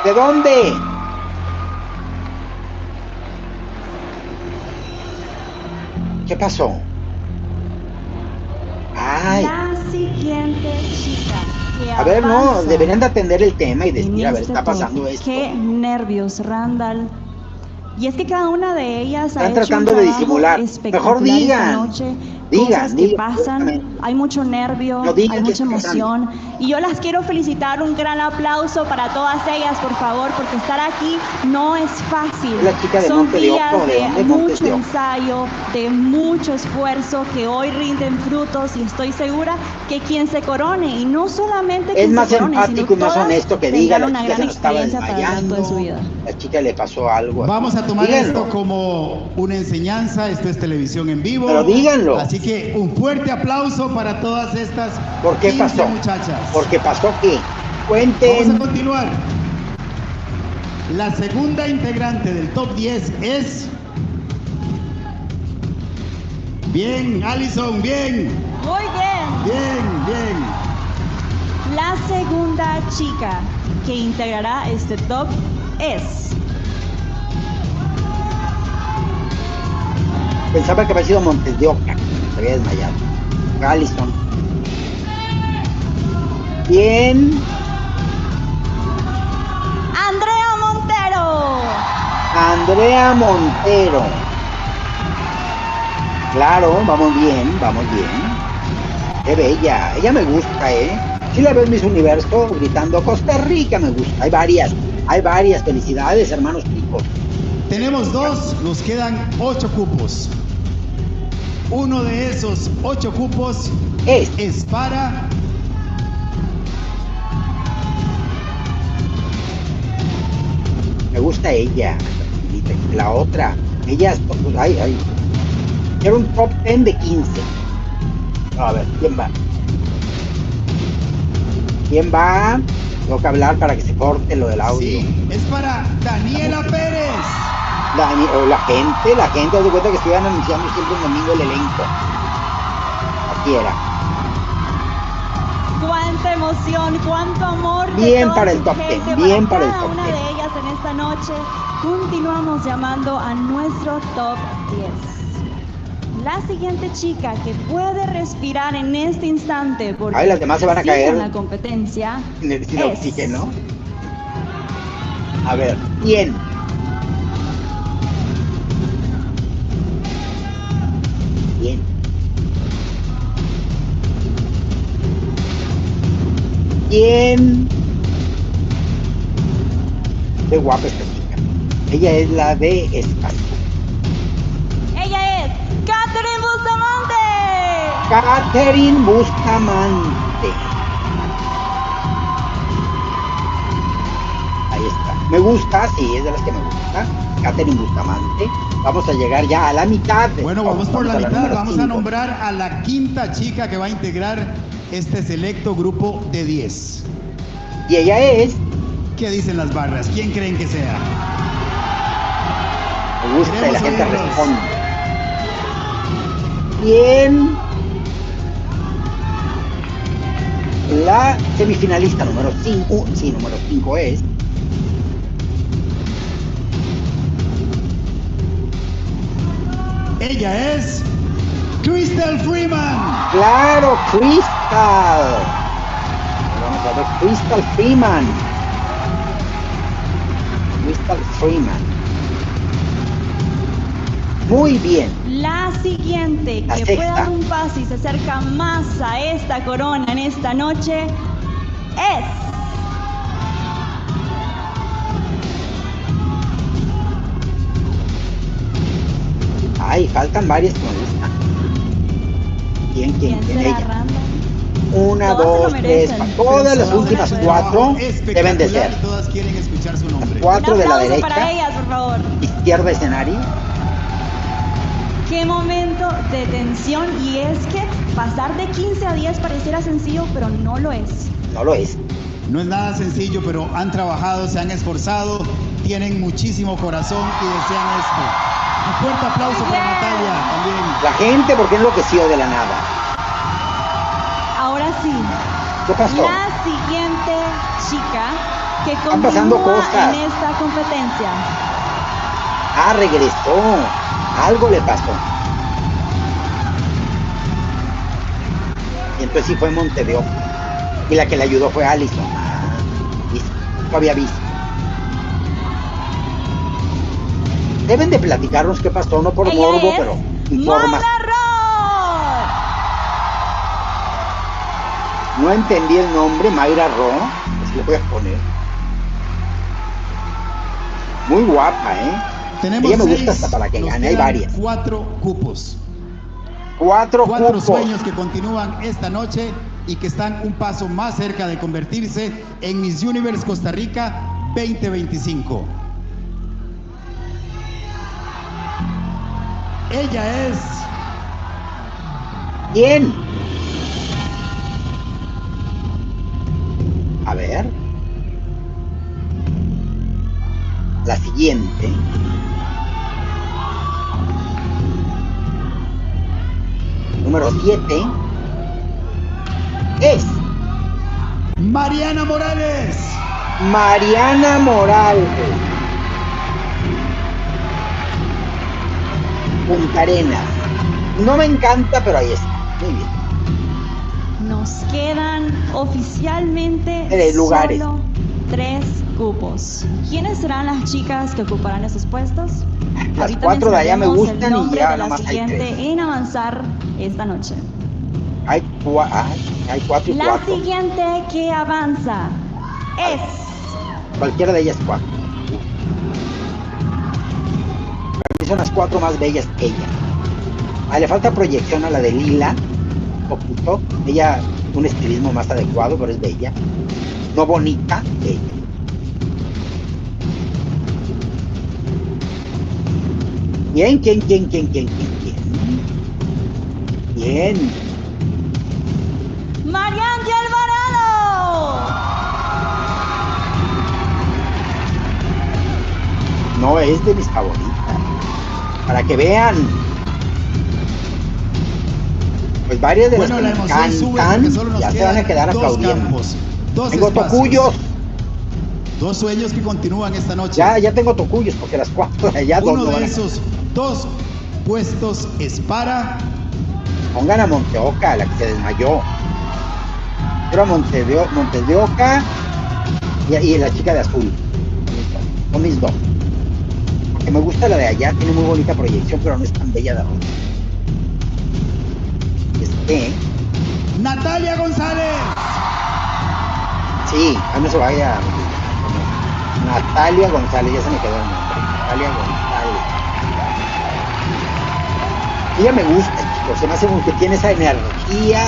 Speaker 1: ¿de dónde? ¿Qué pasó? Ay,
Speaker 4: La siguiente chica que
Speaker 1: a ver, no,
Speaker 4: avanza
Speaker 1: deberían de atender el tema y
Speaker 4: en
Speaker 1: decir, a ver,
Speaker 4: este
Speaker 1: está
Speaker 4: top.
Speaker 1: pasando esto.
Speaker 4: Qué nervios, Randall. Y es que cada una de ellas ha
Speaker 1: Están
Speaker 4: hecho
Speaker 1: tratando
Speaker 4: un
Speaker 1: de
Speaker 4: trabajo
Speaker 1: disimular.
Speaker 4: espectacular
Speaker 1: Mejor digan.
Speaker 4: esta noche.
Speaker 1: Digan,
Speaker 4: Cosas que
Speaker 1: digan,
Speaker 4: pasan,
Speaker 1: justamente.
Speaker 4: hay mucho nervio,
Speaker 1: No digan
Speaker 4: hay
Speaker 1: qué
Speaker 4: mucha
Speaker 1: está pasando.
Speaker 4: emoción. Y yo las quiero felicitar, un gran aplauso para todas ellas, por favor, porque estar aquí no es fácil.
Speaker 1: Es la chica de
Speaker 4: Son
Speaker 1: Monte de
Speaker 4: días
Speaker 1: Oco, ¿de dónde? Montes
Speaker 4: mucho
Speaker 1: de Oco.
Speaker 4: ensayo, de mucho esfuerzo, que hoy rinden frutos y estoy segura que quien se corone, y no solamente
Speaker 1: Es
Speaker 4: quien
Speaker 1: más
Speaker 4: se corone,
Speaker 1: empático
Speaker 4: sino
Speaker 1: y más
Speaker 4: todas
Speaker 1: honesto que diga,
Speaker 4: tendrán
Speaker 1: la
Speaker 4: una
Speaker 1: chica se
Speaker 4: gran
Speaker 1: nos estaba
Speaker 4: experiencia para el resto de su vida.
Speaker 1: desmayando, la chica le pasó algo.
Speaker 5: Vamos a tomar
Speaker 1: Díganlo.
Speaker 5: esto como una enseñanza, esto es televisión en vivo.
Speaker 1: Pero díganlo.
Speaker 5: Así que un fuerte aplauso para todas estas
Speaker 1: ¿Por qué
Speaker 5: 15
Speaker 1: pasó?
Speaker 5: muchachas.
Speaker 1: Porque pasó que
Speaker 5: Vamos a
Speaker 1: cuenten.
Speaker 5: continuar. La segunda integrante del top 10 es... Bien, Alison, bien,
Speaker 4: Muy bien.
Speaker 5: bien.
Speaker 4: La segunda chica que integrará este top es
Speaker 1: Pensaba que había sido Montes de Oca, se había desmayado. Alison. Bien.
Speaker 4: Andrea Montero.
Speaker 1: Andrea Montero. Claro, vamos bien, vamos bien. Qué bella. Ella me gusta, ¿eh? Si la ves Miss Universo gritando Costa Rica, me gusta. Hay varias. Felicidades, hermanos chicos.
Speaker 5: Tenemos 2, nos quedan 8 cupos. Uno de esos 8 cupos es para...
Speaker 1: Me gusta ella. La otra. Ellas, ay. Quiero un top 10 de 15. A ver, ¿quién va? ¿Quién va? Tengo que hablar para que se corte lo del audio.
Speaker 5: Sí, es para Daniela Pérez.
Speaker 1: La gente, haz de cuenta que estuvieran anunciando siempre un domingo el elenco. Aquí era.
Speaker 4: Cuánta emoción, cuánto amor. de
Speaker 1: Bien
Speaker 4: toda
Speaker 1: para el
Speaker 4: su
Speaker 1: top
Speaker 4: gente,
Speaker 1: 10, bien para el
Speaker 4: cada
Speaker 1: top
Speaker 4: una
Speaker 1: 10.
Speaker 4: de ellas en esta noche. Continuamos llamando a nuestro top 10. La siguiente chica que puede respirar en este instante porque
Speaker 1: Ay, las demás se van a
Speaker 4: sigue
Speaker 1: caer.
Speaker 4: en la competencia
Speaker 1: Sin
Speaker 4: es
Speaker 1: oxígeno. A ver, ¿quién? Bien. ¿Quién? Qué guapa esta chica. Ella es la de Espacio.
Speaker 4: Ella es Catherine Bustamante.
Speaker 1: Catherine Bustamante. Ahí está. Me gusta, sí, es de las que me gusta. Catherine Bustamante. Vamos a llegar ya a la mitad.
Speaker 5: Bueno, vamos por la
Speaker 1: a
Speaker 5: mitad.
Speaker 1: número
Speaker 5: Vamos a
Speaker 1: 5.
Speaker 5: nombrar a la quinta chica que va a integrar este selecto grupo de 10.
Speaker 1: Y ella es...
Speaker 5: ¿Qué dicen las barras? ¿Quién creen que sea?
Speaker 1: Me gusta y la
Speaker 5: Queremos
Speaker 1: gente
Speaker 5: oírlos.
Speaker 1: responde. ¿Quién? La semifinalista número 5, sí, número 5 es...
Speaker 5: Ella es... Crystal Freeman.
Speaker 1: Claro, Crystal. Vamos a ver, Crystal Freeman. Crystal Freeman. Muy bien.
Speaker 4: La siguiente
Speaker 1: La
Speaker 4: que
Speaker 1: sexta.
Speaker 4: puede dar un paso y se acerca más a esta corona en esta noche es...
Speaker 1: Ay, faltan varias que me gustan. ¿Quién?
Speaker 4: ¿Quién será,
Speaker 1: Ella.
Speaker 4: Randall?
Speaker 1: Una,
Speaker 4: Todas se lo
Speaker 1: dos, tres,
Speaker 4: merecen.
Speaker 1: todas las
Speaker 4: Todas
Speaker 1: últimas
Speaker 4: se lo
Speaker 1: cuatro
Speaker 5: Espectacular,
Speaker 1: deben de ser.
Speaker 5: Todas quieren escuchar su nombre.
Speaker 1: Cuatro
Speaker 4: Un
Speaker 1: de la
Speaker 4: aplauso para
Speaker 1: derecha,
Speaker 4: ellas, por favor.
Speaker 1: izquierda escenario.
Speaker 4: Qué momento de tensión, y es que pasar de 15 a 10 pareciera sencillo, pero no lo es.
Speaker 1: No lo es.
Speaker 5: No es nada sencillo, pero han trabajado, se han esforzado, tienen muchísimo corazón y desean esto. Un fuerte aplauso para Natalia también.
Speaker 1: La gente, porque enloqueció de la nada.
Speaker 4: Ahora sí,
Speaker 1: ¿Qué pasó?
Speaker 4: la siguiente chica que
Speaker 1: Están pasando
Speaker 4: continúa
Speaker 1: cosas.
Speaker 4: en esta competencia.
Speaker 1: Ah, regresó. Algo le pasó. Y entonces sí fue Montevideo. Y la que le ayudó fue Allison. ¿Viste? No había visto. Deben de platicarnos qué pasó, no por
Speaker 4: Ella
Speaker 1: morbo,
Speaker 4: es
Speaker 1: pero informa.
Speaker 4: Mayra Roth.
Speaker 1: No entendí el nombre, Mayra Roth. Así le voy a poner. Muy guapa, ¿eh?
Speaker 5: Tenemos
Speaker 1: Ella me gusta
Speaker 5: 6,
Speaker 1: hasta para que
Speaker 5: nos
Speaker 1: gane, hay
Speaker 5: quedan
Speaker 1: varias.
Speaker 5: 4 cupos.
Speaker 1: 4
Speaker 5: 4
Speaker 1: cupos.
Speaker 5: sueños que continúan esta noche y que están un paso más cerca de convertirse en Miss Universe Costa Rica 2025. Ella es
Speaker 1: ¿Quién? A ver. La siguiente. Número 7. Es
Speaker 5: Mariana Morales.
Speaker 1: Mariana Morales. Punta Arenas. No me encanta, pero ahí está. Muy bien.
Speaker 4: Nos quedan oficialmente
Speaker 1: 3 lugares.
Speaker 4: solo 3 cupos. ¿Quiénes serán las chicas que ocuparán esos puestos?
Speaker 1: Las
Speaker 4: Ahorita
Speaker 1: 4 de allá me
Speaker 4: mencionaremos
Speaker 1: gustan
Speaker 4: el
Speaker 1: y
Speaker 4: nombre
Speaker 1: ya
Speaker 4: de la
Speaker 1: nomás hay
Speaker 4: siguiente
Speaker 1: 3.
Speaker 4: en avanzar esta noche.
Speaker 1: Hay 4 y
Speaker 4: La
Speaker 1: 4.
Speaker 4: siguiente que avanza es
Speaker 1: Cualquiera de ellas 4. Para mí son las 4 más bellas que ella. Le falta proyección a la de Lila. Poquito. Ella, un estilismo más adecuado, pero es bella. No bonita, bella. ¿Quién? ¿Quién?
Speaker 4: Marianty Alvarado.
Speaker 1: No es de mis favoritas. Para que vean. Pues varias de las
Speaker 5: Bueno,
Speaker 1: que
Speaker 5: la
Speaker 1: me
Speaker 5: emoción sube porque
Speaker 1: encantan
Speaker 5: solo nos
Speaker 1: ya se van a
Speaker 5: quedan
Speaker 1: quedar
Speaker 5: 2
Speaker 1: aplaudiendo.
Speaker 5: campos, 2
Speaker 1: Tengo
Speaker 5: espacios,
Speaker 1: tocuyos.
Speaker 5: 2 sueños que continúan esta noche.
Speaker 1: Ya tengo tocuyos porque las 4 de allá
Speaker 5: Uno
Speaker 1: no
Speaker 5: de
Speaker 1: van a-
Speaker 5: esos 2 puestos es para
Speaker 1: Pongan a Monteoca, la que se desmayó. Quiero a Monteoca y la chica de azul. Son mis 2. Porque me gusta la de allá, tiene muy bonita proyección, pero no es tan bella de arriba. Es que,
Speaker 5: Natalia González.
Speaker 1: sí, ahí no se vaya. Natalia González, ya se me quedó el nombre. Natalia González. Ella me gusta, chicos, se me hace como que tiene esa energía,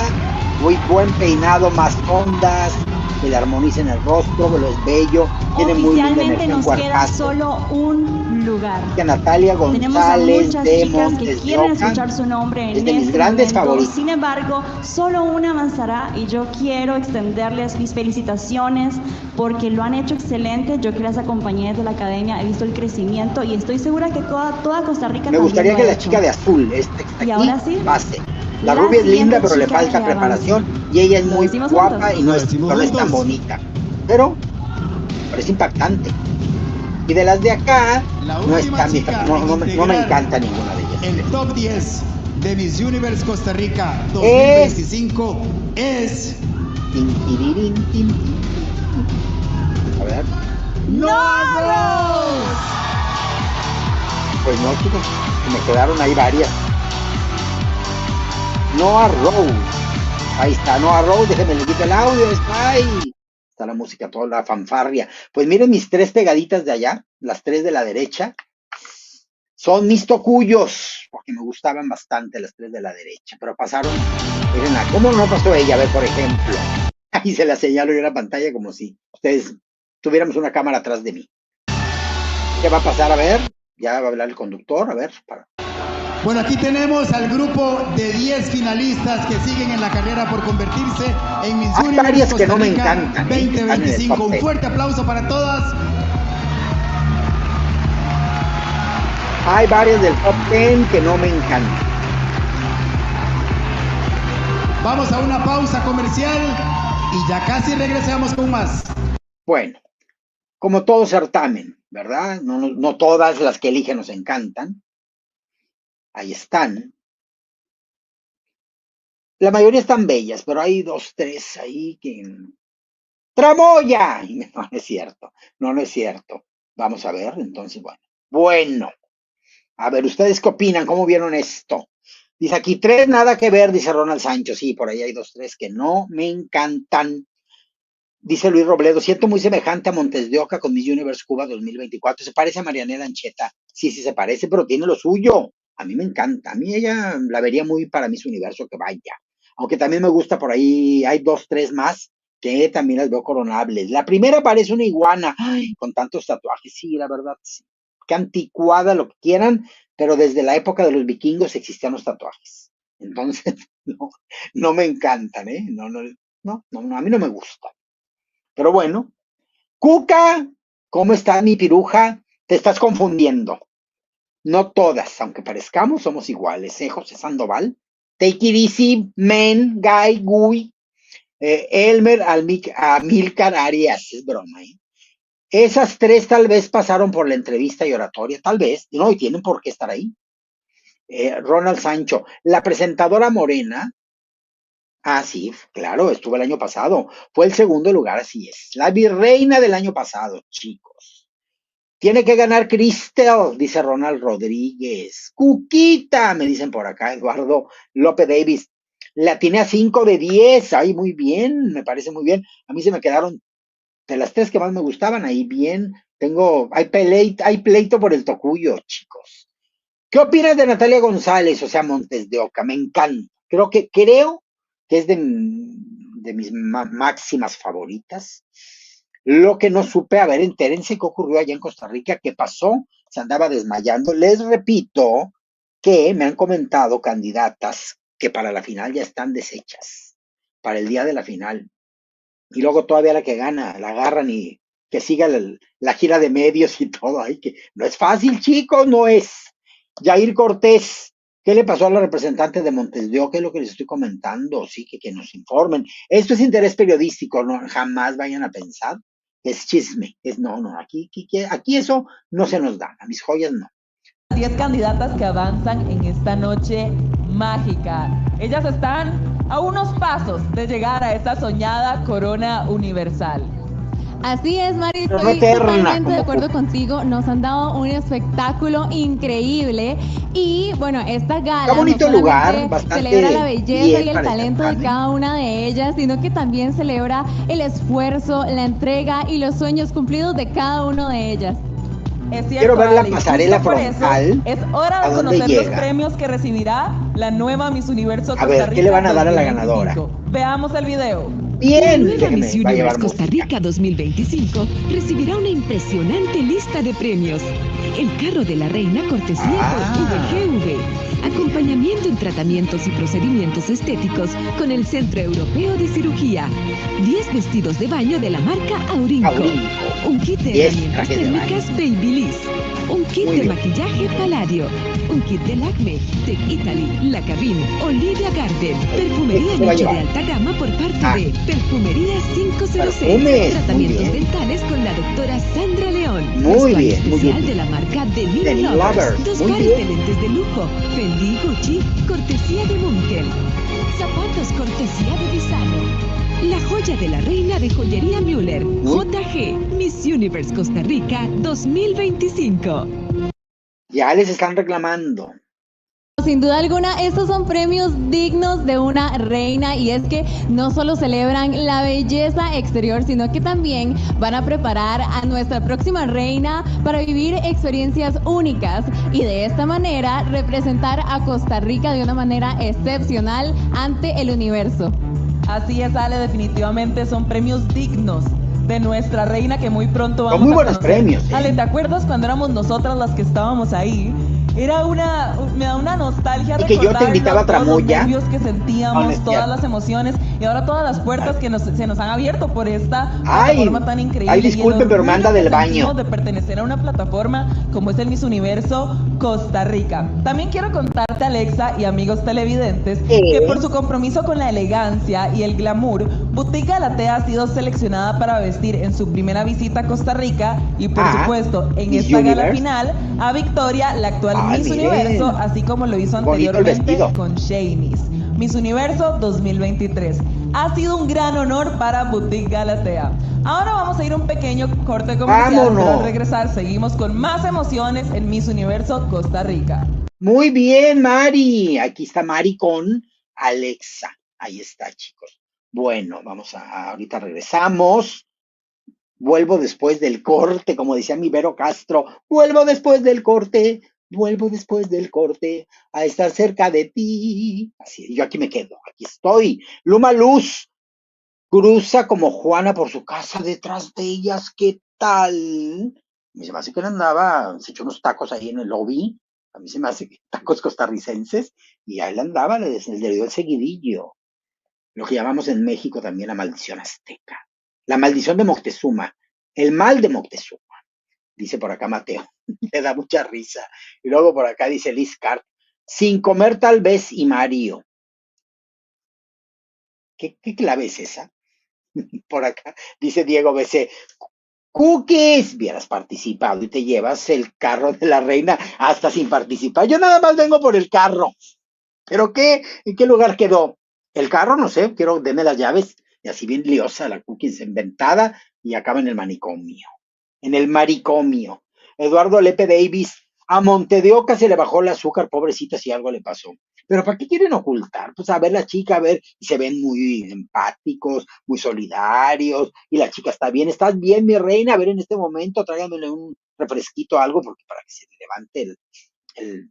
Speaker 1: muy buen peinado, más ondas, que le armoniza en el rostro, pero es bello, tiene muy linda
Speaker 4: Oficialmente
Speaker 1: energía, un
Speaker 4: nos queda
Speaker 1: cuerpazo.
Speaker 4: solo un lugar.
Speaker 1: Que Natalia
Speaker 4: Tenemos a
Speaker 1: González
Speaker 4: muchas
Speaker 1: de
Speaker 4: chicas que
Speaker 1: Montes de
Speaker 4: quieren
Speaker 1: Oca
Speaker 4: escuchar su nombre
Speaker 1: es
Speaker 4: en
Speaker 1: de mis
Speaker 4: este
Speaker 1: grandes
Speaker 4: momento.
Speaker 1: favoritos.
Speaker 4: Sin embargo, solo una avanzará y yo quiero extenderles mis felicitaciones porque lo han hecho excelente. Yo que las acompañé desde la academia he visto el crecimiento y estoy segura que toda Costa Rica
Speaker 1: Me
Speaker 4: también
Speaker 1: gustaría
Speaker 4: lo
Speaker 1: que
Speaker 4: ha
Speaker 1: la
Speaker 4: hecho.
Speaker 1: chica de azul, esta que está
Speaker 4: Y
Speaker 1: aquí,
Speaker 4: ahora sí,
Speaker 1: pase. La
Speaker 4: la
Speaker 1: rubia es linda,
Speaker 4: siguiente
Speaker 1: pero le
Speaker 4: chica
Speaker 1: falta
Speaker 4: que
Speaker 1: preparación y ella es
Speaker 4: ¿Lo
Speaker 1: muy
Speaker 4: decimos
Speaker 1: guapa
Speaker 4: juntos?
Speaker 1: y no
Speaker 5: Lo
Speaker 1: es,
Speaker 5: decimos
Speaker 1: pero no es tan
Speaker 5: juntos.
Speaker 1: bonita. Pero es impactante. Y de las de acá,
Speaker 5: La
Speaker 1: no
Speaker 5: última
Speaker 1: está
Speaker 5: chica
Speaker 1: no me
Speaker 5: en integrar
Speaker 1: encanta ninguna de ellas.
Speaker 5: el top 10 de Miss Universe Costa Rica 2025 es...
Speaker 1: A ver.
Speaker 5: ¡Noah Rose!
Speaker 1: Pues no, chicos, me quedaron ahí varias. Noah Rose. Ahí está Noah Rose, déjenme le quito el audio, está ahí. Está la música, toda la fanfarria. Pues miren mis 3 pegaditas de allá, las 3 de la derecha. Son mis tocuyos, porque me gustaban bastante las 3 de la derecha, pero pasaron, miren, ¿cómo no pasó ella? A ver, por ejemplo, ahí se la señalo yo en la pantalla como si ustedes tuviéramos una cámara atrás de mí. ¿Qué va a pasar? A ver, ya va a hablar el conductor, a ver.
Speaker 5: Bueno, aquí tenemos al grupo de 10 finalistas que siguen en la carrera por convertirse en Miss Universe Costa Rica 2025. Un fuerte aplauso para todas.
Speaker 1: Hay varios del top 10 que no me encantan.
Speaker 5: Vamos a una pausa comercial y ya casi regresamos con más.
Speaker 1: Bueno, como todo certamen, ¿verdad? No todas las que eligen nos encantan. Ahí están. La mayoría están bellas, pero hay 2, 3 ahí que... ¡Tramoya! No es cierto, no es cierto. Vamos a ver, entonces, bueno. A ver, ¿ustedes qué opinan? ¿Cómo vieron esto? Dice aquí 3, nada que ver, dice Ronald Sancho. Sí, por ahí hay 2, 3 que no me encantan. Dice Luis Robledo, siento muy semejante a Montes de Oca con Miss Universe Cuba 2024. Se parece a Marianela Ancheta. Sí, se parece, pero tiene lo suyo. A mí me encanta. A mí ella la vería muy para Miss Universo que vaya. Aunque también me gusta por ahí, hay 2, 3 más que también las veo coronables. La primera parece una iguana. Ay, con tantos tatuajes. Sí, la verdad, sí. Qué anticuada, lo que quieran, pero desde la época de los vikingos existían los tatuajes. Entonces, no me encantan, ¿eh? No, a mí no me gustan. Pero bueno, Cuca, ¿cómo está mi piruja? Te estás confundiendo. No todas, aunque parezcamos, somos iguales, ¿eh? José Sandoval, Take It Easy, Men, Guy, Gui, Elmer, Amilcar Arias, es broma, ¿eh? Esas 3 tal vez pasaron por la entrevista y oratoria, tal vez, no, y tienen por qué estar ahí. Ronald Sancho, la presentadora morena, sí, claro, estuvo el año pasado, fue el 2º lugar, así es, la virreina del año pasado, chicos. Tiene que ganar Cristel, dice Ronald Rodríguez. Cuquita, me dicen por acá, Eduardo López Davis. La tiene a 5 de 10, ay, muy bien, me parece muy bien. A mí se me quedaron de las 3 que más me gustaban, ahí bien. Hay pleito por el tocuyo, chicos. ¿Qué opinas de Natalia González, o sea, Montes de Oca? Me encanta. Creo que es de mis máximas favoritas. Lo que no supe, a ver, entérense qué ocurrió allá en Costa Rica, qué pasó, se andaba desmayando. Les repito que me han comentado candidatas que para la final ya están deshechas, para el día de la final. Y luego todavía la que gana, la agarran y que siga la gira de medios y todo. Ay, que no es fácil, chicos, no es. Yair Cortés, ¿qué le pasó a la representante de Montes de Oca? Es lo que les estoy comentando, sí, que nos informen. Esto es interés periodístico, no, jamás vayan a pensar que es chisme. Aquí eso no se nos da, a mis joyas no.
Speaker 8: 10 candidatas que avanzan en esta noche mágica. Ellas están a unos pasos de llegar a esa soñada corona universal.
Speaker 7: Así es, Mari, estoy totalmente de acuerdo contigo. Nos han dado un espectáculo increíble y bueno, esta gala
Speaker 1: bonito
Speaker 7: no
Speaker 1: lugar,
Speaker 7: celebra la belleza y el talento de cada una de ellas, sino que también celebra el esfuerzo, la entrega y los sueños cumplidos de cada una de ellas.
Speaker 8: Es cierto,
Speaker 1: quiero ver la pasarela frontal.
Speaker 8: Es hora de conocer los premios que recibirá la nueva Miss Universo Costa Rica.
Speaker 1: A ver, ¿qué le van a dar a la ganadora?
Speaker 8: Veamos el video.
Speaker 9: Bien, la nueva Miss Universe Costa Rica 2025 recibirá una impresionante lista de premios. El carro de la reina cortesía por VGV. Acompañamiento en tratamientos y procedimientos estéticos con el Centro Europeo de Cirugía. 10 vestidos de baño de la marca Aurinco. Un kit de herramientas técnicas Babyliss. Un kit de maquillaje Palladio. Un kit de Lakme, Tech Italy, La Cabine, Olivia Garden. Perfumería Niche de alta gama por parte de Perfumería 506. Tratamientos dentales con la doctora Sandra León.
Speaker 1: Muy bien, muy
Speaker 9: especial
Speaker 1: bien.
Speaker 9: de la marca The New
Speaker 1: The New
Speaker 9: Lovers.
Speaker 1: Lovers.
Speaker 9: Dos
Speaker 1: Muy
Speaker 9: pares
Speaker 1: bien.
Speaker 9: de lentes de lujo. Fendi y Gucci, cortesía de Munkel. Zapatos cortesía de Visano. La joya de la reina de joyería Müller, JG, Miss Universe Costa Rica 2025.
Speaker 1: Ya les están reclamando.
Speaker 7: Sin duda alguna, estos son premios dignos de una reina y es que no solo celebran la belleza exterior, sino que también van a preparar a nuestra próxima reina para vivir experiencias únicas y de esta manera representar a Costa Rica de una manera excepcional ante el universo.
Speaker 8: Así es, Ale, definitivamente son premios dignos de nuestra reina que muy pronto vamos
Speaker 1: Son muy
Speaker 8: a
Speaker 1: buenos
Speaker 8: conocer.
Speaker 1: premios, ¿eh?
Speaker 8: Ale, ¿te acuerdas cuando éramos nosotras las que estábamos ahí? Me da una nostalgia
Speaker 1: Y que yo te
Speaker 8: recordar
Speaker 1: invitaba a
Speaker 8: todos los
Speaker 1: tramoya.
Speaker 8: nervios que sentíamos,
Speaker 1: Honestidad.
Speaker 8: todas las emociones y ahora todas las puertas que se nos han abierto por esta
Speaker 1: Ay,
Speaker 8: plataforma tan increíble.
Speaker 1: ay, disculpe,
Speaker 8: Y el
Speaker 1: pero me anda
Speaker 8: orgullo
Speaker 1: del
Speaker 8: que
Speaker 1: baño.
Speaker 8: sentimos de pertenecer a una plataforma como es el Miss Universo Costa Rica. También quiero contarte, Alexa y amigos televidentes, que por su compromiso con la elegancia y el glamour, Boutique Galatea ha sido seleccionada para vestir en su primera visita a Costa Rica y por supuesto en
Speaker 1: Miss
Speaker 8: esta gala
Speaker 1: Universe.
Speaker 8: final a Victoria, la actual Miss
Speaker 1: miren.
Speaker 8: Universo, así como lo hizo
Speaker 1: Bonito el
Speaker 8: anteriormente
Speaker 1: vestido.
Speaker 8: con Shanice. Miss Universo 2023. Ha sido un gran honor para Boutique Galatea. Ahora vamos a ir a un pequeño corte comercial,
Speaker 1: ¡Vámonos!
Speaker 8: pero al regresar seguimos con más emociones en Miss Universo Costa Rica.
Speaker 1: Muy bien, Mari. Aquí está Mari con Alexa. Ahí está, chicos. Bueno, ahorita regresamos. Vuelvo después del corte, como decía mi Vero Castro. Vuelvo después del corte a estar cerca de ti. Así, yo aquí me quedo, aquí estoy. Luma Luz cruza como Juana por su casa detrás de ellas. ¿Qué tal? A mí se me hace que él andaba, se echó unos tacos ahí en el lobby. A mí se me hace que tacos costarricenses. Y ahí le andaba, le dio el seguidillo. Lo que llamamos en México también la maldición azteca. La maldición de Moctezuma. El mal de Moctezuma. Dice por acá Mateo. Le da mucha risa. Y luego por acá dice Liz Cart. Sin comer tal vez y Mario. ¿Qué clave es esa? Por acá dice Diego BC. Cookies, hubieras participado y te llevas el carro de la reina hasta sin participar. Yo nada más vengo por el carro. ¿Pero qué? ¿En qué lugar quedó? El carro, no sé, denme las llaves. Y así bien liosa, la Cookies inventada y acaba en el manicomio. En el maricomio. Eduardo Lepe Davis, a Monte de Oca se le bajó el azúcar, pobrecita, si algo le pasó. Pero ¿para qué quieren ocultar? Pues a ver la chica, y se ven muy empáticos, muy solidarios, y la chica está bien. ¿Estás bien, mi reina? A ver, en este momento tráiganmele un refresquito, algo, porque para que se levante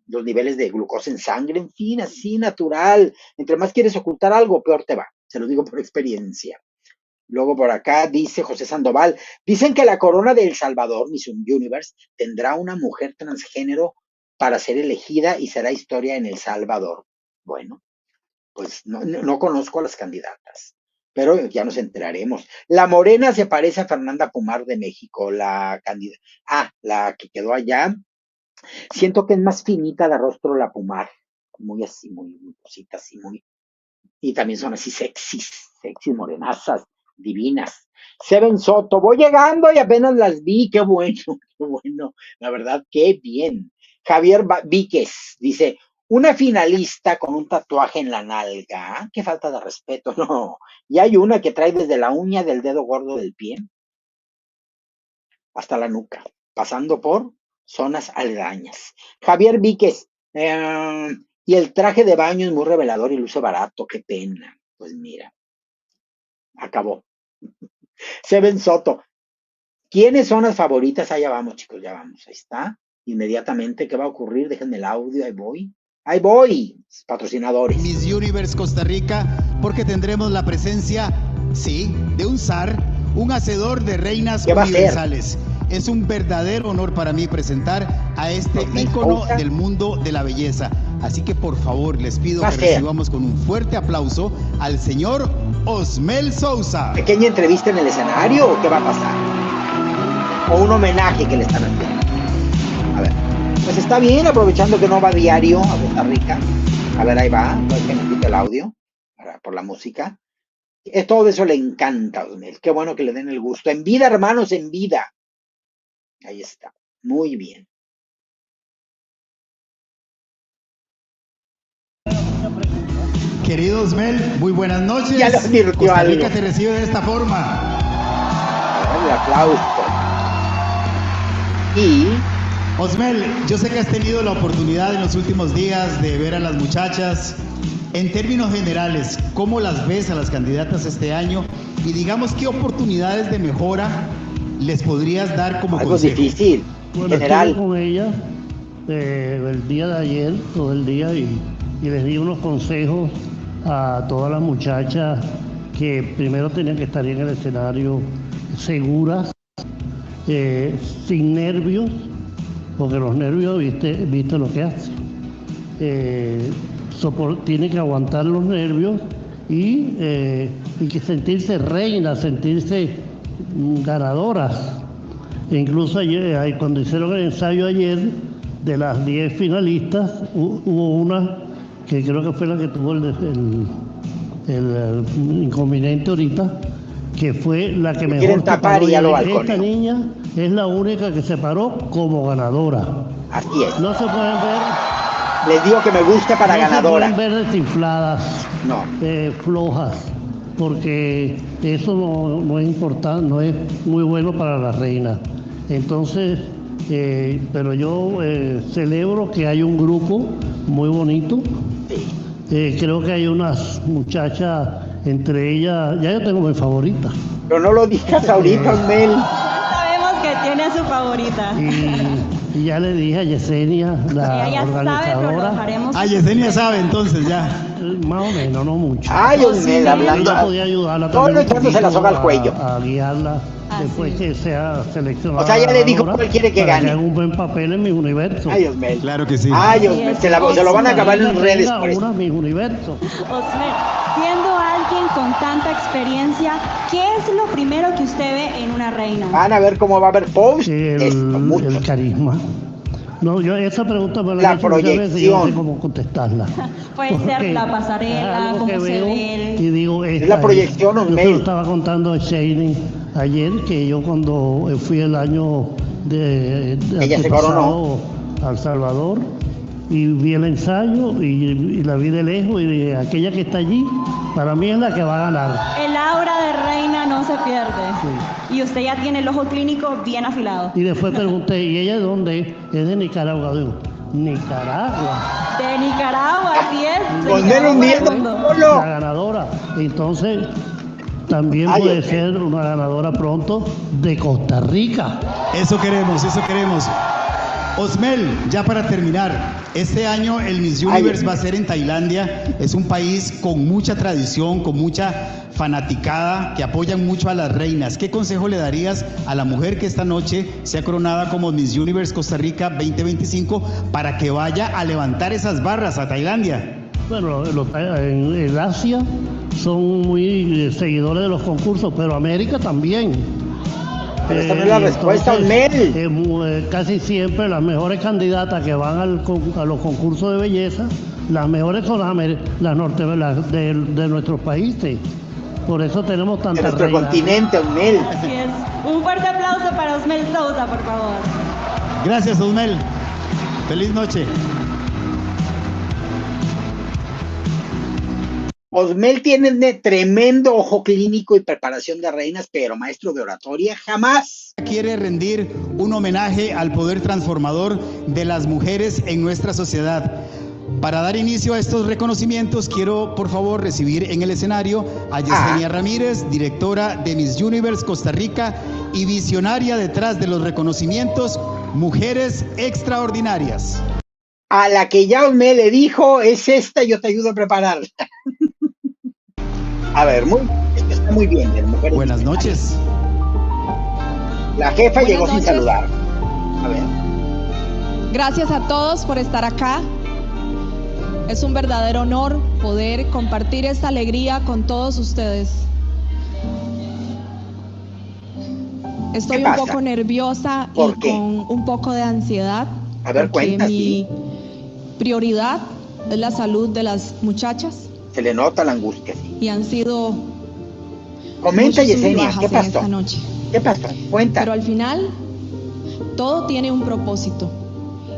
Speaker 1: los niveles de glucosa en sangre, en fin, así natural. Entre más quieres ocultar algo, peor te va. Se lo digo por experiencia. Luego por acá dice José Sandoval, dicen que la corona de El Salvador, Miss Universe, tendrá una mujer transgénero para ser elegida y será historia en El Salvador. Bueno, pues no conozco a las candidatas, pero ya nos enteraremos. La morena se parece a Fernanda Pumar de México, la que quedó allá. Siento que es más finita de rostro la Pumar, muy así, muy cosita así, muy... Y también son así sexys, morenazas, divinas. Seven Soto, voy llegando y apenas las vi, qué bueno, la verdad, qué bien. Javier Víquez dice, una finalista con un tatuaje en la nalga, qué falta de respeto, no. Y hay una que trae desde la uña del dedo gordo del pie hasta la nuca, pasando por zonas aledañas. Javier Víquez, y el traje de baño es muy revelador y luce barato, qué pena. Pues mira, acabó. Seven Soto, ¿quiénes son las favoritas? Allá vamos, chicos, ya vamos, ahí está. Inmediatamente, ¿qué va a ocurrir? Déjenme el audio, ahí voy, patrocinadores.
Speaker 5: Miss Universe Costa Rica, porque tendremos la presencia, sí, de un zar, un hacedor de reinas universales. Es un verdadero honor para mí presentar a este ícono del mundo de la belleza. Así que por favor les pido que recibamos con un fuerte aplauso al señor Osmel Sousa.
Speaker 1: ¿Pequeña entrevista en el escenario o qué va a pasar? ¿O un homenaje que le están haciendo? A ver. Pues está bien, aprovechando que no va diario a Costa Rica. A ver, ahí va, no es que me quite el audio por la música. Todo eso le encanta a Osmel. Qué bueno que le den el gusto. En vida, hermanos, en vida. Ahí está. Muy bien.
Speaker 5: Querido Osmel, muy buenas noches.
Speaker 1: Ya lo advirtió
Speaker 5: Costa Rica
Speaker 1: algo.
Speaker 5: te recibe de esta forma.
Speaker 1: El aplauso. Y
Speaker 5: Osmel, yo sé que has tenido la oportunidad en los últimos días de ver a las muchachas. En términos generales, ¿cómo las ves a las candidatas este año? Y digamos, ¿qué oportunidades de mejora les podrías dar como
Speaker 1: algo
Speaker 5: consejo?
Speaker 1: difícil.
Speaker 10: Bueno,
Speaker 1: General.
Speaker 10: estuve con ella el día de ayer, todo el día, y les di unos consejos a todas las muchachas que primero tenían que estar en el escenario seguras, sin nervios, porque los nervios, viste lo que hacen. Tiene que aguantar los nervios y que sentirse reinas, sentirse ganadoras. E incluso ayer, cuando hicieron el ensayo ayer, de las 10 finalistas, hubo una que creo que fue la que tuvo el inconveniente ahorita, que fue la que mejor
Speaker 1: quieren tapar y ya lo balconeo.
Speaker 10: Esta niña es la única que se paró como ganadora.
Speaker 1: Así es.
Speaker 10: No se pueden ver.
Speaker 1: Les digo que me gusta para ganadora.
Speaker 10: No se pueden ver desinfladas,
Speaker 1: no.
Speaker 10: Flojas, porque eso no es importante, no es muy bueno para la reina. Entonces, pero yo celebro que hay un grupo muy bonito. Creo que hay unas muchachas, entre ellas, ya yo tengo mi favorita.
Speaker 1: Pero no lo digas ahorita, Osmel.
Speaker 4: Sabemos que tiene a su favorita.
Speaker 10: Y ya le dije a Yesenia, la
Speaker 4: ella
Speaker 10: organizadora.
Speaker 4: Sabe,
Speaker 5: Yesenia sabe, entonces ya.
Speaker 10: Más o menos, no mucho.
Speaker 1: Ay, Osmel, hablando.
Speaker 10: Yo podía ayudarla
Speaker 1: Todo
Speaker 10: también
Speaker 1: echándose la soga al cuello.
Speaker 10: a guiarla después que sea seleccionada.
Speaker 1: O sea, ya le dijo cuál quiere que gane.
Speaker 10: Que haga un buen papel en mi universo.
Speaker 1: Ay, Osmel.
Speaker 5: Claro que sí.
Speaker 1: Ay, Osmel, se lo van a acabar en redes por eso.
Speaker 10: Mi universo.
Speaker 4: Osmel, siendo alguien con tanta experiencia, ¿qué es lo primero que usted ve en una reina?
Speaker 1: Van a ver cómo va a haber post.
Speaker 10: El carisma. No, yo esa pregunta me la he hecho muchas veces y yo no sé cómo contestarla.
Speaker 4: Puede ser la pasarela, cómo se ve.
Speaker 10: Y digo,
Speaker 1: es la proyección,
Speaker 10: Osmel. Yo se lo estaba contando a Shane ayer, que yo cuando fui el año de
Speaker 1: ella se coronó
Speaker 10: a El Salvador y vi el ensayo y la vi de lejos y dije, aquella que está allí, para mí es la que va a ganar.
Speaker 4: El aura de reina no se pierde. Sí. Y usted ya tiene el ojo clínico bien afilado.
Speaker 10: Y después pregunté, ¿y ella de dónde? Es de Nicaragua. Digo, Nicaragua.
Speaker 4: De Nicaragua, así es.
Speaker 10: La ganadora. Entonces, también puede ser una ganadora pronto de Costa Rica.
Speaker 5: Eso queremos, eso queremos. Osmel, ya para terminar, este año el Miss Universe va a ser en Tailandia. Es un país con mucha tradición, con mucha fanaticada, que apoyan mucho a las reinas. ¿Qué consejo le darías a la mujer que esta noche sea coronada como Miss Universe Costa Rica 2025 para que vaya a levantar esas barras a Tailandia?
Speaker 10: Bueno, en Asia son muy seguidores de los concursos, pero América también.
Speaker 1: Pero esta no es la respuesta, Osmel.
Speaker 10: Casi siempre las mejores candidatas que van a los concursos de belleza, las mejores son las de nuestros países. Por eso tenemos tantas reinas.
Speaker 1: De nuestro continente, Osmel.
Speaker 4: Así es. Un fuerte aplauso para Osmel Sousa, por favor.
Speaker 5: Gracias, Osmel. Feliz noche.
Speaker 1: Osmel tiene tremendo ojo clínico y preparación de reinas, pero maestro de oratoria jamás.
Speaker 5: Quiere rendir un homenaje al poder transformador de las mujeres en nuestra sociedad. Para dar inicio a estos reconocimientos, quiero por favor recibir en el escenario a Yesenia Ramírez, directora de Miss Universe Costa Rica y visionaria detrás de los reconocimientos Mujeres Extraordinarias.
Speaker 1: A la que ya Osmel le dijo, es esta, yo te ayudo a prepararla. A ver, esto está muy bien.
Speaker 5: Buenas noches.
Speaker 1: La jefa llegó sin saludar. A ver.
Speaker 11: Gracias a todos por estar acá. Es un verdadero honor poder compartir esta alegría con todos ustedes. Estoy un poco nerviosa y con un poco de ansiedad.
Speaker 1: A ver, cuenta,
Speaker 11: mi prioridad es la salud de las muchachas.
Speaker 1: Se le nota la angustia, sí.
Speaker 11: Y han sido...
Speaker 1: Comenta, Yesenia, ¿qué pasó?
Speaker 11: Esta noche.
Speaker 1: ¿Qué pasó? Cuenta.
Speaker 11: Pero al final, todo tiene un propósito.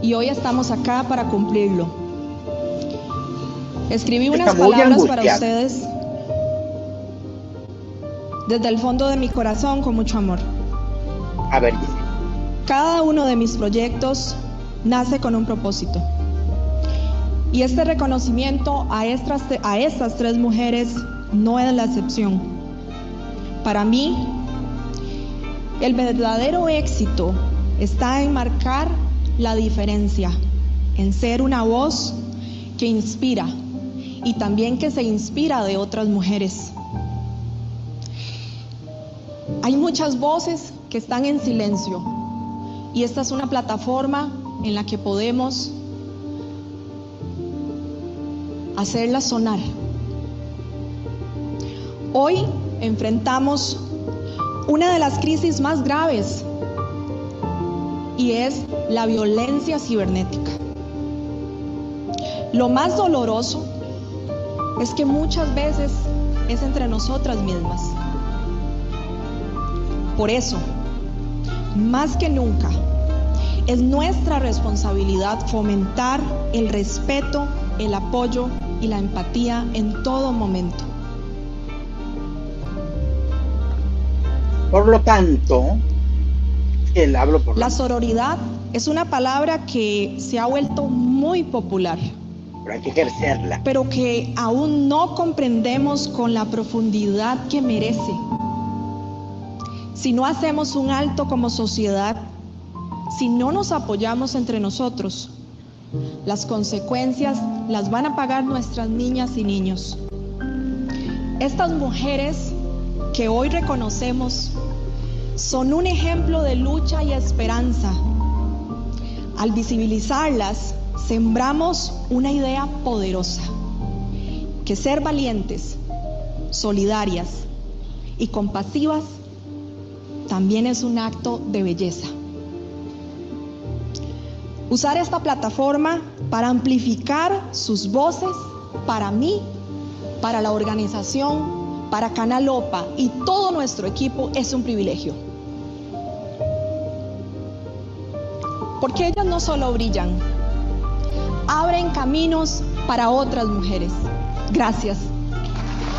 Speaker 11: Y hoy estamos acá para cumplirlo. Escribí unas palabras para ustedes desde el fondo de mi corazón con mucho amor.
Speaker 1: A ver, Yesenia.
Speaker 11: Cada uno de mis proyectos nace con un propósito. Y este reconocimiento a estas 3 mujeres no es la excepción. Para mí, el verdadero éxito está en marcar la diferencia, en ser una voz que inspira y también que se inspira de otras mujeres. Hay muchas voces que están en silencio y esta es una plataforma en la que podemos hacerlas sonar. Hoy enfrentamos una de las crisis más graves y es la violencia cibernética. Lo más doloroso es que muchas veces es entre nosotras mismas. Por eso, más que nunca, es nuestra responsabilidad fomentar el respeto, el apoyo y la empatía en todo momento.
Speaker 1: Por lo tanto,
Speaker 11: la sororidad es una palabra que se ha vuelto muy popular,
Speaker 1: pero hay que ejercerla,
Speaker 11: pero que aún no comprendemos con la profundidad que merece. Si no hacemos un alto como sociedad, si no nos apoyamos entre nosotros, las consecuencias las van a pagar nuestras niñas y niños. Estas mujeres que hoy reconocemos son un ejemplo de lucha y esperanza. Al visibilizarlas, sembramos una idea poderosa, que ser valientes, solidarias y compasivas también es un acto de belleza. Usar esta plataforma para amplificar sus voces, para mí, para la organización, para Canal OPA y todo nuestro equipo es un privilegio. Porque ellas no solo brillan, abren caminos para otras mujeres. Gracias.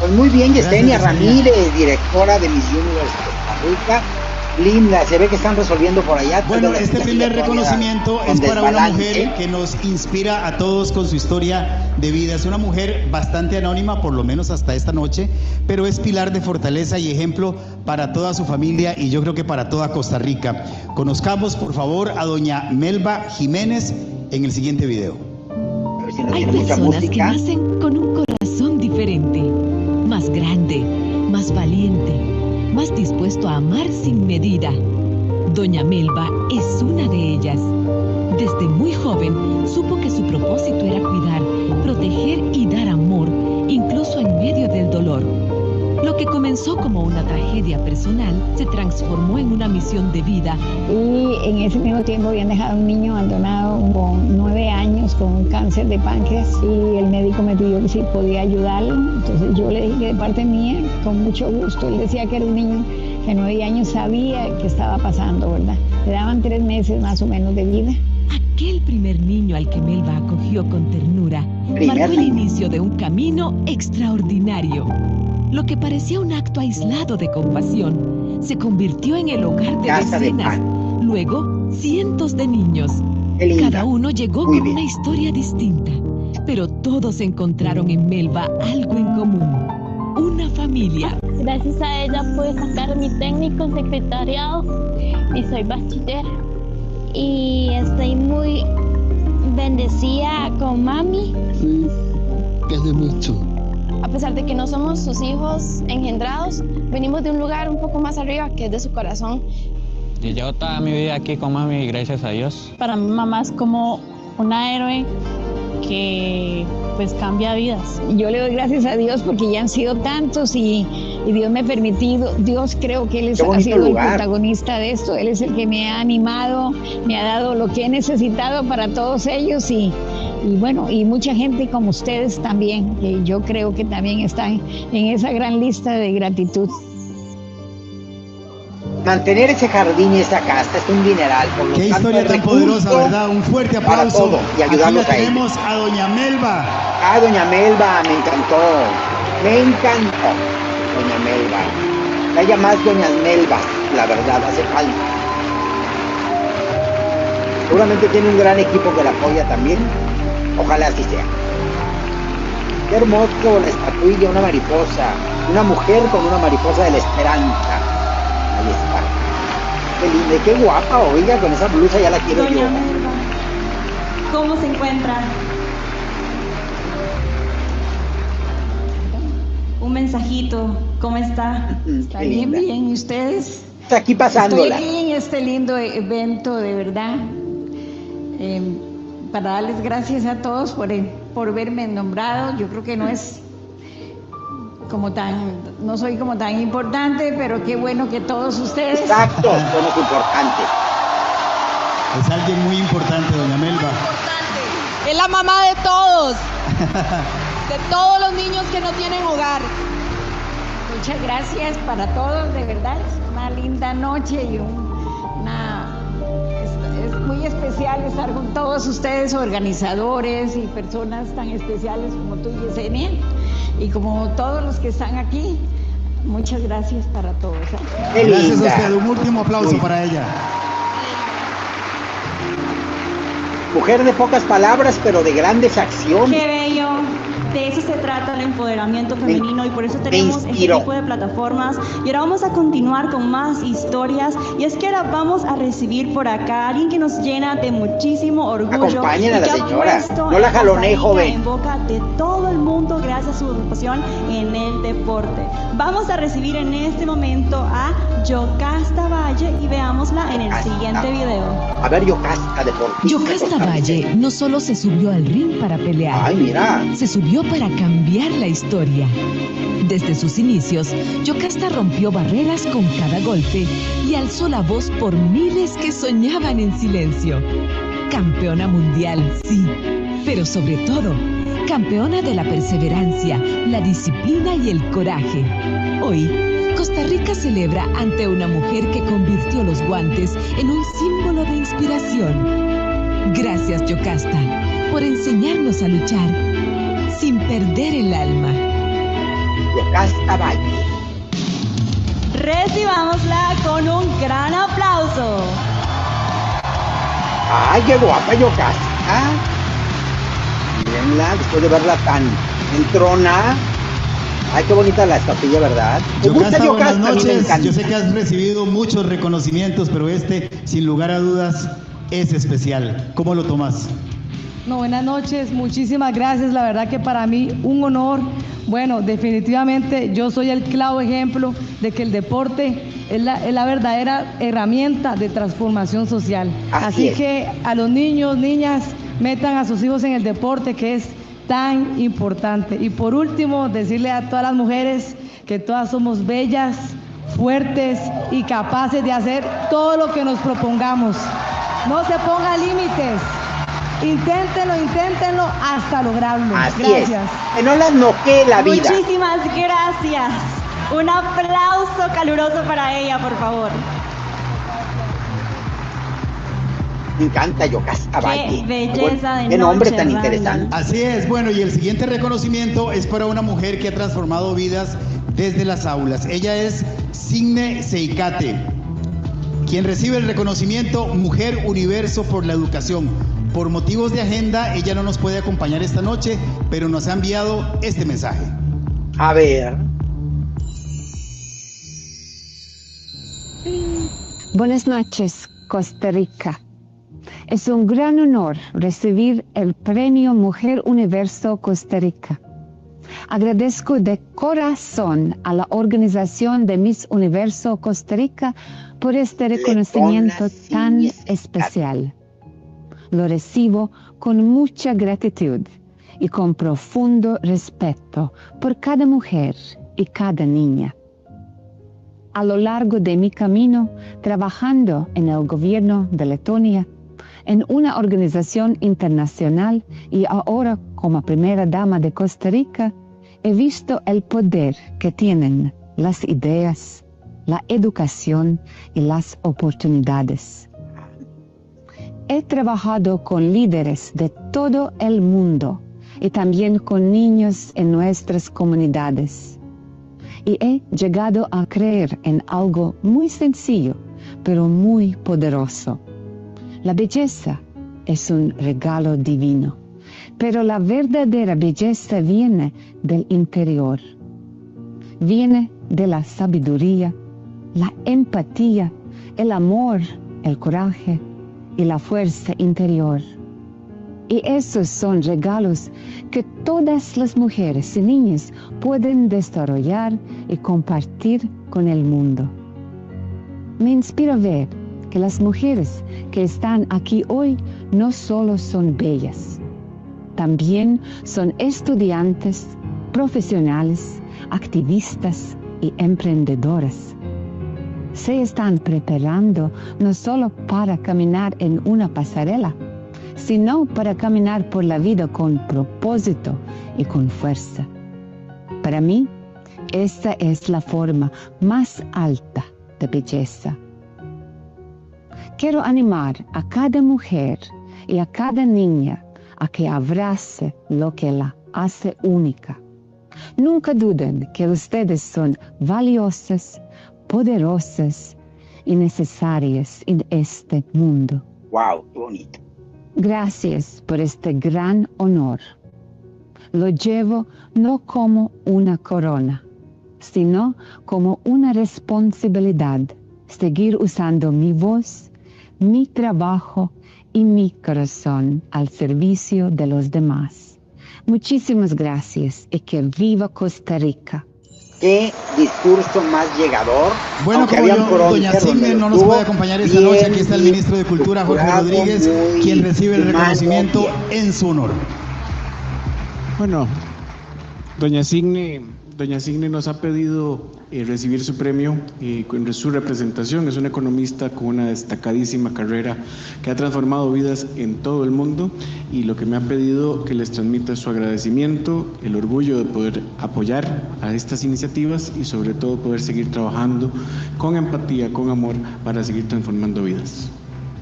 Speaker 1: Pues muy bien, Yesenia Ramírez, directora de Miss Universe Costa Rica. Linda, se ve que están resolviendo por allá.
Speaker 5: Bueno, este primer reconocimiento es para una mujer que nos inspira a todos con su historia de vida. Es una mujer bastante anónima, por lo menos hasta esta noche, pero es pilar de fortaleza y ejemplo para toda su familia y yo creo que para toda Costa Rica. Conozcamos, por favor, a doña Melba Jiménez en el siguiente video.
Speaker 9: Hay personas que nacen con un corazón diferente, más grande, más valiente, más dispuesto a amar sin medida. Doña Melba es una de ellas. Desde muy joven supo que su propósito era cuidar, proteger y dar amor, incluso en medio del dolor. Lo que comenzó como una tragedia personal se transformó en una misión de vida.
Speaker 12: Y en ese mismo tiempo habían dejado a un niño abandonado con 9 años con un cáncer de páncreas y el médico me pidió que si podía ayudarlo. Entonces yo le dije que de parte mía, con mucho gusto. Él decía que era un niño que 9 años sabía qué estaba pasando, ¿verdad? Le daban 3 meses más o menos de vida.
Speaker 9: Aquel primer niño al que Melba acogió con ternura marcó el inicio de un camino extraordinario. Lo que parecía un acto aislado de compasión se convirtió en el hogar de decenas, luego cientos de niños. Cada uno llegó con una historia distinta, pero todos encontraron en Melba algo en común: una familia.
Speaker 13: Gracias a ella pude sacar mi técnico en secretariado y soy bachiller. Y estoy muy bendecida con mami.
Speaker 14: Sí, gracias mucho.
Speaker 13: A pesar de que no somos sus hijos engendrados, venimos de un lugar un poco más arriba que es de su corazón.
Speaker 15: Yo llevo toda mi vida aquí con mami, gracias a Dios.
Speaker 16: Para mi mamá es como una héroe que pues cambia vidas.
Speaker 12: Yo le doy gracias a Dios porque ya han sido tantos y y Dios me ha permitido, Dios creo que Él ha sido el protagonista de esto, Él es el que me ha animado, me ha dado lo que he necesitado para todos ellos y bueno, y mucha gente como ustedes también, que yo creo que también están en esa gran lista de gratitud.
Speaker 1: Mantener ese jardín y esa casa es un dineral. Por lo
Speaker 5: Qué
Speaker 1: tanto,
Speaker 5: historia tan poderosa, ¿verdad? Un fuerte aplauso.
Speaker 1: Para todo, y ayudarlos
Speaker 5: Aquí la tenemos a doña Melba.
Speaker 1: Ah, doña Melba, me encantó. Me encantó, doña Melba. Haya más doñas Melba, la verdad, hace falta. Seguramente tiene un gran equipo que la apoya también. Ojalá así sea. Qué hermoso la estatuilla, una mariposa. Una mujer con una mariposa de la esperanza. Ahí está. Qué linda y qué guapa, oiga, con esa blusa ya la quiero yo.
Speaker 4: ¿Cómo se encuentran? Un mensajito, ¿cómo está?
Speaker 12: Está bien, bien. ¿Y ustedes?
Speaker 1: Está aquí pasándola.
Speaker 12: Estoy aquí en este lindo evento, de verdad. Para darles gracias a todos por verme nombrado. Yo creo que no soy como tan importante, pero qué bueno que todos ustedes.
Speaker 1: Exacto, somos importantes.
Speaker 5: Es alguien muy importante, doña Melba.
Speaker 3: Es la mamá de todos. De todos los niños que no tienen hogar.
Speaker 12: Muchas gracias para todos, de verdad. Es una linda noche y es muy especial estar con todos ustedes, organizadores y personas tan especiales como tú, Yesenia, y como todos los que están aquí. Muchas gracias para todos.
Speaker 5: Gracias a usted. Un último aplauso para ella.
Speaker 1: Mujer de pocas palabras, pero de grandes acciones.
Speaker 4: Qué bello. De eso se trata el empoderamiento femenino y por eso tenemos este tipo de plataformas. Y ahora vamos a continuar con más historias. Y es que ahora vamos a recibir por acá a alguien que nos llena de muchísimo orgullo.
Speaker 1: Acompañen a la señora. No la jalonee, joven.
Speaker 4: En boca de todo el mundo gracias a su ocupación en el deporte. Vamos a recibir en este momento a Yocasta Valle y veámosla en el siguiente video.
Speaker 1: A ver, Yocasta, deportista.
Speaker 9: Yocasta Valle no solo se subió al ring para pelear.
Speaker 1: Ay, mira.
Speaker 9: Se subió para cambiar la historia. Desde sus inicios, Yocasta rompió barreras con cada golpe y alzó la voz por miles que soñaban en silencio. Campeona mundial, sí, pero sobre todo, campeona de la perseverancia, la disciplina y el coraje. Hoy, Costa Rica celebra ante una mujer que convirtió los guantes en un símbolo de inspiración. Gracias, Yocasta, por enseñarnos a luchar sin perder el alma.
Speaker 1: Yocasta Valle.
Speaker 4: Recibámosla con un gran aplauso.
Speaker 1: ¡Ay, qué guapa Yocasta! Mírenla, después de verla tan entrona. Ay, qué bonita la estatuilla, ¿verdad?
Speaker 5: Yocasta, buenas noches. Yo sé que has recibido muchos reconocimientos, pero sin lugar a dudas, es especial. ¿Cómo lo tomas?
Speaker 17: No, buenas noches, muchísimas gracias, la verdad que para mí un honor. Bueno, definitivamente yo soy el claro ejemplo de que el deporte es la verdadera herramienta de transformación social. Así que a los niños, niñas, metan a sus hijos en el deporte que es tan importante. Y por último, decirle a todas las mujeres que todas somos bellas, fuertes y capaces de hacer todo lo que nos propongamos. No se pongan límites. Inténtenlo hasta lograrlo.
Speaker 1: Así
Speaker 17: gracias.
Speaker 1: Es. Que no las noquee la vida.
Speaker 4: Muchísimas gracias. Un aplauso caluroso para ella, por favor.
Speaker 1: Me encanta Yocasta Valle.
Speaker 4: Qué belleza de
Speaker 1: qué nombre
Speaker 4: noche,
Speaker 1: tan
Speaker 4: Randall.
Speaker 1: interesante.
Speaker 5: Así es. Bueno, y el siguiente reconocimiento es para una mujer que ha transformado vidas desde las aulas. Ella es Signe Seicate, quien recibe el reconocimiento Mujer Universo por la Educación. Por motivos de agenda, ella no nos puede acompañar esta noche, pero nos ha enviado este mensaje.
Speaker 1: A ver.
Speaker 18: Buenas noches, Costa Rica. Es un gran honor recibir el Premio Mujer Universo Costa Rica. Agradezco de corazón a la organización de Miss Universo Costa Rica por este reconocimiento tan especial. Lo recibo con mucha gratitud y con profundo respeto por cada mujer y cada niña. a lo largo de mi camino trabajando en el gobierno de Letonia, en una organización internacional y ahora como primera dama de Costa Rica, he visto el poder que tienen las ideas, la educación y las oportunidades. He trabajado con líderes de todo el mundo y también con niños en nuestras comunidades. Y he llegado a creer en algo muy sencillo, pero muy poderoso. La belleza es un regalo divino, pero la verdadera belleza viene del interior. Viene de la sabiduría, la empatía, el amor, el coraje y la fuerza interior. Y esos son regalos que todas las mujeres y niñas pueden desarrollar y compartir con el mundo. Me inspira ver que las mujeres que están aquí hoy no solo son bellas, también son estudiantes, profesionales, activistas y emprendedoras. Se están preparando no solo para caminar en una pasarela, sino para caminar por la vida con propósito y con fuerza. Para mí, esta es la forma más alta de belleza. Quiero animar a cada mujer y a cada niña a que abrace lo que la hace única. Nunca duden que ustedes son valiosas, poderosas y necesarias en este mundo.
Speaker 1: ¡Wow! ¡Qué bonito!
Speaker 18: Gracias por este gran honor. Lo llevo no como una corona, sino como una responsabilidad, seguir usando mi voz, mi trabajo y mi corazón al servicio de los demás. Muchísimas gracias y que viva Costa Rica.
Speaker 1: Qué discurso más llegador.
Speaker 5: Bueno, como doña Signe no nos puede acompañar esta noche, aquí está el ministro de Cultura, Jorge Rodríguez, quien recibe el reconocimiento en su honor.
Speaker 19: Bueno, doña Signe nos ha pedido recibir su premio con su representación. Es una economista con una destacadísima carrera que ha transformado vidas en todo el mundo, y lo que me ha pedido que les transmita es su agradecimiento, el orgullo de poder apoyar a estas iniciativas y sobre todo poder seguir trabajando con empatía, con amor, para seguir transformando vidas.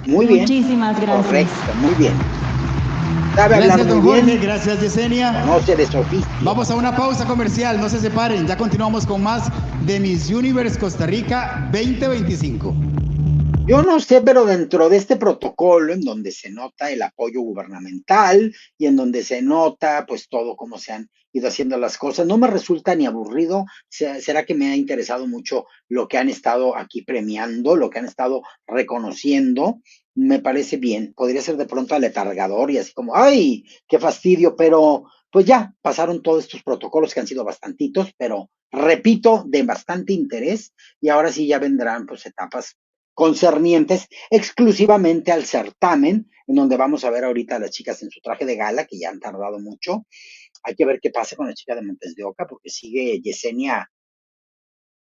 Speaker 1: Muy bien.
Speaker 4: Muchísimas gracias.
Speaker 1: Correcto, muy bien.
Speaker 5: Gracias, don Jorge, gracias, Yesenia.
Speaker 1: Conoce de Sofía.
Speaker 5: Vamos a una pausa comercial, no se separen, ya continuamos con más de Miss Universe Costa Rica 2025.
Speaker 1: Yo no sé, pero dentro de este protocolo, en donde se nota el apoyo gubernamental y en donde se nota pues todo cómo se han ido haciendo las cosas, no me resulta ni aburrido. Será que me ha interesado mucho lo que han estado aquí premiando, lo que han estado reconociendo. Me parece bien. Podría ser de pronto aletargador y así como, ¡ay, qué fastidio! Pero pues ya pasaron todos estos protocolos que han sido bastantitos, pero repito, de bastante interés, y ahora sí ya vendrán pues etapas concernientes exclusivamente al certamen, en donde vamos a ver ahorita a las chicas en su traje de gala, que ya han tardado mucho. Hay que ver qué pasa con la chica de Montes de Oca, porque sigue Yesenia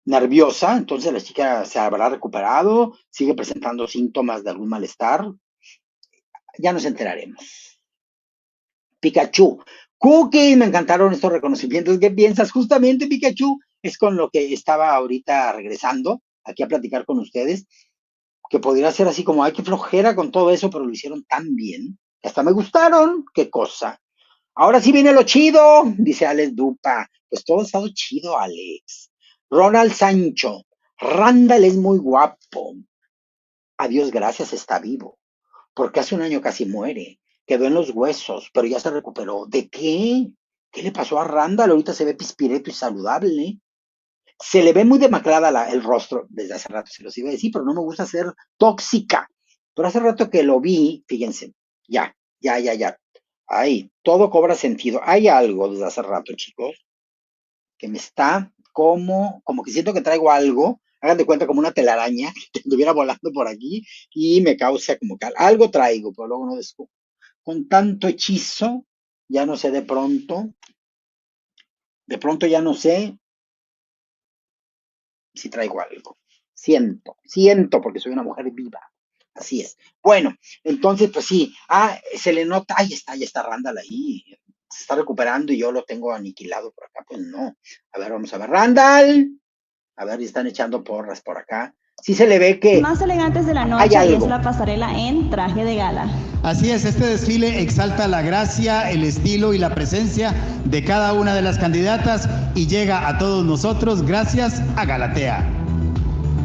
Speaker 1: nerviosa. Entonces la chica se habrá recuperado, sigue presentando síntomas de algún malestar. Ya nos enteraremos. Pikachu. Cookie, me encantaron estos reconocimientos. ¿Qué piensas? Justamente, Pikachu, es con lo que estaba ahorita regresando aquí a platicar con ustedes, que podría ser así como, ay, qué flojera con todo eso, pero lo hicieron tan bien, que hasta me gustaron. Qué cosa. Ahora sí viene lo chido, dice Alex Dupa. Pues todo ha estado chido, Alex. Ronald Sancho. Randall es muy guapo. A Dios gracias está vivo, porque hace un año casi muere. Quedó en los huesos, pero ya se recuperó. ¿De qué? ¿Qué le pasó a Randall? Ahorita se ve pispireto y saludable. Se le ve muy demacrada el rostro. Desde hace rato se los iba a decir, pero no me gusta ser tóxica. Pero hace rato que lo vi, fíjense, ya. Ay, todo cobra sentido. Hay algo desde hace rato, chicos, que me está como que siento que traigo algo. Hagan de cuenta como una telaraña que estuviera volando por aquí y me causa como que algo traigo, pero luego no descubro. Con tanto hechizo, ya no sé de pronto ya no sé si traigo algo. Siento, porque soy una mujer viva. Así es. Bueno, entonces, pues sí. Se le nota, ya está Randall ahí. Se está recuperando y yo lo tengo aniquilado por acá. Pues no. A ver, vamos a ver. Randall. A ver, están echando porras por acá. Sí se le ve que
Speaker 4: más elegantes de la noche y es la pasarela en traje de gala.
Speaker 5: Así es, este desfile exalta la gracia, el estilo y la presencia de cada una de las candidatas y llega a todos nosotros gracias a Galatea.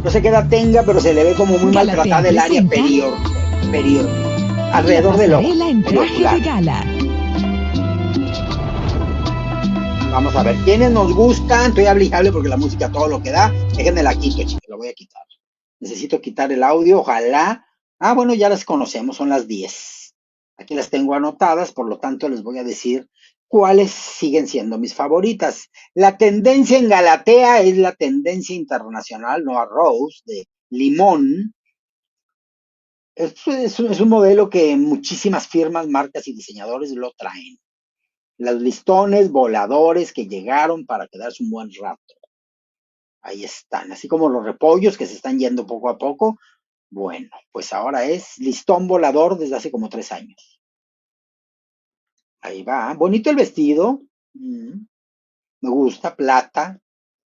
Speaker 1: No sé qué edad tenga, pero se le ve como muy maltratada el área superior, alrededor del ojo.
Speaker 9: En traje de gala.
Speaker 1: Vamos a ver, ¿quiénes nos gustan? Estoy hable porque la música todo lo que da. Déjenme la quito, chicos, la voy a quitar. Necesito quitar el audio, ojalá. Bueno, ya las conocemos, son las 10. Aquí las tengo anotadas, por lo tanto les voy a decir cuáles siguen siendo mis favoritas. La tendencia en Galatea es la tendencia internacional, Noah Rose, de limón. Es un modelo que muchísimas firmas, marcas y diseñadores lo traen. Los listones voladores que llegaron para quedarse un buen rato. Ahí están, así como los repollos que se están yendo poco a poco. Bueno, pues ahora es listón volador desde hace como 3 años. Ahí va, bonito el vestido. Me gusta, plata,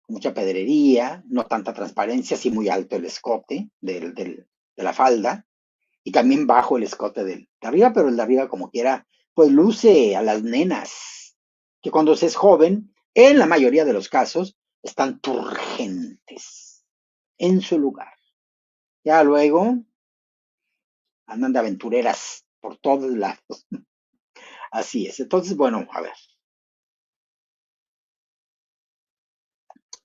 Speaker 1: mucha pedrería, no tanta transparencia, sí muy alto el escote de la falda. Y también bajo el escote de arriba, pero el de arriba como quiera, pues luce a las nenas, que cuando se es joven, en la mayoría de los casos, están turgentes en su lugar. Ya luego andan de aventureras por todos lados. Así es. Entonces, bueno, a ver.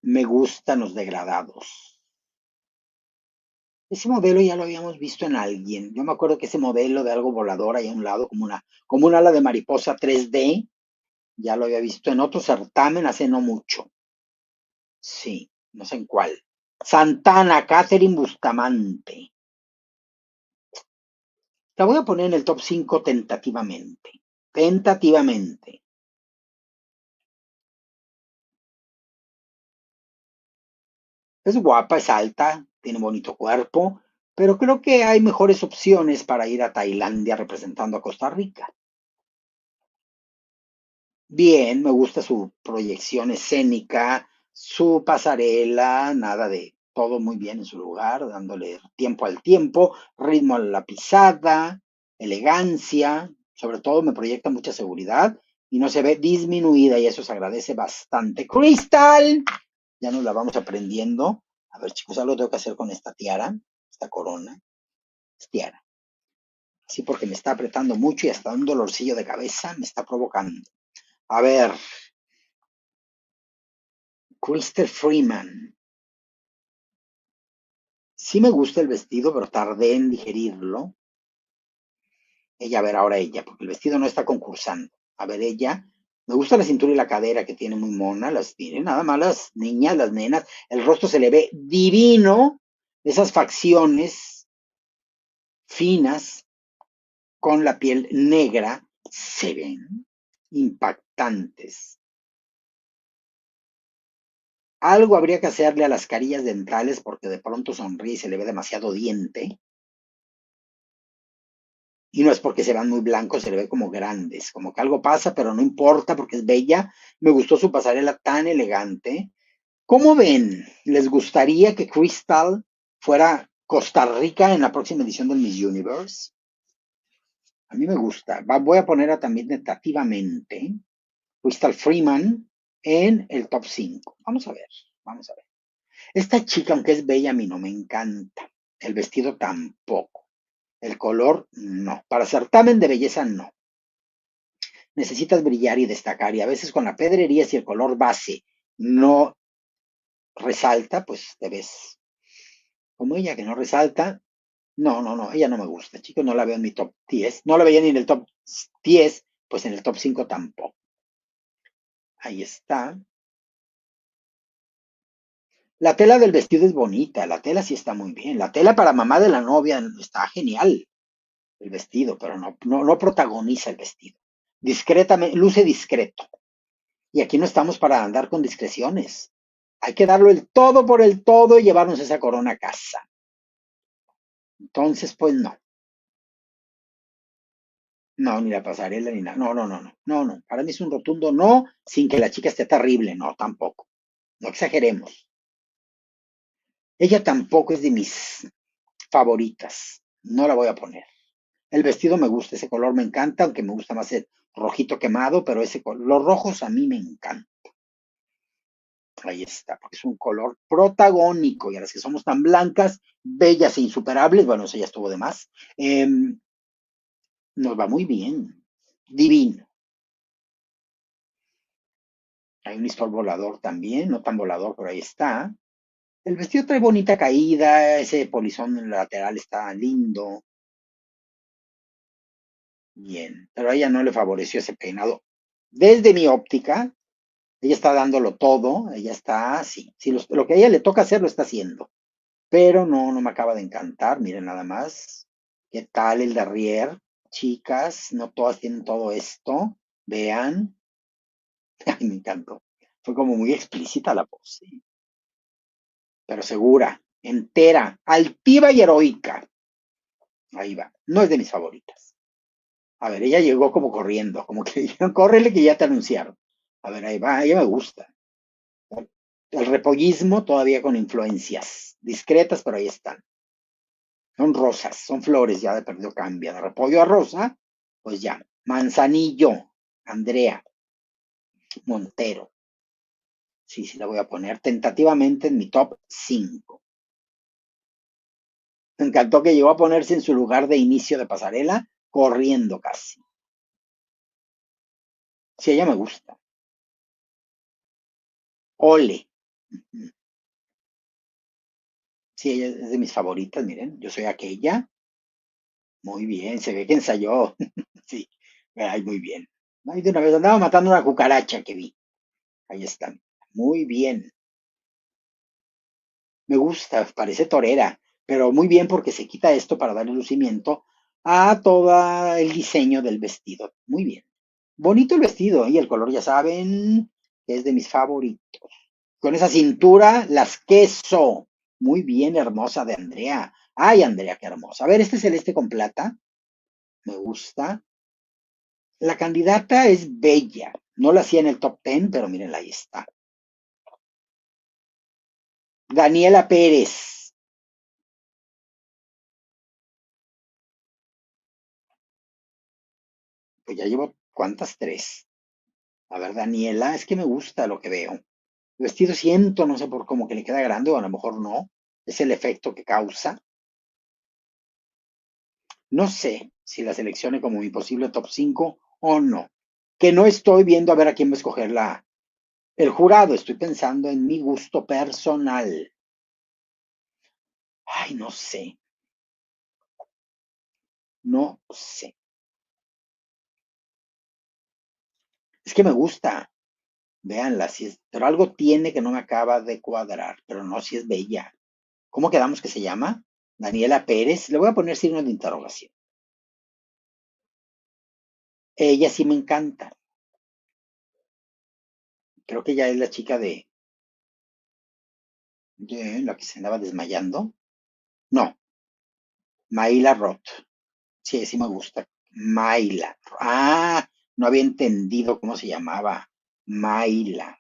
Speaker 1: Me gustan los degradados. Ese modelo ya lo habíamos visto en alguien. Yo me acuerdo que ese modelo de algo volador ahí a un lado, como un ala de mariposa 3D, ya lo había visto en otro certamen hace no mucho. Sí, no sé en cuál. Santana, Catherine Bustamante. La voy a poner en el top 5 tentativamente. Tentativamente. Es guapa, es alta, tiene bonito cuerpo, pero creo que hay mejores opciones para ir a Tailandia representando a Costa Rica. Bien, me gusta su proyección escénica, su pasarela, nada de todo muy bien en su lugar, dándole tiempo al tiempo, ritmo a la pisada, elegancia, sobre todo me proyecta mucha seguridad y no se ve disminuida y eso se agradece bastante. Crystal, ya nos la vamos aprendiendo. A ver, chicos, algo tengo que hacer con esta tiara, esta corona, es tiara. Sí, porque me está apretando mucho y hasta un dolorcillo de cabeza me está provocando. A ver, Crystal Freeman. Sí me gusta el vestido, pero tardé en digerirlo. A ver, ahora ella, porque el vestido no está concursando. A ver, ella. Me gusta la cintura y la cadera que tiene muy mona. Miren, nada más las niñas, las nenas. El rostro se le ve divino. Esas facciones finas con la piel negra se ven impactantes. Algo habría que hacerle a las carillas dentales porque de pronto sonríe y se le ve demasiado diente. Y no es porque se vean muy blancos, se le ve como grandes, como que algo pasa, pero no importa porque es bella. Me gustó su pasarela tan elegante. ¿Cómo ven? ¿Les gustaría que Crystal fuera Costa Rica en la próxima edición del Miss Universe? A mí me gusta. Voy a ponerla también tentativamente. Crystal Freeman en el top 5. Vamos a ver, vamos a ver. Esta chica, aunque es bella, a mí no me encanta. El vestido tampoco. El color, no. Para certamen de belleza, no. Necesitas brillar y destacar. Y a veces con la pedrería, si el color base no resalta, pues te ves como ella que no resalta. No. Ella no me gusta, chicos. No la veo en mi top 10. No la veía ni en el top 10, pues en el top 5 tampoco. Ahí está. La tela del vestido es bonita. La tela sí está muy bien. La tela para mamá de la novia está genial. El vestido, pero no protagoniza el vestido. Discretamente, luce discreto. Y aquí no estamos para andar con discreciones. Hay que darlo el todo por el todo y llevarnos esa corona a casa. Entonces, pues no. No, ni la pasarela ni nada. No. Para mí es un rotundo no, sin que la chica esté terrible. No, tampoco. No exageremos. Ella tampoco es de mis favoritas. No la voy a poner. El vestido me gusta, ese color me encanta, aunque me gusta más el rojito quemado, pero los rojos a mí me encantan. Ahí está, porque es un color protagónico y a las que somos tan blancas, bellas e insuperables, bueno, eso ya estuvo de más, nos va muy bien, divino. Hay un listón volador también, no tan volador, pero ahí está. El vestido trae bonita caída, ese polizón en la lateral está lindo. Bien, pero a ella no le favoreció ese peinado. Desde mi óptica, ella está dándolo todo, ella está así. Sí, lo que a ella le toca hacer lo está haciendo. Pero no me acaba de encantar. Miren nada más. ¿Qué tal el derrier? Chicas, no todas tienen todo esto. Vean. Ay, me encantó. Fue como muy explícita la pose. Pero segura, entera, altiva y heroica. Ahí va. No es de mis favoritas. A ver, ella llegó como corriendo, como que dijeron, córrele que ya te anunciaron. A ver, ahí va, ella me gusta. El repollismo todavía con influencias discretas, pero ahí están. Son rosas, son flores, ya de perdido cambia. De repollo a rosa, pues ya. Manzanillo, Andrea Montero. Sí, la voy a poner tentativamente en mi top 5. Me encantó que llegó a ponerse en su lugar de inicio de pasarela, corriendo casi. Sí, ella me gusta. Ole. Sí, ella es de mis favoritas, miren. Yo soy aquella. Muy bien, se ve que ensayó. Sí, ay, muy bien. Ay, de una vez andaba matando una cucaracha que vi. Ahí está. Muy bien. Me gusta, parece torera, pero muy bien porque se quita esto para darle lucimiento a todo el diseño del vestido. Muy bien. Bonito el vestido y el color, ya saben, es de mis favoritos. Con esa cintura, las queso. Muy bien, hermosa de Andrea. Ay, Andrea, qué hermosa. A ver, este celeste con plata. Me gusta. La candidata es bella. No la hacía en el top 10, pero mírenla, ahí está. Daniela Pérez. Pues ya llevo, ¿cuántas? 3. A ver, Daniela, es que me gusta lo que veo. El vestido siento, no sé por cómo que le queda grande, o a lo mejor no. Es el efecto que causa. No sé si la seleccione como mi posible top 5 o no. Que no estoy viendo a ver a quién va a escoger el jurado. Estoy pensando en mi gusto personal. Ay, no sé. No sé. Es que me gusta. Véanla, si es, pero algo tiene que no me acaba de cuadrar. Pero no, si es bella. ¿Cómo quedamos que se llama? Daniela Pérez. Le voy a poner signo de interrogación. Ella sí me encanta. Creo que ella es la chica de la que se andaba desmayando. No, Mayla Roth. Sí, sí me gusta. Mayla. Ah, no había entendido cómo se llamaba. Mayla.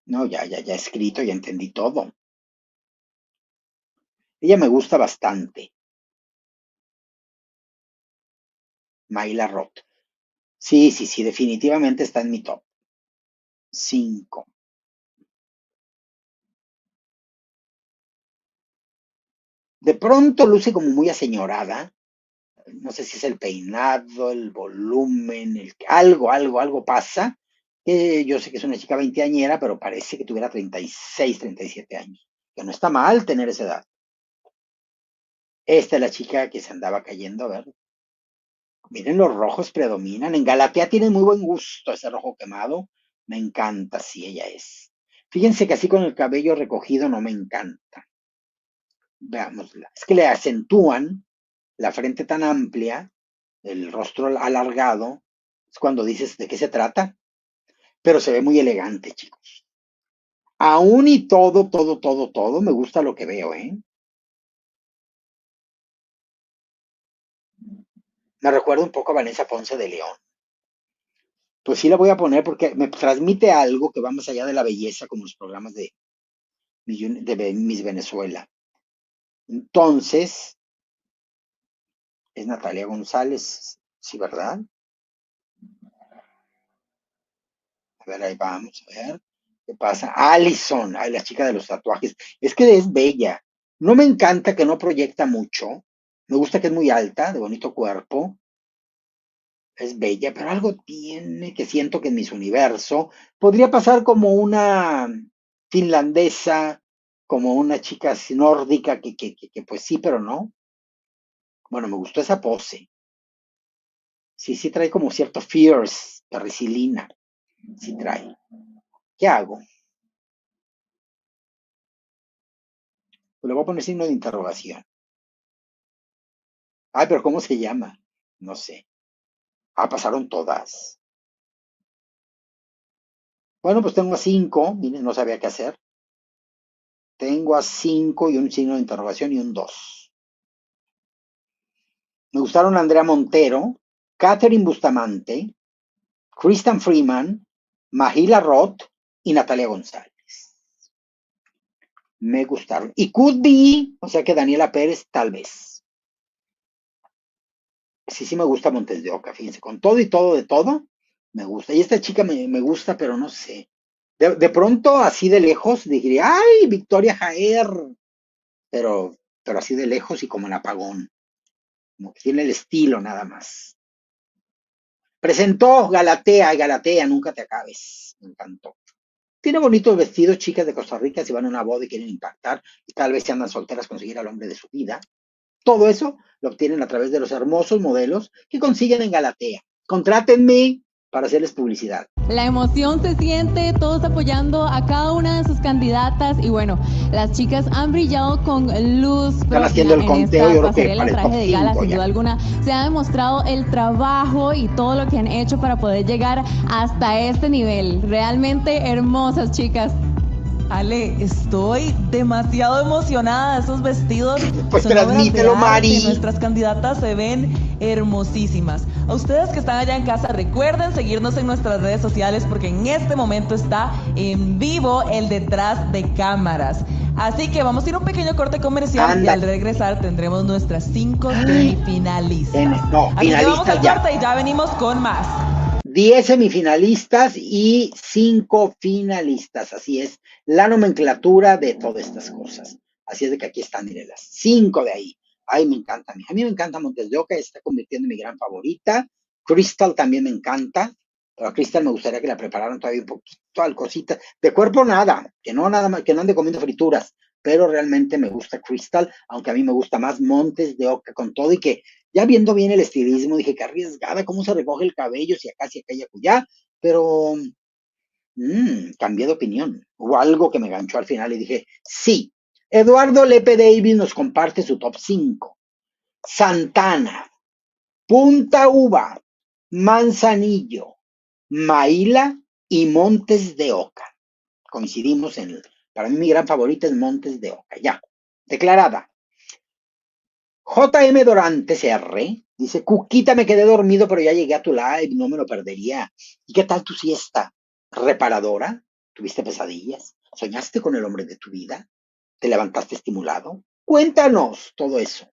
Speaker 1: No, ya escrito, ya entendí todo. Ella me gusta bastante. Mayla Roth. Sí, definitivamente está en mi top 5. De pronto luce como muy aseñorada. No sé si es el peinado, el volumen, algo pasa. Yo sé que es una chica veinteañera, pero parece que tuviera 36, 37 años. Que no está mal tener esa edad. Esta es la chica que se andaba cayendo, a ver. Miren, los rojos predominan. En Galatea tienen muy buen gusto ese rojo quemado. Me encanta, sí, ella es. Fíjense que así con el cabello recogido no me encanta. Veámosla. Es que le acentúan la frente tan amplia el rostro alargado, es cuando dices de qué se trata, pero se ve muy elegante, chicos. Aún y todo, me gusta lo que veo, ¿eh? Me recuerda un poco a Vanessa Ponce de León. Pues sí la voy a poner porque me transmite algo que va más allá de la belleza, como los programas de Miss Venezuela. Entonces, es Natalia González, ¿sí, verdad? A ver, ahí vamos, a ver. ¿Qué pasa? Allison, ay, la chica de los tatuajes. Es que es bella. No me encanta que no proyecta mucho. Me gusta que es muy alta, de bonito cuerpo. Es bella, pero algo tiene que siento que en Miss Universo podría pasar como una finlandesa, como una chica así nórdica, que pues sí, pero no. Bueno, me gustó esa pose. Sí trae como cierto fierce, perricilina. Sí trae. ¿Qué hago? Pues le voy a poner signo de interrogación. Ay, pero ¿cómo se llama? No sé. Ah, pasaron todas. Bueno, pues tengo a 5. Miren, no sabía qué hacer. Tengo a 5 y un signo de interrogación y un 2. Me gustaron Andrea Montero, Catherine Bustamante, Kristen Freeman, Mahila Roth y Natalia González. Me gustaron. Y could be, o sea que Daniela Pérez, tal vez. Sí me gusta Montes de Oca, fíjense, con todo y todo de todo, me gusta. Y esta chica me gusta, pero no sé. De pronto, así de lejos, diría, ¡ay, Victoria Jaer! Pero así de lejos y como en apagón. Como que tiene el estilo nada más. Presentó Galatea, nunca te acabes. Me encantó. Tiene bonitos vestidos, chicas de Costa Rica, si van a una boda y quieren impactar, y tal vez si andan solteras conseguir al hombre de su vida. Todo eso lo obtienen a través de los hermosos modelos que consiguen en Galatea. Contrátenme para hacerles publicidad.
Speaker 7: La emoción se siente, todos apoyando a cada una de sus candidatas y bueno, las chicas han brillado con luz.
Speaker 1: Están haciendo el conteo, yo creo que para el
Speaker 7: traje de gala, sin duda alguna, se ha demostrado el trabajo y todo lo que han hecho para poder llegar hasta este nivel. Realmente hermosas, chicas.
Speaker 8: Ale, estoy demasiado emocionada. Esos vestidos
Speaker 1: pues
Speaker 8: son
Speaker 1: transmítelo, Mari.
Speaker 8: Nuestras candidatas se ven hermosísimas. A ustedes que están allá en casa, recuerden seguirnos en nuestras redes sociales porque en este momento está en vivo el detrás de cámaras. Así que vamos a ir a un pequeño corte comercial y al regresar tendremos nuestras 5 semifinalistas. Así que vamos al corte y ya venimos con más.
Speaker 1: 10 semifinalistas y 5 finalistas, así es la nomenclatura de todas estas cosas. Así es de que aquí están, miren, las 5 de ahí. Ay, me encanta. A mí me encanta Montes de Oca, se está convirtiendo en mi gran favorita. Crystal también me encanta, pero a Crystal me gustaría que la prepararan todavía un poquito al cosita. De cuerpo nada, que no ande comiendo frituras, pero realmente me gusta Crystal, aunque a mí me gusta más Montes de Oca con todo y que ya viendo bien el estilismo, dije que arriesgada, cómo se recoge el cabello, si acá, y acullá, pero cambié de opinión. Hubo algo que me ganchó al final y dije, sí. Eduardo Lepe Davis nos comparte su top 5. Santana, Punta Uva, Manzanillo, Maila y Montes de Oca. Coincidimos para mí mi gran favorita es Montes de Oca, ya, declarada. JM Dorantes R dice, Cuquita, me quedé dormido, pero ya llegué a tu live, no me lo perdería. ¿Y qué tal tu siesta? ¿Reparadora? ¿Tuviste pesadillas? ¿Soñaste con el hombre de tu vida? ¿Te levantaste estimulado? Cuéntanos todo eso.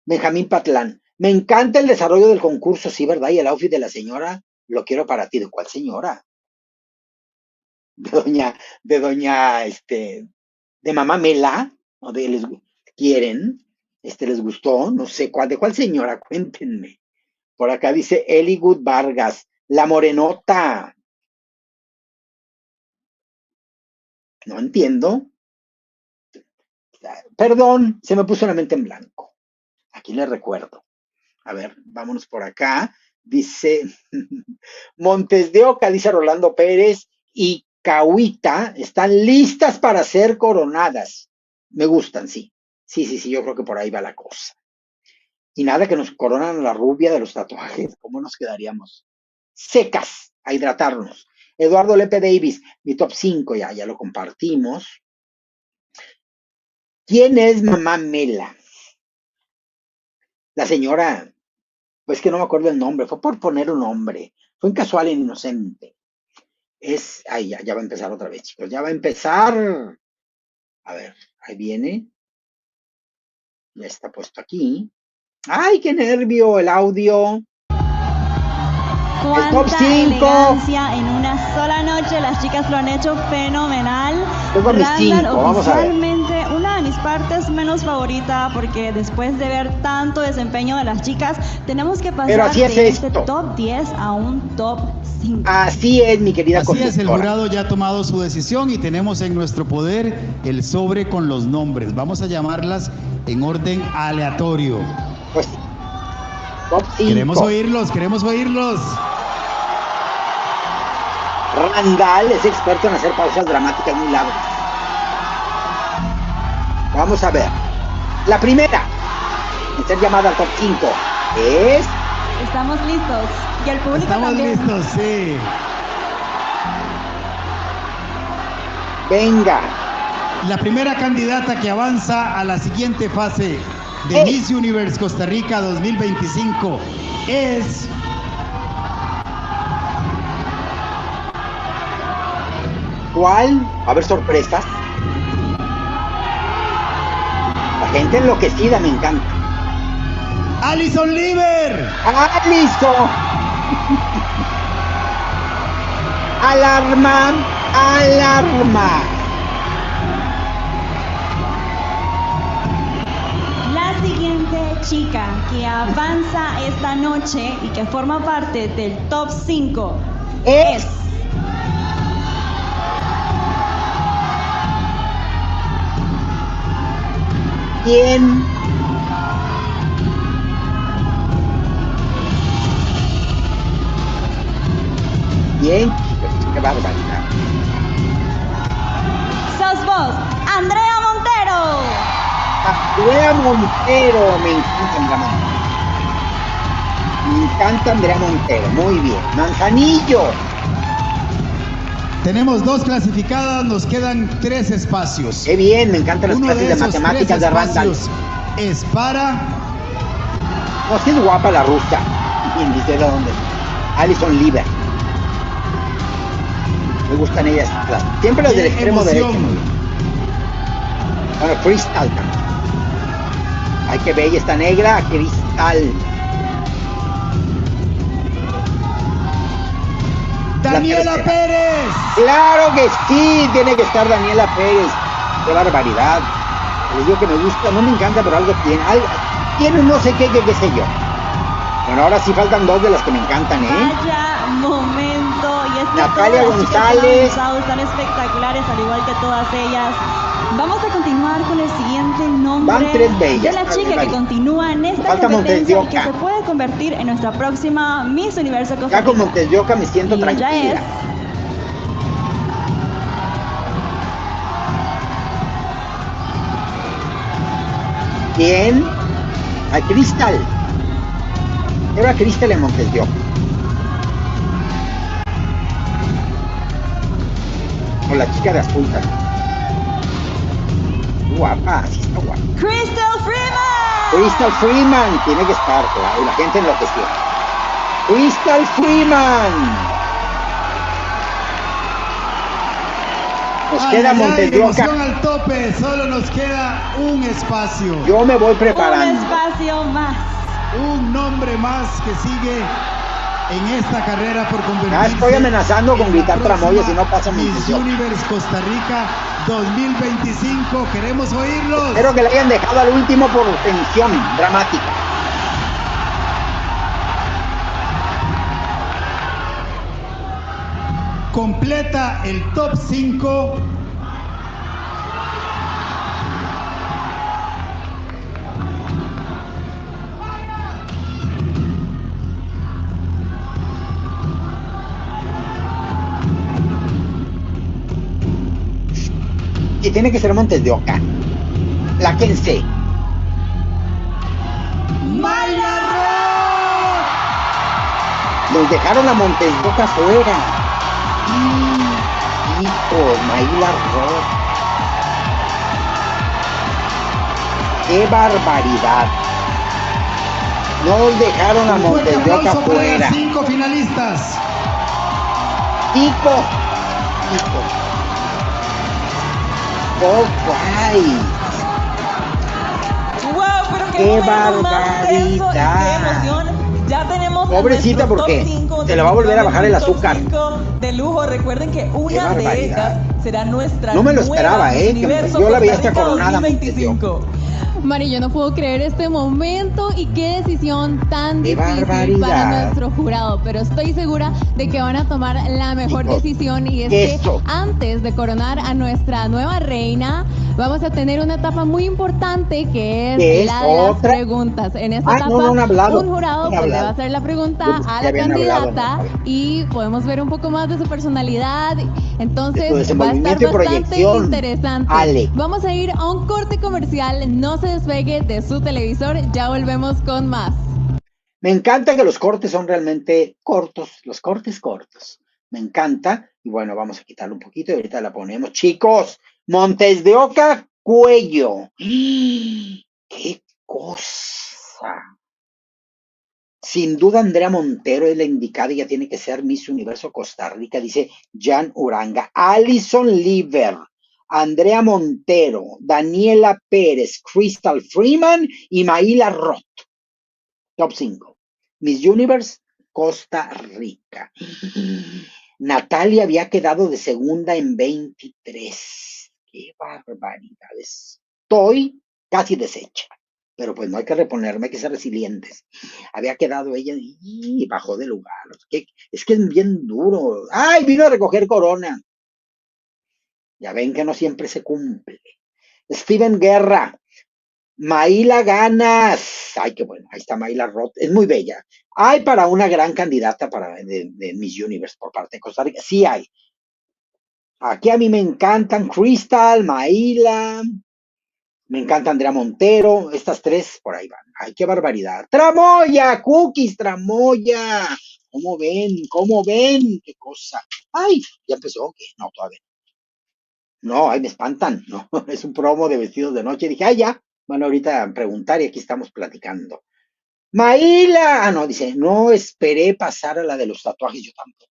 Speaker 1: Benjamín Patlán, me encanta el desarrollo del concurso, sí, ¿verdad? Y el outfit de la señora, lo quiero para ti. ¿De cuál señora? De mamá Mela, ¿o de les quieren? ¿Les gustó? No sé, ¿de cuál señora? Cuéntenme. Por acá dice Eligood Vargas, la morenota. No entiendo. Perdón, se me puso la mente en blanco. Aquí les recuerdo. A ver, vámonos por acá. Dice Montes de Oca, dice Rolando Pérez, y Cahuita están listas para ser coronadas. Me gustan, sí. Sí, yo creo que por ahí va la cosa. Y nada que nos coronan la rubia de los tatuajes. ¿Cómo nos quedaríamos? Secas, a hidratarnos. Eduardo Lepe Davis, mi top 5, ya lo compartimos. ¿Quién es Mamá Mela? La señora, pues que no me acuerdo el nombre, fue por poner un nombre. Fue Casual e Inocente. Ya va a empezar otra vez, chicos. Ya va a empezar. A ver, ahí viene. Ya está puesto aquí. ¡Ay, qué nervio! El audio.
Speaker 4: ¡Cuánta elegancia en una sola noche! Las chicas lo han hecho fenomenal.
Speaker 1: Tengo mis 5, vamos a ver.
Speaker 4: Oficialmente una de mis partes menos favorita, porque después de ver tanto desempeño de las chicas, tenemos que pasar de este top 10 a un top 5.
Speaker 1: Así es, mi querida
Speaker 5: conductora. Así es, el jurado ya ha tomado su decisión y tenemos en nuestro poder el sobre con los nombres. Vamos a llamarlas en orden aleatorio.
Speaker 1: Pues top 5.
Speaker 5: Queremos oírlos.
Speaker 1: Randall es experto en hacer pausas dramáticas muy largas. Vamos a ver. La primera en ser llamada al top 5 es...
Speaker 4: Estamos listos. Y el público también.
Speaker 5: Estamos listos, sí.
Speaker 1: Venga.
Speaker 5: La primera candidata que avanza a la siguiente fase de Miss Universe Costa Rica 2025 es...
Speaker 1: ¿Cuál? A ver, sorpresas. La gente enloquecida, me encanta.
Speaker 5: ¡Alison Lieber!
Speaker 1: ¡Alison! ¡Alarma!
Speaker 4: La siguiente chica que avanza esta noche y que forma parte del top 5 es...
Speaker 1: ¿Quién? Bien, qué barbaridad.
Speaker 4: ¡Sos vos, Andrea Montero!
Speaker 1: Andrea Montero, me encanta Andrea Montero, muy bien. Manzanillo.
Speaker 5: Tenemos 2 clasificadas, nos quedan 3 espacios.
Speaker 1: Qué bien, me encantan las clases de matemáticas de Randall.
Speaker 5: Es para...
Speaker 1: No, sí es guapa la rusa. Bien, dice de dónde. Alison Lieber. Me gustan ellas. Siempre las del extremo derecho. Bueno, Crystal también. Ay, qué bella esta negra, Crystal.
Speaker 5: ¡Daniela Pérez!
Speaker 1: ¡Claro que sí! Tiene que estar Daniela Pérez. ¡Qué barbaridad! Les digo que me gusta, no me encanta, pero algo tiene. Tiene no sé qué sé yo. Bueno, ahora sí faltan 2 de las que me encantan, ¿eh?
Speaker 4: Vaya momento. Y es que
Speaker 1: Natalia González.
Speaker 4: Están espectaculares, al igual que todas ellas. Vamos a continuar con el siguiente nombre.
Speaker 1: Van 3 bellas.
Speaker 4: De la chica que continúa en esta competencia y que se puede convertir en nuestra próxima Miss Universo Costa Rica.
Speaker 1: Ya con Montes de Oca me siento tranquila. ¿Quién? A Crystal. Era Crystal en Montes de Oca. O la chica de azul también. Guapa, sí está guapa. Crystal Freeman tiene que estar, claro, y la gente enloqueció. Crystal Freeman. Nos queda Montes de Oca.
Speaker 5: Al tope, solo nos queda un espacio.
Speaker 1: Yo me voy preparando.
Speaker 4: Un espacio más.
Speaker 5: Un nombre más que sigue en esta carrera por convertirse.
Speaker 1: Ya estoy amenazando con gritar tramoyas si no pasa
Speaker 5: Miss Universe Costa Rica 2025. Queremos oírlos.
Speaker 1: Espero que le hayan dejado al último por tensión dramática.
Speaker 5: Completa el top 5.
Speaker 1: Y tiene que ser Montes de Oca. La Kense.
Speaker 5: Miley
Speaker 1: Nos dejaron a Montes de Oca afuera. Hijo, Maíla Roth. ¡Qué barbaridad! Nos dejaron a Montes de Oca afuera.
Speaker 5: 5 finalistas.
Speaker 1: 5. ¡Oh, guay!
Speaker 8: ¡Wow! Pero
Speaker 1: ¡Qué barbaridad!
Speaker 8: ¡Qué emoción! Ya tenemos
Speaker 1: pobrecita, porque se le va a volver a bajar el azúcar.
Speaker 8: De lujo, recuerden que una de ellas será nuestra.
Speaker 1: No me lo esperaba, yo la veía hasta coronada.
Speaker 7: Mari, yo no puedo creer este momento y qué decisión tan difícil para nuestro jurado, pero estoy segura de que van a tomar la mejor decisión, y es que antes de coronar a nuestra nueva reina, vamos a tener una etapa muy importante que es la de las preguntas. En esta etapa, un jurado pues, le va a hacer la pregunta a la candidata y podemos ver un poco más de su personalidad. Entonces va a estar bastante interesante. Vamos a ir a un corte comercial, no se despegue de su televisor, ya volvemos con más.
Speaker 1: Me encanta que los cortes son realmente cortos, los cortes cortos. Me encanta. Y bueno, vamos a quitarlo un poquito y ahorita la ponemos. Chicos, Montes de Oca, Cuello. ¡Qué cosa! Sin duda Andrea Montero es la indicada, ella tiene que ser Miss Universo Costa Rica, dice Jan Uranga. Alison Liver, Andrea Montero, Daniela Pérez, Crystal Freeman y Maíla Roth. Top 5. Miss Universe Costa Rica. Natalia había quedado de segunda en 23. ¡Qué barbaridad! Estoy casi deshecha. Pero pues no hay que reponerme, hay que ser resilientes. Había quedado ella y bajó de lugar. Es que es bien duro. ¡Ay! Vino a recoger corona. Ya ven que no siempre se cumple. Steven Guerra. Maíla Ganas. Ay, qué bueno. Ahí está Maíla Roth. Es muy bella. Hay para una gran candidata de Miss Universe por parte de Costa Rica. Sí hay. Aquí a mí me encantan Crystal, Maíla. Me encanta Andrea Montero. Estas tres por ahí van. Ay, qué barbaridad. Tramoya, Cookies, Tramoya. ¿Cómo ven? ¿Cómo ven? ¿Qué cosa? Ay, ¿ya empezó? ¿Qué? No, todavía. No, ahí me espantan. No, es un promo de vestidos de noche. Dije, ya. Bueno, ahorita a preguntar y aquí estamos platicando. Maíla. Ah, no, dice, no esperé pasar a la de los tatuajes. Yo tampoco.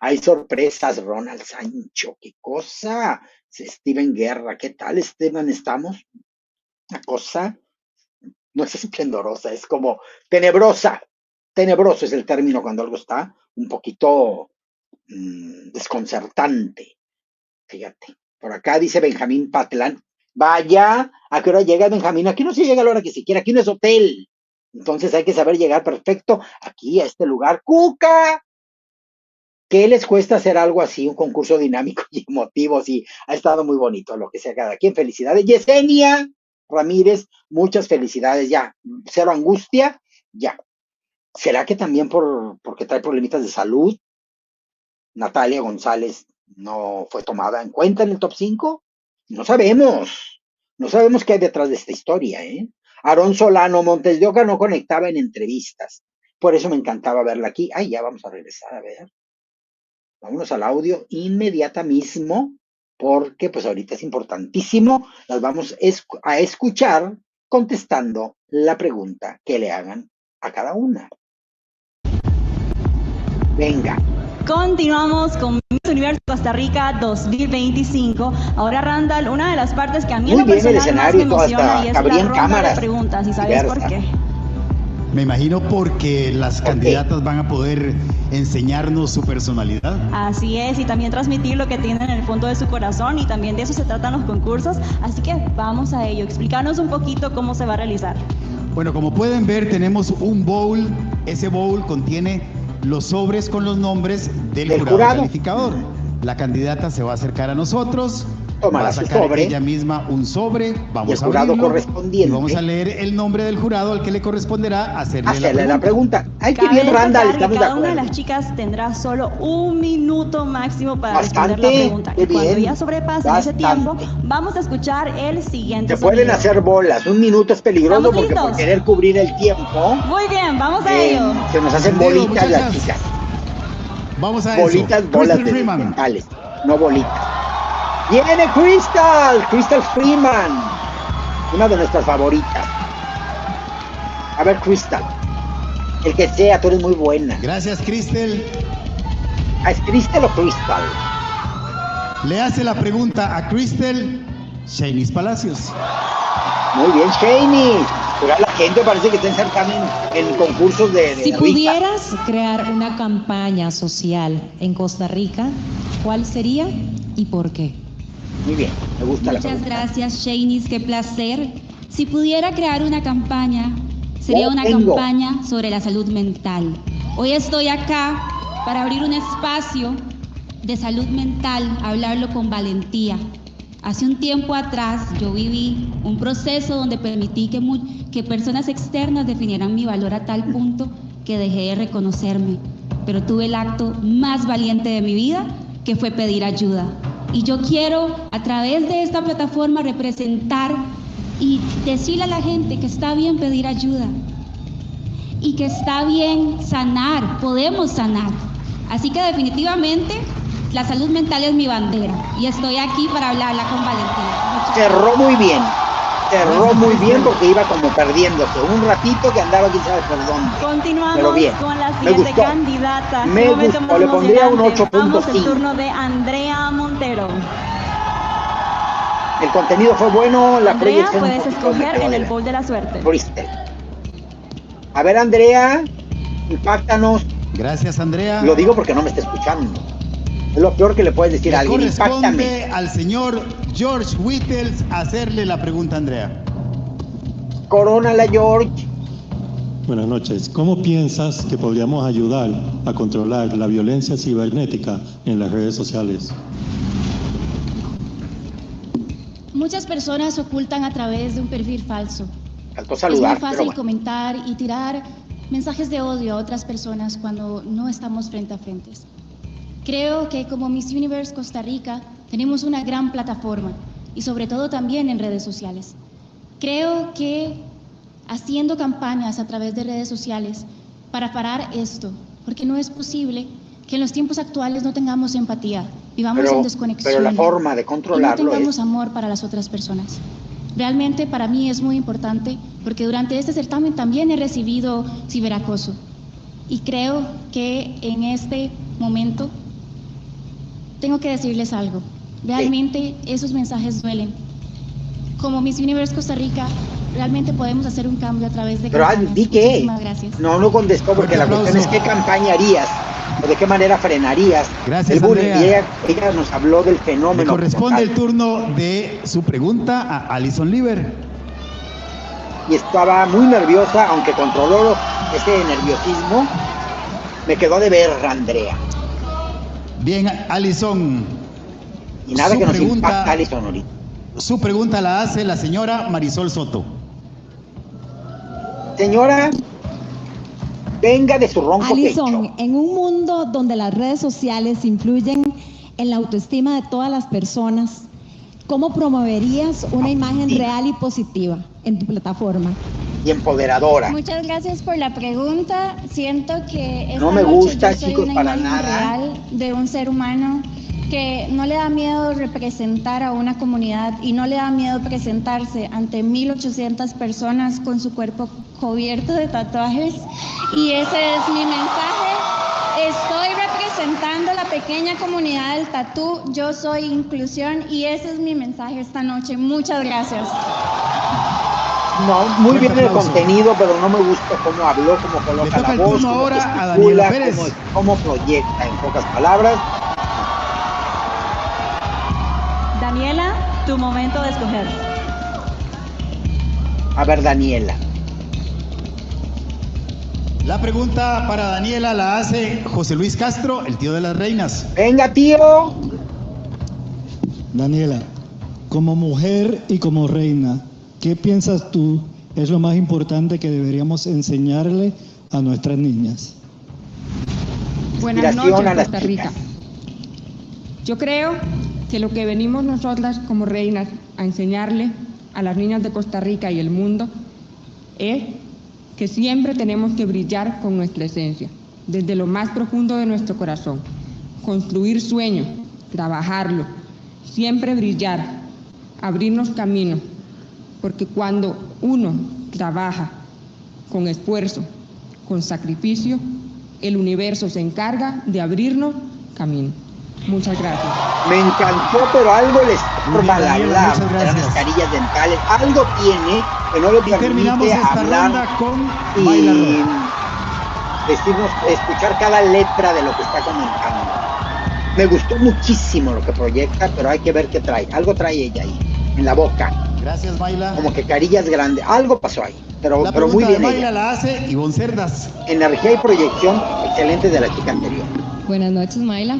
Speaker 1: Hay sorpresas, Ronald Sancho. ¿Qué cosa? Steven Guerra, ¿qué tal, Esteban? ¿Estamos? Una cosa no es esplendorosa, es como tenebrosa. Tenebroso es el término cuando algo está un poquito desconcertante. Fíjate, por acá dice Benjamín Patlán, vaya, ¿a qué hora llega Benjamín? Aquí no se llega a la hora que se quiera, aquí no es hotel. Entonces hay que saber llegar perfecto aquí a este lugar. ¡Cuca! ¿Qué les cuesta hacer algo así, un concurso dinámico y emotivo? Sí, ha estado muy bonito lo que sea cada quien. Felicidades. Yesenia Ramírez, muchas felicidades. Ya, cero angustia, ya. ¿Será que también porque trae problemitas de salud? Natalia González no fue tomada en cuenta en el top 5. No sabemos. No sabemos qué hay detrás de esta historia, ¿eh? Aarón Solano, Montes de Oca no conectaba en entrevistas. Por eso me encantaba verla aquí. Ay, ya vamos a regresar a ver. Vámonos al audio inmediata mismo, porque pues ahorita es importantísimo. Las vamos a escuchar contestando la pregunta que le hagan a cada una. Venga.
Speaker 4: Continuamos con Miss Universo Costa Rica 2025. Ahora, Randall, una de las partes que a mí en lo personal más me emociona y es la ronda de preguntas. ¿Y sabes por qué?
Speaker 5: Me imagino porque las candidatas van a poder enseñarnos su personalidad.
Speaker 4: Así es, y también transmitir lo que tienen en el fondo de su corazón, y también de eso se tratan los concursos. Así que vamos a ello. Explícanos un poquito cómo se va a realizar.
Speaker 5: Bueno, como pueden ver, tenemos un bowl. Ese bowl contiene los sobres con los nombres del jurado calificador. La candidata se va a acercar a nosotros,
Speaker 1: Tómala
Speaker 5: va a
Speaker 1: su
Speaker 5: sacar
Speaker 1: sobre.
Speaker 5: ella misma un sobre, vamos
Speaker 1: Y el
Speaker 5: a
Speaker 1: jurado
Speaker 5: abrirlo,
Speaker 1: correspondiente.
Speaker 5: y vamos a leer el nombre del jurado al que le corresponderá hacerle
Speaker 1: la pregunta. Ay, qué
Speaker 4: Cabe
Speaker 1: bien, Randall,
Speaker 4: destacar que
Speaker 1: estamos de
Speaker 4: cada una de
Speaker 1: acuerdo.
Speaker 4: las chicas tendrá solo 1 minuto máximo para responder la
Speaker 1: Bastante,
Speaker 4: pregunta.
Speaker 1: qué
Speaker 4: Y cuando
Speaker 1: bien,
Speaker 4: ya sobrepasen ese tiempo, vamos a escuchar el siguiente
Speaker 1: Se pueden
Speaker 4: sonido.
Speaker 1: hacer bolas. 1 minuto es peligroso
Speaker 4: ¿Estamos
Speaker 1: porque por
Speaker 4: listos?
Speaker 1: querer cubrir el tiempo
Speaker 4: Muy bien, vamos a ello.
Speaker 1: se nos hacen
Speaker 5: Entendido,
Speaker 1: bolitas las
Speaker 5: muchachas.
Speaker 1: chicas.
Speaker 5: Vamos a
Speaker 1: Bolitas,
Speaker 5: eso.
Speaker 1: bolas
Speaker 5: Crystal
Speaker 1: de
Speaker 5: Freeman.
Speaker 1: mentales, no bolitas. Viene Crystal Freeman, una de nuestras favoritas. A ver, Crystal, el que sea, tú eres muy buena.
Speaker 5: Gracias, Crystal.
Speaker 1: ¿Es Crystal o Crystal?
Speaker 5: Le hace la pregunta a Crystal Shanice Palacios.
Speaker 1: Muy bien, Shani. Pero la gente parece que está en certamen, en concursos de
Speaker 20: Si
Speaker 1: risa.
Speaker 20: pudieras crear una campaña social en Costa Rica, ¿cuál sería y por qué?
Speaker 1: Muy bien, me gusta la
Speaker 21: Muchas
Speaker 1: pregunta.
Speaker 21: gracias, Shanice, qué placer. Si pudiera crear una campaña, sería
Speaker 1: Ya
Speaker 21: una
Speaker 1: tengo.
Speaker 21: campaña sobre la salud mental. Hoy estoy acá para abrir un espacio de salud mental, hablarlo con valentía. Hace un tiempo atrás yo viví un proceso donde permití que personas externas definieran mi valor a tal punto que dejé de reconocerme, pero tuve el acto más valiente de mi vida, que fue pedir ayuda. Y yo quiero, a través de esta plataforma, representar y decirle a la gente que está bien pedir ayuda y que está bien sanar, podemos sanar. Así que definitivamente la salud mental es mi bandera y estoy aquí para hablarla con valentía.
Speaker 1: Cerró muy bien. Cerró muy bien porque iba como perdiéndose. Un ratito que andaba quién sabe por dónde.
Speaker 4: Continuamos
Speaker 1: Pero bien,
Speaker 4: con la
Speaker 1: me
Speaker 4: siguiente
Speaker 1: gustó.
Speaker 4: candidata.
Speaker 1: Me
Speaker 4: Qué momento
Speaker 1: gustó,
Speaker 4: más
Speaker 1: le pondría un
Speaker 4: emocionante. Vamos, el
Speaker 1: 8.5.
Speaker 4: turno de Andrea Montero.
Speaker 1: El contenido fue bueno, la
Speaker 4: Andrea,
Speaker 1: proyección.
Speaker 4: puedes escoger en el bol de la suerte.
Speaker 1: Crystal. A ver, Andrea, impáctanos.
Speaker 5: Gracias, Andrea.
Speaker 1: Lo digo porque no me está escuchando. Es lo peor que le puedes decir a alguien.
Speaker 5: Corresponde
Speaker 1: Impáctame.
Speaker 5: al señor George Whittles hacerle la pregunta a Andrea.
Speaker 1: Corónala, George.
Speaker 22: Buenas noches. ¿Cómo piensas que podríamos ayudar a controlar la violencia cibernética en las redes sociales?
Speaker 21: Muchas personas ocultan a través de un perfil falso.
Speaker 1: Faltó
Speaker 21: Es
Speaker 1: saludar,
Speaker 21: muy fácil
Speaker 1: pero bueno.
Speaker 21: comentar y tirar mensajes de odio a otras personas cuando no estamos frente a frente. Creo que como Miss Universe Costa Rica tenemos una gran plataforma y sobre todo también en redes sociales. Creo que haciendo campañas a través de redes sociales para parar esto, porque no es posible que en los tiempos actuales no tengamos empatía, vivamos en desconexión.
Speaker 1: Pero la forma de
Speaker 21: Y no
Speaker 1: controlarlo
Speaker 21: tengamos
Speaker 1: es...
Speaker 21: amor para las otras personas. Realmente para mí es muy importante porque durante este certamen también he recibido ciberacoso y creo que en este momento tengo que decirles algo. Realmente esos mensajes duelen. Como Miss Universe Costa Rica, realmente podemos hacer un cambio a través de
Speaker 1: Pero
Speaker 21: campañas.
Speaker 1: di qué.
Speaker 21: Muchísimas gracias.
Speaker 1: No contestó porque la cuestión es qué campaña harías o de qué manera frenarías
Speaker 5: Gracias,
Speaker 1: el bullying.
Speaker 5: Andrea.
Speaker 1: Y ella nos habló del
Speaker 5: Le
Speaker 1: fenómeno.
Speaker 5: corresponde el turno de su pregunta a Alison Lieber.
Speaker 1: Y estaba muy nerviosa, aunque controló ese nerviosismo. Me quedó de ver, Andrea.
Speaker 5: Bien, Alison.
Speaker 1: Y nada
Speaker 5: Su
Speaker 1: que nos
Speaker 5: pregunta-
Speaker 1: impacta, Alison, ahorita.
Speaker 5: Su pregunta la hace la señora Marisol Soto.
Speaker 1: Señora, venga de su ronco pecho.
Speaker 23: Alison, en un mundo donde las redes sociales influyen en la autoestima de todas las personas, ¿cómo promoverías una imagen real y positiva en tu plataforma?
Speaker 1: Y empoderadora.
Speaker 13: Muchas gracias por la pregunta. Siento que esta
Speaker 1: No me
Speaker 13: noche
Speaker 1: gusta,
Speaker 13: yo soy
Speaker 1: chicos,
Speaker 13: una
Speaker 1: para
Speaker 13: imagen
Speaker 1: nada.
Speaker 13: real de un ser humano que no le da miedo representar a una comunidad y no le da miedo presentarse ante 1.800 personas con su cuerpo cubierto de tatuajes. Y ese es mi mensaje. Estoy representando la pequeña comunidad del tatú. Yo soy inclusión y ese es mi mensaje esta noche. Muchas gracias.
Speaker 1: No, muy
Speaker 5: Fuerte
Speaker 1: bien el
Speaker 5: aplauso.
Speaker 1: contenido, pero no me gusta cómo habló, cómo coloca
Speaker 5: toca
Speaker 1: la
Speaker 5: el
Speaker 1: voz,
Speaker 5: turno
Speaker 1: cómo
Speaker 5: ahora a
Speaker 1: gesticula,
Speaker 5: Daniela Pérez.
Speaker 1: cómo proyecta, en pocas palabras.
Speaker 4: Daniela, tu momento de escoger.
Speaker 1: A ver, Daniela.
Speaker 5: La pregunta para Daniela la hace José Luis Castro, el tío de las reinas.
Speaker 1: Venga, tío.
Speaker 22: Daniela, Como mujer y como reina, ¿qué piensas tú es lo más importante que deberíamos enseñarle a nuestras niñas?
Speaker 2: Buenas noches, Costa Rica. Yo creo que lo que venimos nosotras como reinas a enseñarle a las niñas de Costa Rica y el mundo es que siempre tenemos que brillar con nuestra esencia, desde lo más profundo de nuestro corazón, construir sueños, trabajarlo, siempre brillar, abrirnos camino, porque cuando uno trabaja con esfuerzo, con sacrificio, el universo se encarga de abrirnos camino. Muchas gracias.
Speaker 1: Me encantó, pero algo les forma al hablar de las mascarillas dentales. Algo tiene que no le permite hablar y decirnos, escuchar cada letra de lo que está comentando. Me gustó muchísimo lo que proyecta, pero hay que ver qué trae. Algo trae ella ahí, en la boca.
Speaker 5: Gracias, Mayla.
Speaker 1: Como que carillas grandes. Algo pasó ahí, pero muy bien
Speaker 5: Mayla
Speaker 1: ella.
Speaker 5: la hace Ivonne Cerdas.
Speaker 1: Energía y proyección excelente de la chica anterior.
Speaker 6: Buenas noches, Mayla.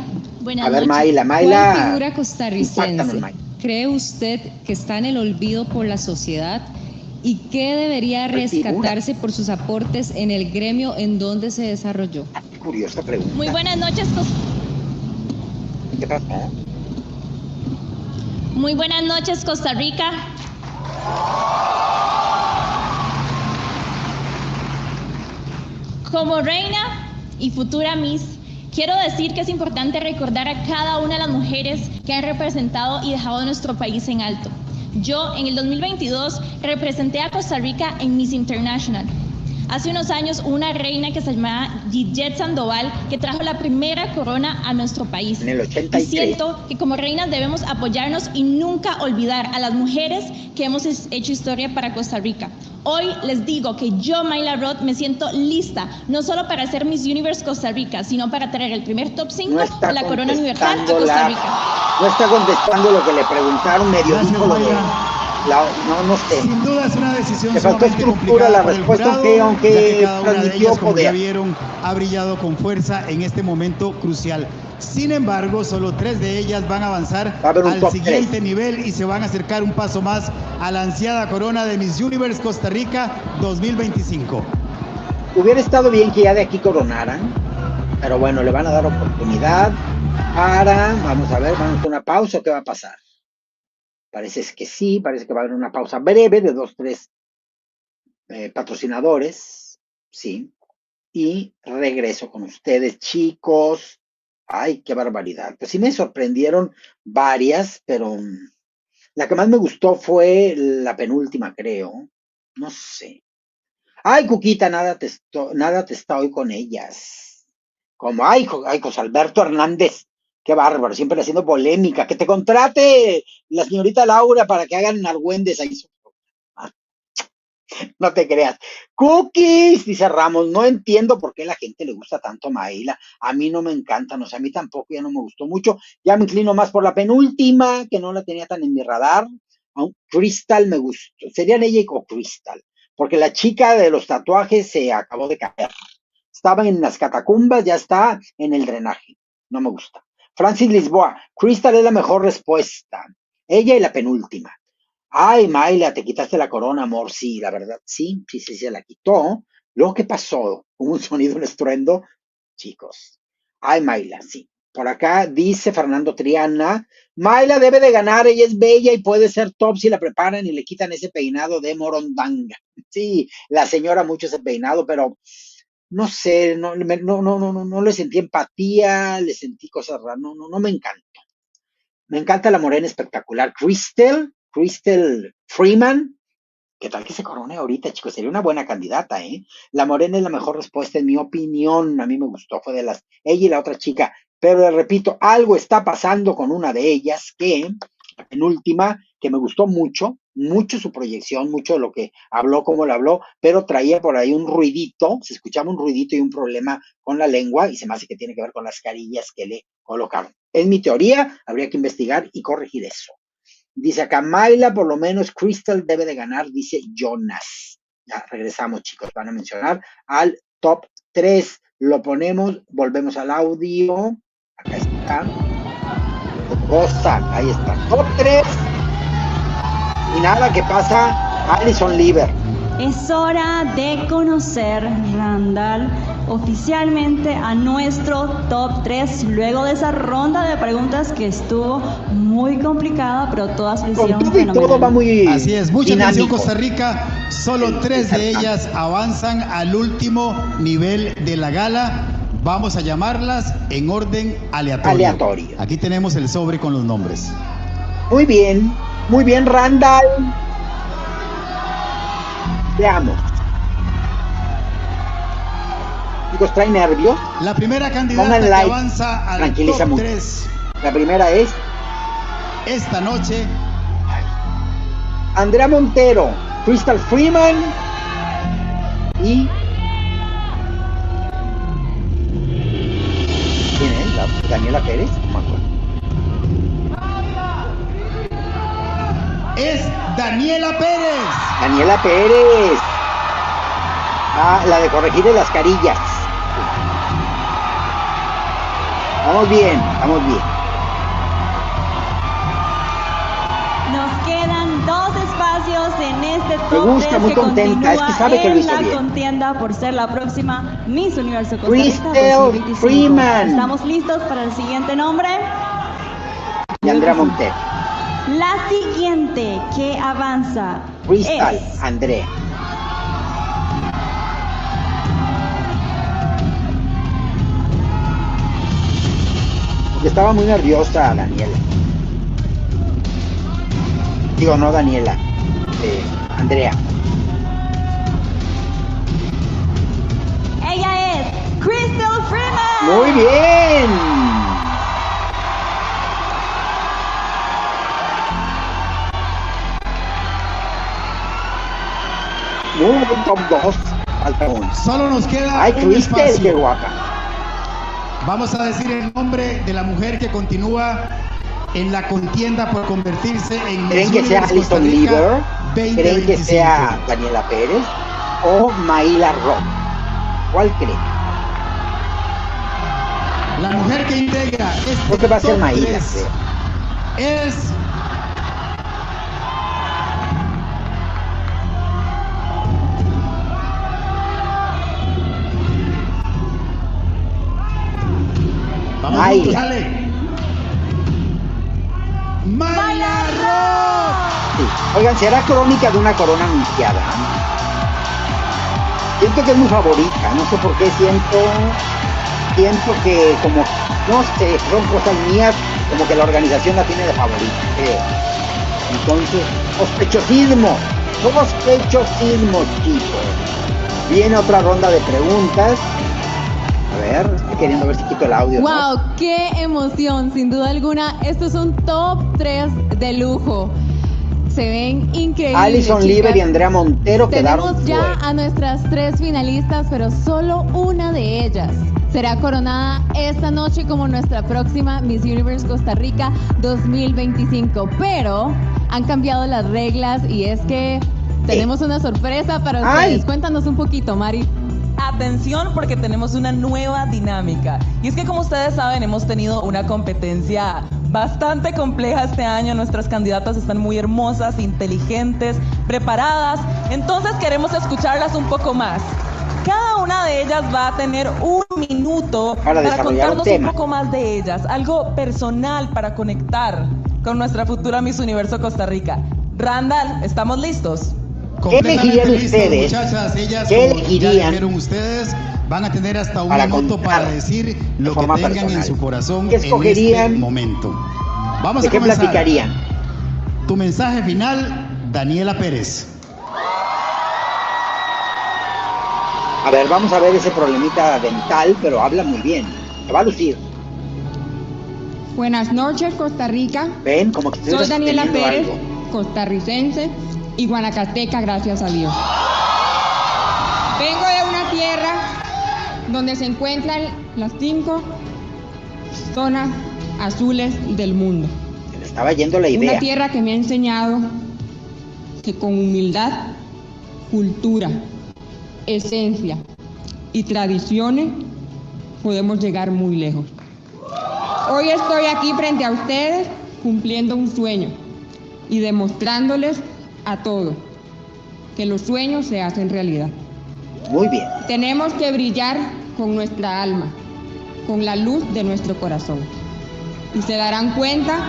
Speaker 1: A ver, Mayla.
Speaker 6: ¿Cuál figura costarricense
Speaker 1: Impáctanos,
Speaker 6: cree usted que está en el olvido por la sociedad y qué debería rescatarse por sus aportes en el gremio en donde se desarrolló?
Speaker 1: Curiosa pregunta.
Speaker 21: Muy buenas noches,
Speaker 1: ¿Qué pasó?
Speaker 21: Muy buenas noches, Costa Rica. Como reina y futura Miss, quiero decir que es importante recordar a cada una de las mujeres que han representado y dejado a nuestro país en alto. Yo, en el 2022, representé a Costa Rica en Miss International. Hace unos años, una reina que se llamaba Gillet Sandoval, que trajo la primera corona a nuestro país.
Speaker 1: En el 83.
Speaker 21: Y siento que como reinas debemos apoyarnos y nunca olvidar a las mujeres que hemos hecho historia para Costa Rica. Hoy les digo que yo, Mayla Roth, me siento lista, no solo para ser Miss Universe Costa Rica, sino para traer el primer top 5 de la corona universal a Costa Rica.
Speaker 1: No está contestando lo que le preguntaron, medio dijo lo de... No sé.
Speaker 5: Sin duda es una decisión.
Speaker 1: Le faltó estructura la respuesta, aunque transmitió
Speaker 5: como
Speaker 1: poder.
Speaker 5: ya vieron, ha brillado con fuerza en este momento crucial. Sin embargo, solo 3 de ellas van a avanzar al siguiente nivel y se van a acercar un paso más a la ansiada corona de Miss Universe Costa Rica 2025.
Speaker 1: Hubiera estado bien que ya de aquí coronaran, pero bueno, le van a dar oportunidad para, vamos a ver, vamos a una pausa, ¿o qué va a pasar? Parece que sí, parece que va a haber una pausa breve de 2-3 patrocinadores, sí, y regreso con ustedes, chicos. Ay, qué barbaridad. Pues sí me sorprendieron varias, pero la que más me gustó fue la penúltima, creo. No sé. Ay, Cuquita, nada te está hoy con ellas. Como, ay, José Alberto Hernández. Qué bárbaro, siempre haciendo polémica. Que te contrate la señorita Laura para que hagan argüendes ahí. No te creas. Cookies, dice Ramos, no entiendo por qué a la gente le gusta tanto Mayla. A mí no me encanta, no sé, a mí tampoco, ya no me gustó mucho. Ya me inclino más por la penúltima, que no la tenía tan en mi radar. Crystal me gustó. Serían ella o Crystal, porque la chica de los tatuajes se acabó de caer. Estaba en las catacumbas, ya está en el drenaje. No me gusta. Francis Lisboa, Crystal es la mejor respuesta. Ella y la penúltima. Ay, Mayla, te quitaste la corona, amor. Sí, la verdad, sí, se la quitó. Luego, ¿qué pasó? Hubo un sonido, un estruendo. Chicos. Ay, Mayla, sí. Por acá dice Fernando Triana, Mayla debe de ganar, ella es bella y puede ser top si la preparan y le quitan ese peinado de morondanga. Sí, la señora mucho ese peinado, pero no sé, no le sentí empatía, le sentí cosas raras, no me encanta. Me encanta la morena espectacular. Crystal Freeman, ¿qué tal que se corone ahorita, chicos? Sería una buena candidata, ¿eh? La morena es la mejor respuesta, en mi opinión. A mí me gustó, fue de ella y la otra chica. Pero les repito, algo está pasando con una de ellas que, la penúltima, que me gustó mucho su proyección, mucho de lo que habló, cómo lo habló, pero traía por ahí un ruidito, se escuchaba un ruidito y un problema con la lengua, y se me hace que tiene que ver con las carillas que le colocaron. Es mi teoría, habría que investigar y corregir eso. Dice acá, Mayla, por lo menos Crystal debe de ganar, dice Jonas. Ya regresamos, chicos, van a mencionar al top 3. Lo ponemos, volvemos al audio. Acá está. Cosa, ahí está. Top 3 Y nada, ¿qué pasa? Alison Lieber.
Speaker 4: Es hora de conocer, Randall, oficialmente a nuestro top 3, luego de esa ronda de preguntas que estuvo muy complicada, pero todas lo hicieron fenomenal.
Speaker 1: Todo va muy
Speaker 5: Así es, mucha
Speaker 1: dinámico.
Speaker 5: atención Costa Rica, solo 3 de ellas avanzan al último nivel de la gala. Vamos a llamarlas en orden aleatorio. Aquí tenemos el sobre con los nombres.
Speaker 1: Muy bien, Randall. Veamos. Chicos, trae nervios.
Speaker 5: La primera candidata que avanza al top 3.
Speaker 1: La primera es
Speaker 5: esta noche
Speaker 1: Andrea Montero, Crystal Freeman y ¿quién es? Daniela Pérez. No me acuerdo.
Speaker 5: Es Daniela Pérez.
Speaker 1: Daniela Pérez. Ah, la de corregir las carillas. Vamos bien.
Speaker 4: Nos quedan 2 espacios en este top.
Speaker 1: Me gusta,
Speaker 4: 3
Speaker 1: muy contenta. Es que sabe que lo hizo
Speaker 4: en la
Speaker 1: bien.
Speaker 4: contienda por ser la próxima Miss Universo Costa Rica
Speaker 1: Crystal
Speaker 4: 2025.
Speaker 1: Freeman.
Speaker 4: ¿Estamos listos para el siguiente nombre?
Speaker 1: Y Andrea Montero.
Speaker 4: La siguiente que avanza
Speaker 1: Crystal,
Speaker 4: es
Speaker 1: Andrea. Porque estaba muy nerviosa Daniela. Digo, no Daniela. Andrea.
Speaker 4: Ella es Crystal Freeman.
Speaker 1: Muy bien. Top 2. Falta uno.
Speaker 5: Solo nos queda
Speaker 1: Ay,
Speaker 5: un
Speaker 1: Crystal,
Speaker 5: espacio.
Speaker 1: qué guapa.
Speaker 5: Vamos a decir el nombre de la mujer que continúa en la contienda por convertirse en
Speaker 1: ¿Creen
Speaker 5: Miss
Speaker 1: que sea
Speaker 5: Universe Costa
Speaker 1: Alison
Speaker 5: Rica
Speaker 1: Lieber?
Speaker 5: 2025.
Speaker 1: ¿Creen que sea Daniela Pérez? ¿O Maila Rock? ¿Cuál creen?
Speaker 5: La mujer que integra este
Speaker 1: Creo que va a ser
Speaker 5: top
Speaker 1: Maila,
Speaker 5: 3 es
Speaker 1: Maila.
Speaker 5: Sale. Maila Rock.
Speaker 1: Sí. Oigan, ¿será crónica de una corona anunciada? Siento que es mi favorita, no sé por qué siento que como, no sé, son cosas mías, como que la organización la tiene de favorita, creo. Entonces, sospechosismo, chicos. Viene otra ronda de preguntas. A ver, estoy queriendo ver si quito el audio.
Speaker 7: ¡Wow!
Speaker 1: ¿No?
Speaker 7: ¡Qué emoción! Sin duda alguna, esto es un top 3 de lujo. Se ven increíbles.
Speaker 1: Alison Lieber y Andrea Montero quedaron
Speaker 7: Tenemos ya
Speaker 1: fuera.
Speaker 7: a nuestras 3 finalistas, pero solo una de ellas será coronada esta noche como nuestra próxima Miss Universe Costa Rica 2025. Pero han cambiado las reglas y es que tenemos una sorpresa para ustedes.
Speaker 1: ¡Ay!
Speaker 7: Cuéntanos un poquito, Mari.
Speaker 8: Atención porque tenemos una nueva dinámica. Y es que como ustedes saben, hemos tenido una competencia bastante compleja este año. Nuestras candidatas están muy hermosas, inteligentes, preparadas. Entonces queremos escucharlas un poco más. Cada una de ellas va a tener un minuto para contarnos un poco más de ellas. Algo personal para conectar con nuestra futura Miss Universo Costa Rica. Randall, ¿estamos listos?
Speaker 1: ¿Qué elegirían ustedes?
Speaker 5: Muchachas, ellas,
Speaker 1: ¿Qué
Speaker 5: como
Speaker 1: elegirían?
Speaker 5: ya dijeron ustedes, van a tener hasta un
Speaker 1: Para
Speaker 5: minuto
Speaker 1: contar
Speaker 5: para decir lo
Speaker 1: de
Speaker 5: que
Speaker 1: forma
Speaker 5: tengan
Speaker 1: personal.
Speaker 5: en su corazón
Speaker 1: ¿Qué
Speaker 5: en
Speaker 1: escogerían?
Speaker 5: este momento. Vamos
Speaker 1: ¿De
Speaker 5: a
Speaker 1: qué
Speaker 5: comenzar.
Speaker 1: platicarían?
Speaker 5: Tu mensaje final, Daniela Pérez.
Speaker 1: A ver, vamos a ver ese problemita dental, pero habla muy bien. Se va a lucir.
Speaker 2: Buenas noches, Costa Rica.
Speaker 1: ¿Ven? Como que
Speaker 2: Soy
Speaker 1: estuvieras
Speaker 2: Daniela
Speaker 1: teniendo
Speaker 2: Pérez,
Speaker 1: algo.
Speaker 2: costarricense y guanacateca, gracias a Dios. Vengo de una tierra donde se encuentran las 5 zonas azules del mundo.
Speaker 1: Se le estaba yendo la idea.
Speaker 2: Una tierra que me ha enseñado que con humildad, cultura, esencia y tradiciones podemos llegar muy lejos. Hoy estoy aquí frente a ustedes cumpliendo un sueño y demostrándoles a todo, que los sueños se hacen realidad.
Speaker 1: Muy bien.
Speaker 2: Tenemos que brillar con nuestra alma, con la luz de nuestro corazón. Y se darán cuenta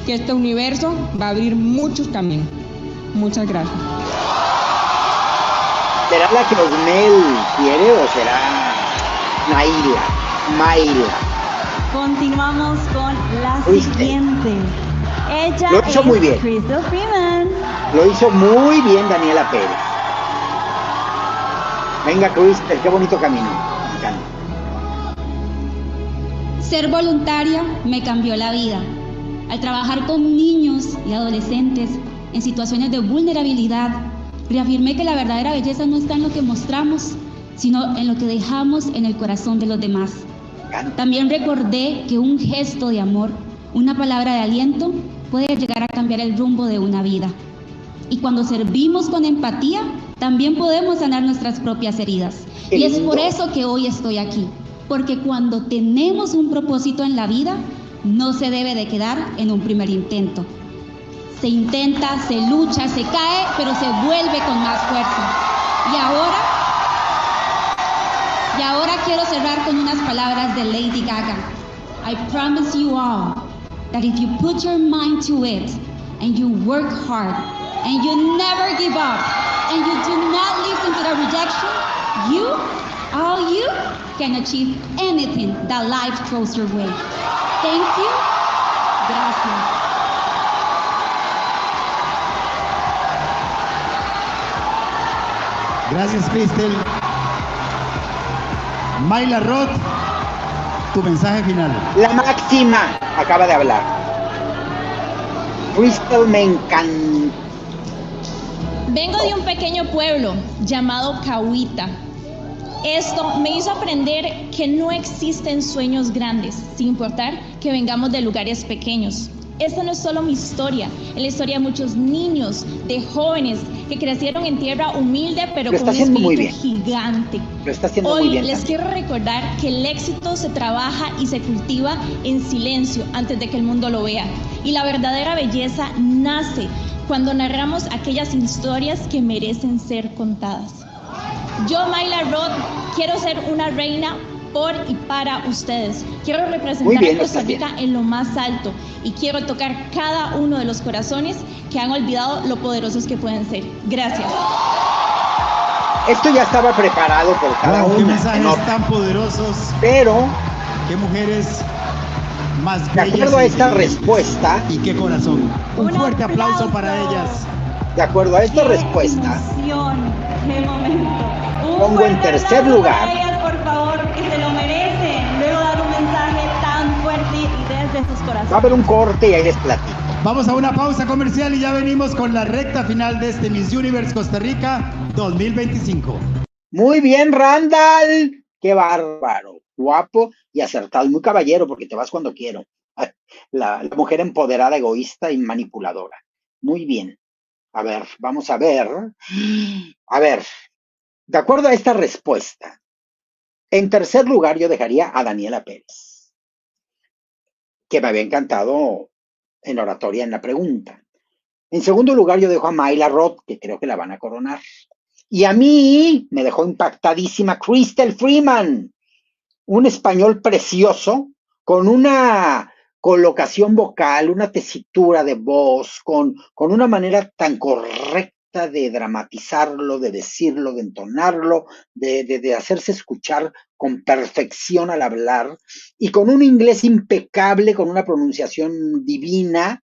Speaker 2: que este universo va a abrir muchos caminos. Muchas gracias.
Speaker 1: ¿Será la que Osmel quiere o será Mayla?
Speaker 4: Continuamos con la siguiente. Ella
Speaker 1: lo hizo muy bien.
Speaker 4: Crystal Freeman.
Speaker 1: Lo hizo muy bien Daniela Pérez. Venga, Crystal, qué bonito camino. Me encanta.
Speaker 21: Ser voluntaria me cambió la vida. Al trabajar con niños y adolescentes en situaciones de vulnerabilidad, reafirmé que la verdadera belleza no está en lo que mostramos, sino en lo que dejamos en el corazón de los demás. También recordé que un gesto de amor, una palabra de aliento, puede llegar a cambiar el rumbo de una vida. Y cuando servimos con empatía, también podemos sanar nuestras propias heridas. Y es por eso que hoy estoy aquí. Porque cuando tenemos un propósito en la vida, no se debe de quedar en un primer intento. Se intenta, se lucha, se cae, pero se vuelve con más fuerza. Y ahora quiero cerrar con unas palabras de Lady Gaga. I promise you all that if you put your mind to it and you work hard and you never give up and you do not listen to the rejection, you can achieve anything that life throws your way. Thank you. Gracias.
Speaker 5: Gracias, Crystal. Mayla Roth, tu mensaje final.
Speaker 1: La máxima acaba de hablar. Crystal me encanta.
Speaker 10: Vengo de un pequeño pueblo llamado Cahuita. Esto me hizo aprender que no existen sueños grandes, sin importar que vengamos de lugares pequeños. Esta no es solo mi historia, es la historia de muchos niños, de jóvenes que crecieron en tierra humilde, pero con un espíritu gigante. Hoy les quiero recordar que el éxito se trabaja y se cultiva en silencio antes de que el mundo lo vea. Y la verdadera belleza nace cuando narramos aquellas historias que merecen ser contadas. Yo, Mayla Roth, quiero ser una reina por y para ustedes. Quiero representar a Costa Rica en lo más alto y quiero tocar cada uno de los corazones que han olvidado lo poderosos que pueden ser. Gracias.
Speaker 1: Esto ya estaba preparado por cada uno.
Speaker 5: Qué mensajes tan poderosos.
Speaker 1: Pero
Speaker 5: qué mujeres más
Speaker 1: bellas. De acuerdo a esta respuesta.
Speaker 5: Y qué corazón. Un fuerte aplauso para ellas.
Speaker 1: De acuerdo a esta respuesta.
Speaker 4: ¡Qué momento!
Speaker 1: Pongo en tercer lugar.
Speaker 4: Ellas, por favor, que se lo merecen. Luego dar un mensaje tan fuerte y desde sus corazones.
Speaker 1: Va a haber un corte y ahí les platico.
Speaker 5: Vamos a una pausa comercial y ya venimos con la recta final de este Miss Universe Costa Rica 2025.
Speaker 1: Muy bien, Randall. Qué bárbaro. Guapo y acertado. Muy caballero porque te vas cuando quiero. La mujer empoderada, egoísta y manipuladora. Muy bien. A ver, vamos a ver. A ver, de acuerdo a esta respuesta, en tercer lugar yo dejaría a Daniela Pérez, que me había encantado en oratoria en la pregunta. En segundo lugar yo dejo a Mayla Roth, que creo que la van a coronar. Y a mí me dejó impactadísima Crystal Freeman, un español precioso, con una colocación vocal, una tesitura de voz, con una manera tan correcta de dramatizarlo, de decirlo, de entonarlo, de hacerse escuchar con perfección al hablar, y con un inglés impecable, con una pronunciación divina,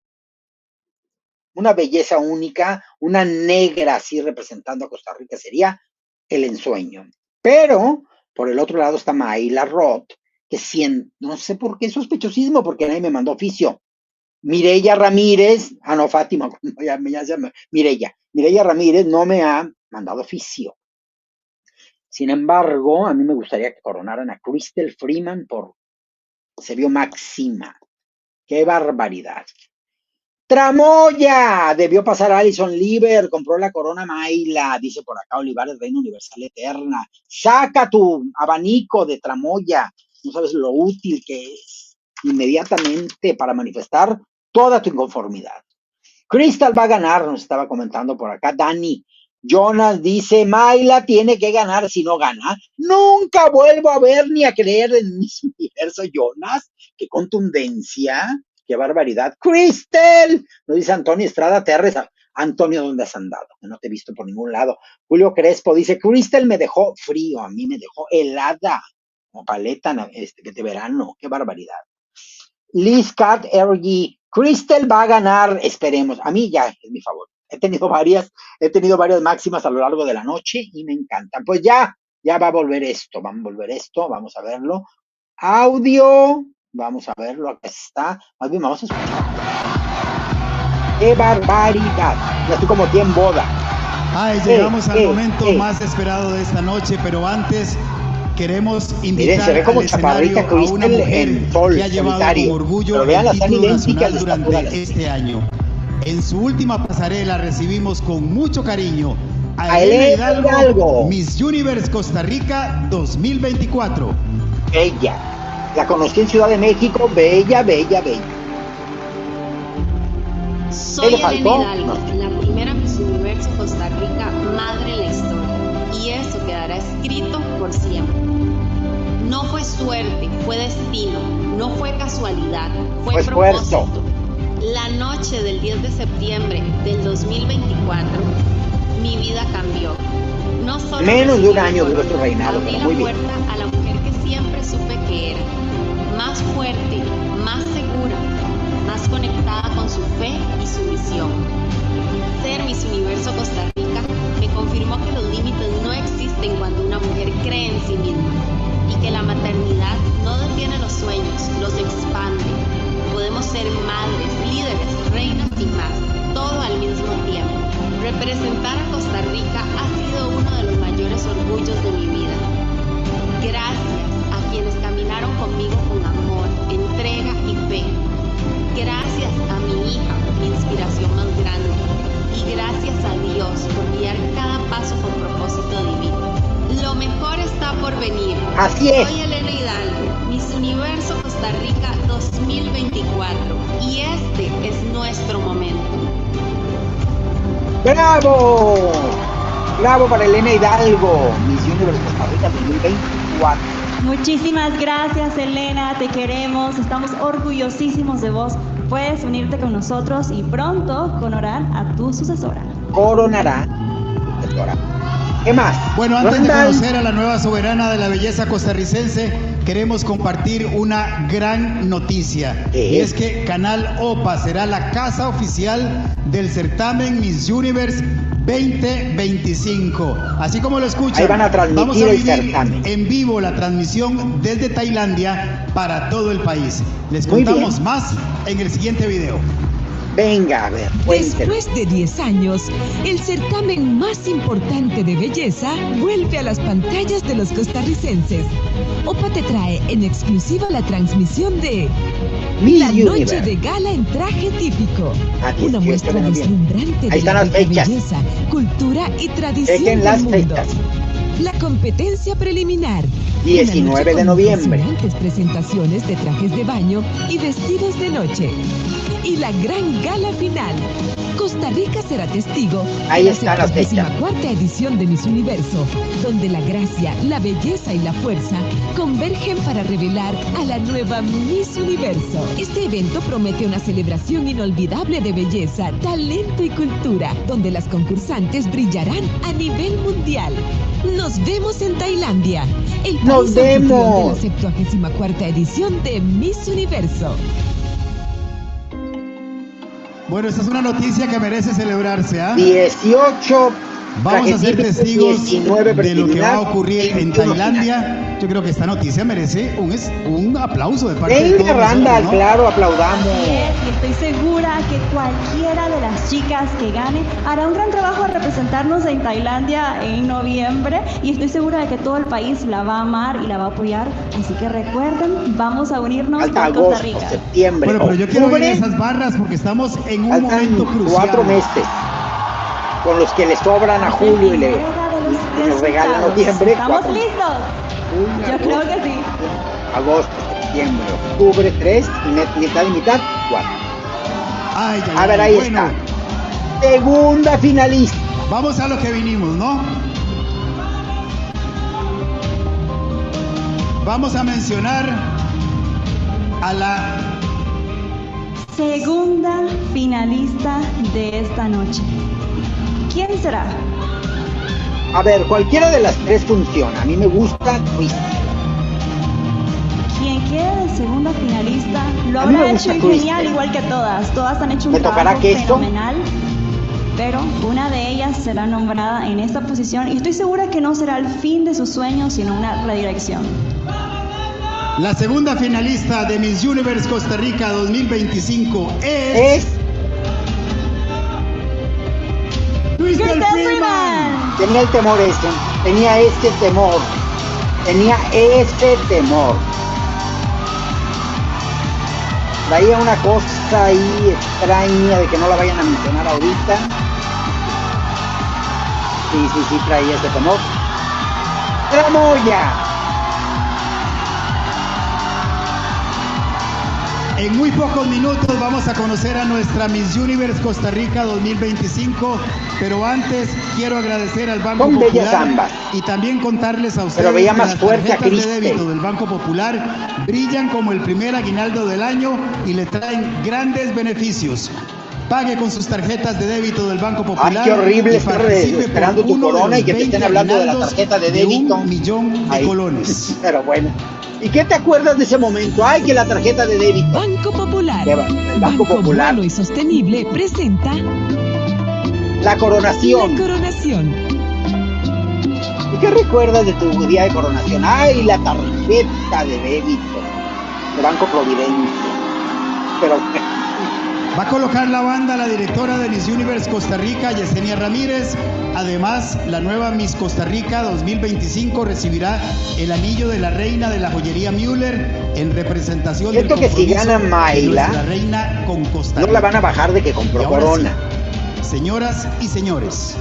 Speaker 1: una belleza única, una negra así representando a Costa Rica, sería el ensueño. Pero, por el otro lado está Mayla Roth, que siento, no sé por qué sospechosismo, porque nadie me mandó oficio. Mireya Ramírez, no, Fátima, Mireya Ramírez no me ha mandado oficio. Sin embargo, a mí me gustaría que coronaran a Crystal Freeman se vio máxima. ¡Qué barbaridad! ¡Tramoya! Debió pasar a Alison Lieber, compró la corona Mayla, dice por acá Olivares, Reina Universal Eterna. Saca tu abanico de Tramoya. No sabes lo útil que es inmediatamente para manifestar toda tu inconformidad. Crystal va a ganar, nos estaba comentando por acá Dani. Jonas dice, Mayla tiene que ganar, si no gana, nunca vuelvo a ver ni a creer en Miss Universo. Jonas, qué contundencia, qué barbaridad. Crystal, nos dice Antonio Estrada Terres. Antonio, ¿dónde has andado? Que no te he visto por ningún lado. Julio Crespo dice, Crystal me dejó frío, a mí me dejó helada, como paleta de verano, qué barbaridad. Liz Cat RG, Crystal va a ganar, esperemos, a mí ya es mi favor. He tenido varias máximas a lo largo de la noche y me encantan. Pues ya va a volver esto, vamos a verlo. Audio, vamos a verlo, acá está. Más bien vamos a escuchar. ¡Qué barbaridad! Ya estoy como tía en boda.
Speaker 5: Ay, llegamos al momento más esperado de esta noche, pero antes queremos invitar
Speaker 1: se ve como
Speaker 5: al escenario a una mujer que ha llevado con orgullo el título nacional durante este año. En su última pasarela recibimos con mucho cariño a Elena Hidalgo, Miss Universe Costa Rica 2024.
Speaker 1: Bella, la conocí en Ciudad de México, bella.
Speaker 11: Soy Elena Hidalgo, la primera Miss Universo Costa Rica madre en la historia, y eso quedará escrito por siempre. No fue suerte, fue destino, no fue casualidad, fue propósito. La noche del 10 de septiembre del 2024, mi vida cambió. No solo
Speaker 1: menos de un año duró su reinado,
Speaker 11: abrí
Speaker 1: pero muy
Speaker 11: la
Speaker 1: bien.
Speaker 11: puerta a la mujer que siempre supe que era, más fuerte, más segura, más conectada con su fe y su misión. Ser Miss Universo Costa Rica me confirmó que los límites no existen cuando una mujer cree en sí misma y que la maternidad no detiene los sueños, los expande. Podemos ser madres, líderes, reinas y más, todo al mismo tiempo. Representar a Costa Rica ha sido uno de los mayores orgullos de mi vida. Gracias a quienes caminaron conmigo con amor, entrega y fe. Gracias a mi hija, mi inspiración más grande. Y gracias a Dios por guiar cada paso con propósito divino. Lo mejor está por venir.
Speaker 1: Así es.
Speaker 11: Soy Elena Hidalgo, Miss Universo Costa Rica 2024. Y este es nuestro momento.
Speaker 1: ¡Bravo! ¡Bravo para Elena Hidalgo! Miss Universo Costa Rica 2024.
Speaker 4: Muchísimas gracias, Elena, te queremos, estamos orgullosísimos de vos. Puedes unirte con nosotros y pronto coronarán a tu sucesora.
Speaker 1: Coronará, sucesora. ¿Qué más?
Speaker 5: Bueno, antes de conocer a la nueva soberana de la belleza costarricense, queremos compartir una gran noticia. Y es que Canal OPA será la casa oficial del certamen Miss Universe 2025. Así como lo escuchan,
Speaker 1: ahí van a transmitir
Speaker 5: vamos a vivir
Speaker 1: el certamen
Speaker 5: en vivo la transmisión desde Tailandia para todo el país. Les contamos más en el siguiente video.
Speaker 1: Venga, a ver, cuéntenos.
Speaker 9: Después de 10 años, el certamen más importante de belleza vuelve a las pantallas de los costarricenses. OPA te trae en exclusiva la transmisión de La Noche de Gala en traje típico. Una muestra deslumbrante de la belleza, cultura y tradición del mundo. La competencia preliminar.
Speaker 1: 19 de noviembre.
Speaker 9: Presentaciones de trajes de baño y vestidos de noche. Y la gran gala final. Costa Rica será testigo
Speaker 1: ahí
Speaker 9: de
Speaker 1: está
Speaker 9: la 74ª edición de Miss Universo, donde la gracia, la belleza y la fuerza convergen para revelar a la nueva Miss Universo. Este evento promete una celebración inolvidable de belleza, talento y cultura, donde las concursantes brillarán a nivel mundial. Nos vemos en Tailandia, el país anfitrión de la 74ª edición de Miss Universo.
Speaker 5: Bueno, esta es una noticia que merece celebrarse, ¿ah?
Speaker 1: 18.
Speaker 5: Vamos a ser testigos
Speaker 1: 19
Speaker 5: de lo que va a ocurrir en Tailandia. Yo creo que esta noticia merece un aplauso de parte de todos nosotros,
Speaker 1: Randall,
Speaker 5: ¿no?
Speaker 1: claro, aplaudamos.
Speaker 4: Y estoy segura que cualquiera de las chicas que gane hará un gran trabajo a representarnos en Tailandia en noviembre, y estoy segura de que todo el país la va a amar y la va a apoyar. Así que recuerden, vamos a unirnos con Costa Rica.
Speaker 1: Septiembre,
Speaker 5: bueno, pero yo quiero ver esas barras porque estamos en un momento crucial.
Speaker 1: 4 meses. Con los que le sobran a Julio y le regalan noviembre.
Speaker 4: ¿Estamos listos? Yo creo que sí.
Speaker 1: Agosto, septiembre, octubre 3 y mitad y mitad 4.
Speaker 5: Ay,
Speaker 1: a ver, ahí
Speaker 5: bueno,
Speaker 1: está. Segunda finalista.
Speaker 5: Vamos a lo que vinimos, ¿no? Vamos a mencionar a la
Speaker 4: segunda finalista de esta noche. ¿Quién será?
Speaker 1: A ver, cualquiera de las tres funciona. A mí me gusta Crystal.
Speaker 4: Quien quede de segunda finalista lo habrá hecho genial, igual que todas. Todas han hecho un trabajo fenomenal, pero una de ellas será nombrada en esta posición y estoy segura que no será el fin de sus sueños, sino una redirección.
Speaker 5: La segunda finalista de Miss Universe Costa Rica 2025 es
Speaker 4: Crystal Freeman.
Speaker 1: Tenía el temor ese, tenía ese temor. Traía una cosa ahí extraña de que no la vayan a mencionar ahorita. Sí, traía ese temor. ¡Tramoya!
Speaker 5: En muy pocos minutos vamos a conocer a nuestra Miss Universe Costa Rica 2025, pero antes quiero agradecer al Banco Popular y también contarles a ustedes
Speaker 1: que
Speaker 5: las tarjetas de débito del Banco Popular brillan como el primer aguinaldo del año y le traen grandes beneficios. Pague con sus tarjetas de débito del Banco Popular.
Speaker 1: Ay, qué horrible estar esperando tu corona y que te estén hablando de la tarjeta de débito.
Speaker 5: De 1 millón de colones.
Speaker 1: Pero bueno. ¿Y qué te acuerdas de ese momento? ¡Ay, que la tarjeta de débito!
Speaker 9: Banco Popular.
Speaker 1: El Banco Popular.
Speaker 9: Bueno y sostenible presenta
Speaker 1: la coronación.
Speaker 9: La coronación.
Speaker 1: ¿Y qué recuerdas de tu día de coronación? ¡Ay, la tarjeta de débito! De Banco Providencia. Pero...
Speaker 5: Va a colocar la banda la directora de Miss Universe Costa Rica, Yesenia Ramírez. Además, la nueva Miss Costa Rica 2025 recibirá el anillo de la reina de la joyería Müller en representación del
Speaker 1: compromiso que si gana Mayla,
Speaker 5: de la reina con Costa Rica.
Speaker 1: No la van a bajar de que compró corona.
Speaker 5: Sí, señoras y señores.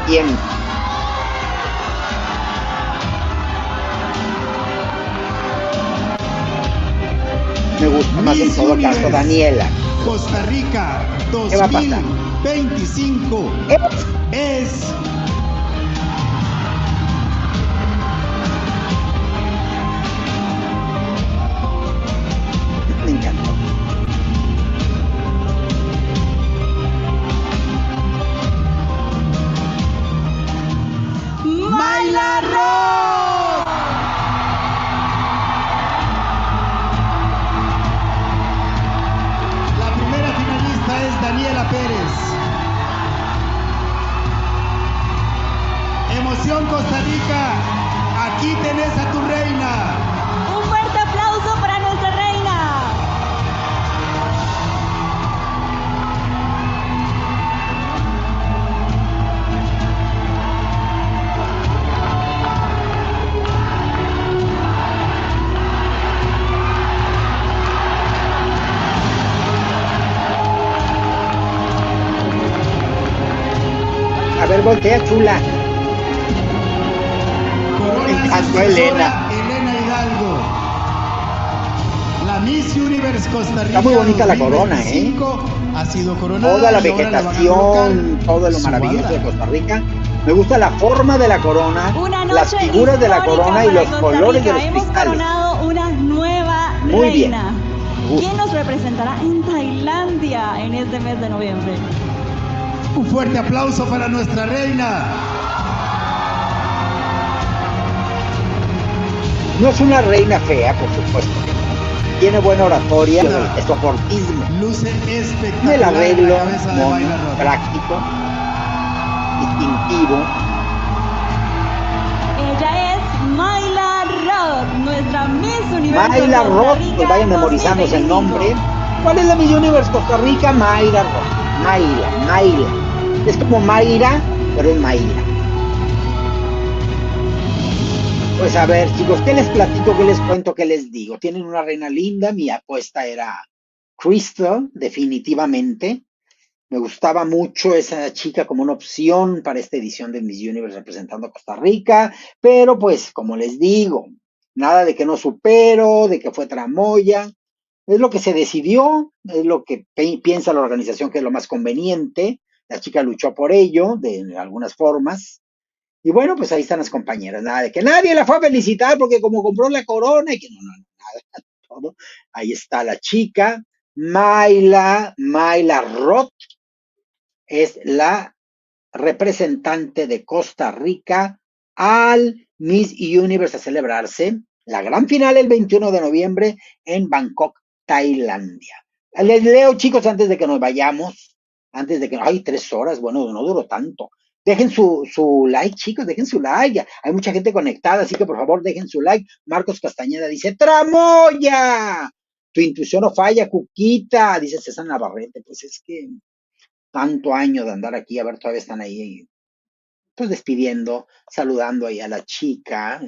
Speaker 1: Bien. Me gusta más en todo caso Daniela.
Speaker 5: Costa Rica 2025 es
Speaker 1: me encantó.
Speaker 4: Mayla Ross.
Speaker 5: Es Daniela Pérez. Emoción Costa Rica, aquí tenés a tu reina.
Speaker 4: Un fuerte aplauso para nuestra reina.
Speaker 1: A ver, voltea, chula.
Speaker 5: Corona
Speaker 1: me encantó Elena.
Speaker 5: Elena Hidalgo. La Miss Universe Costa Rica.
Speaker 1: Está muy bonita la corona,
Speaker 5: ha sido coronada.
Speaker 1: Toda la vegetación, todo lo maravilloso de Costa Rica. Me gusta la forma de la corona, las figuras de la corona y los colores de los cristales.
Speaker 4: Hemos coronado una nueva
Speaker 1: muy
Speaker 4: reina.
Speaker 1: Bien.
Speaker 4: ¿Quién nos representará en Tailandia en este mes de noviembre?
Speaker 5: Un fuerte aplauso para nuestra reina.
Speaker 1: No es una reina fea, por supuesto. Tiene buena oratoria, es soportismo.
Speaker 5: Luce espectacular.
Speaker 1: El arreglo
Speaker 5: de
Speaker 1: práctico, distintivo.
Speaker 4: Ella es Mayla Roth, nuestra Miss Universe.
Speaker 1: Mayla Roth, pues vayan memorizándose el nombre. ¿Cuál es la Miss Universe Costa Rica? Mayla Roth. Mayla. Es como Mayra, pero es Mayra. Pues a ver, chicos, ¿qué les platico? ¿Qué les cuento? ¿Qué les digo? Tienen una reina linda. Mi apuesta era Crystal, definitivamente. Me gustaba mucho esa chica como una opción para esta edición de Miss Universe representando a Costa Rica. Pero pues, como les digo, nada de que no supero, de que fue tramoya. Es lo que se decidió, es lo que piensa la organización que es lo más conveniente. La chica luchó por ello, de algunas formas. Y bueno, pues ahí están las compañeras. Nada de que nadie la fue a felicitar porque como compró la corona y que no, nada, todo. Ahí está la chica. Mayla Roth es la representante de Costa Rica al Miss Universe a celebrarse la gran final el 21 de noviembre en Bangkok, Tailandia. Les leo, chicos, antes de que nos vayamos, antes de que, hay 3 horas, bueno, no duró tanto. Dejen su like, chicos, dejen su like. Hay mucha gente conectada, así que por favor dejen su like. Marcos Castañeda dice, ¡Tramoya! Tu intuición no falla, Cuquita, dice César Navarrete. Pues es que tanto año de andar aquí, a ver, todavía están ahí, pues despidiendo, saludando ahí a la chica.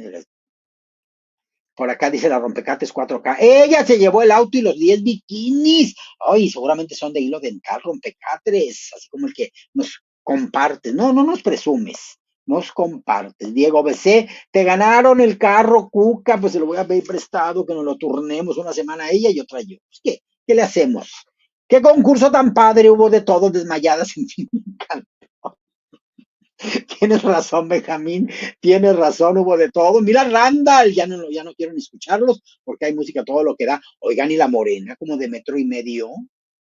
Speaker 1: Por acá dice la rompecates 4K. Ella se llevó el auto y los 10 bikinis. Ay, seguramente son de hilo dental, rompecatres, así como el que nos compartes. No nos presumes, nos compartes. Diego BC, te ganaron el carro, Cuca, pues se lo voy a pedir prestado, que nos lo turnemos una semana a ella y otra yo. Pues, ¿qué le hacemos? ¿Qué concurso tan padre hubo de todos desmayadas? En fin, me encanta. Tienes razón, Benjamín, tienes razón, hubo de todo. Mira, Randall, ya no quiero ni escucharlos porque hay música todo lo que da. Oigan, y la morena, como de 1.5 metros,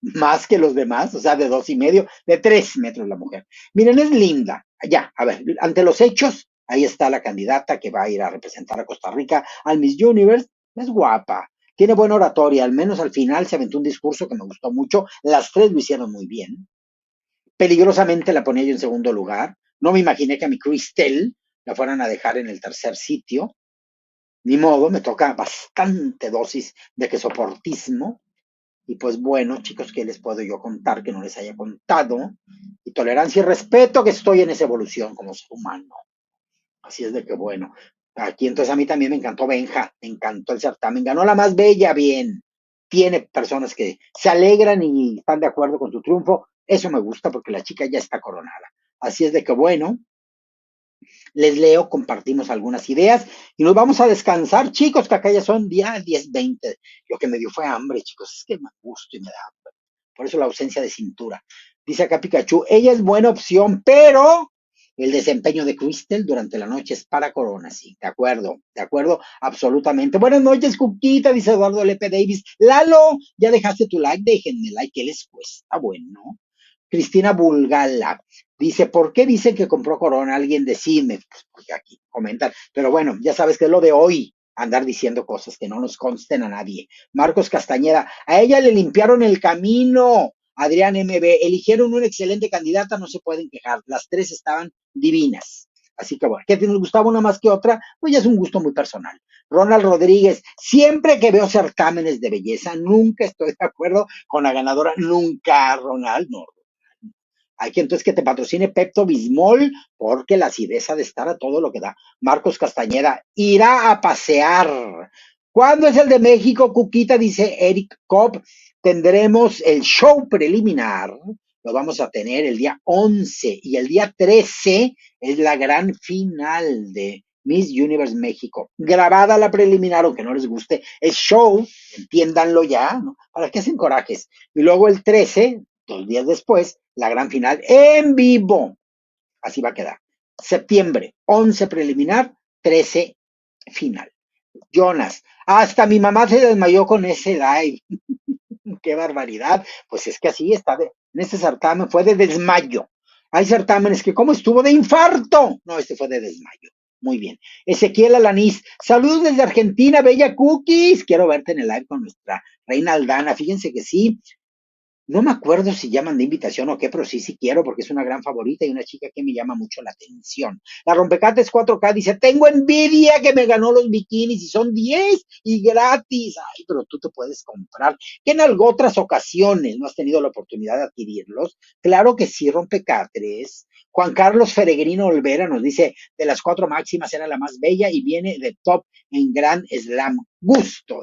Speaker 1: más que los demás, o sea, de 2.5, de 3 metros la mujer. Miren, es linda. Ya, a ver, ante los hechos, ahí está la candidata que va a ir a representar a Costa Rica al Miss Universe. Es guapa, tiene buena oratoria, al menos al final se aventó un discurso que me gustó mucho. Las 3 lo hicieron muy bien. Peligrosamente la ponía yo en segundo lugar. No me imaginé que a mi Cristel la fueran a dejar en el tercer sitio. Ni modo, me toca bastante dosis de quesoportismo. Y pues bueno, chicos, ¿qué les puedo yo contar que no les haya contado? Y tolerancia y respeto, que estoy en esa evolución como ser humano. Así es de que bueno. Aquí entonces a mí también me encantó Benja, me encantó el certamen. Ganó la más bella, bien. Tiene personas que se alegran y están de acuerdo con su triunfo. Eso me gusta porque la chica ya está coronada. Así es de que bueno, les leo, compartimos algunas ideas y nos vamos a descansar, chicos, que acá ya son día 10:20. Lo que me dio fue hambre, chicos, es que me gusto y me da hambre. Por eso la ausencia de cintura. Dice acá Pikachu, ella es buena opción, pero el desempeño de Crystal durante la noche es para Corona, sí, de acuerdo, absolutamente. Buenas noches, Cuquita, dice Eduardo Lepe Davis. Lalo, ya dejaste tu like, déjenme like, ¿qué les cuesta? Bueno. Cristina Bulgala dice, ¿por qué dicen que compró Corona? Alguien decime, pues porque aquí comentan, pero bueno, ya sabes que es lo de hoy, andar diciendo cosas que no nos consten a nadie. Marcos Castañeda, a ella le limpiaron el camino. Adrián MB, eligieron una excelente candidata, no se pueden quejar, las 3 estaban divinas. Así que bueno, ¿qué te nos gustaba una más que otra? Pues ya es un gusto muy personal. Ronald Rodríguez, siempre que veo certámenes de belleza, nunca estoy de acuerdo con la ganadora, nunca, Ronald, no. Hay que entonces que te patrocine Pepto Bismol, porque la acidez ha de estar a todo lo que da. Marcos Castañeda, irá a pasear. ¿Cuándo es el de México, Cuquita? Dice Eric Cobb. Tendremos el show preliminar. Lo vamos a tener el día 11 y el día 13 es la gran final de Miss Universe México. Grabada la preliminar, aunque no les guste, es show, entiéndanlo ya, ¿no? ¿Para qué hacen corajes? Y luego el 13, 2 días después, la gran final en vivo. Así va a quedar. Septiembre, 11 preliminar, 13 final. Jonas, hasta mi mamá se desmayó con ese live. Qué barbaridad. Pues es que así está. En este certamen fue de desmayo. Hay certámenes que, ¿cómo estuvo? De infarto. No, este fue de desmayo. Muy bien. Ezequiel Alanís, saludos desde Argentina, bella Cookies. Quiero verte en el live con nuestra reina Aldana. Fíjense que sí. No me acuerdo si llaman de invitación o qué, pero sí quiero porque es una gran favorita y una chica que me llama mucho la atención. La Rompecates 4K dice, tengo envidia que me ganó los bikinis y son 10 y gratis. Ay, pero tú te puedes comprar. Que en algo otras ocasiones no has tenido la oportunidad de adquirirlos. Claro que sí, Rompecatres. Juan Carlos Feregrino Olvera nos dice, de las 4 máximas era la más bella y viene de top en Grand Slam.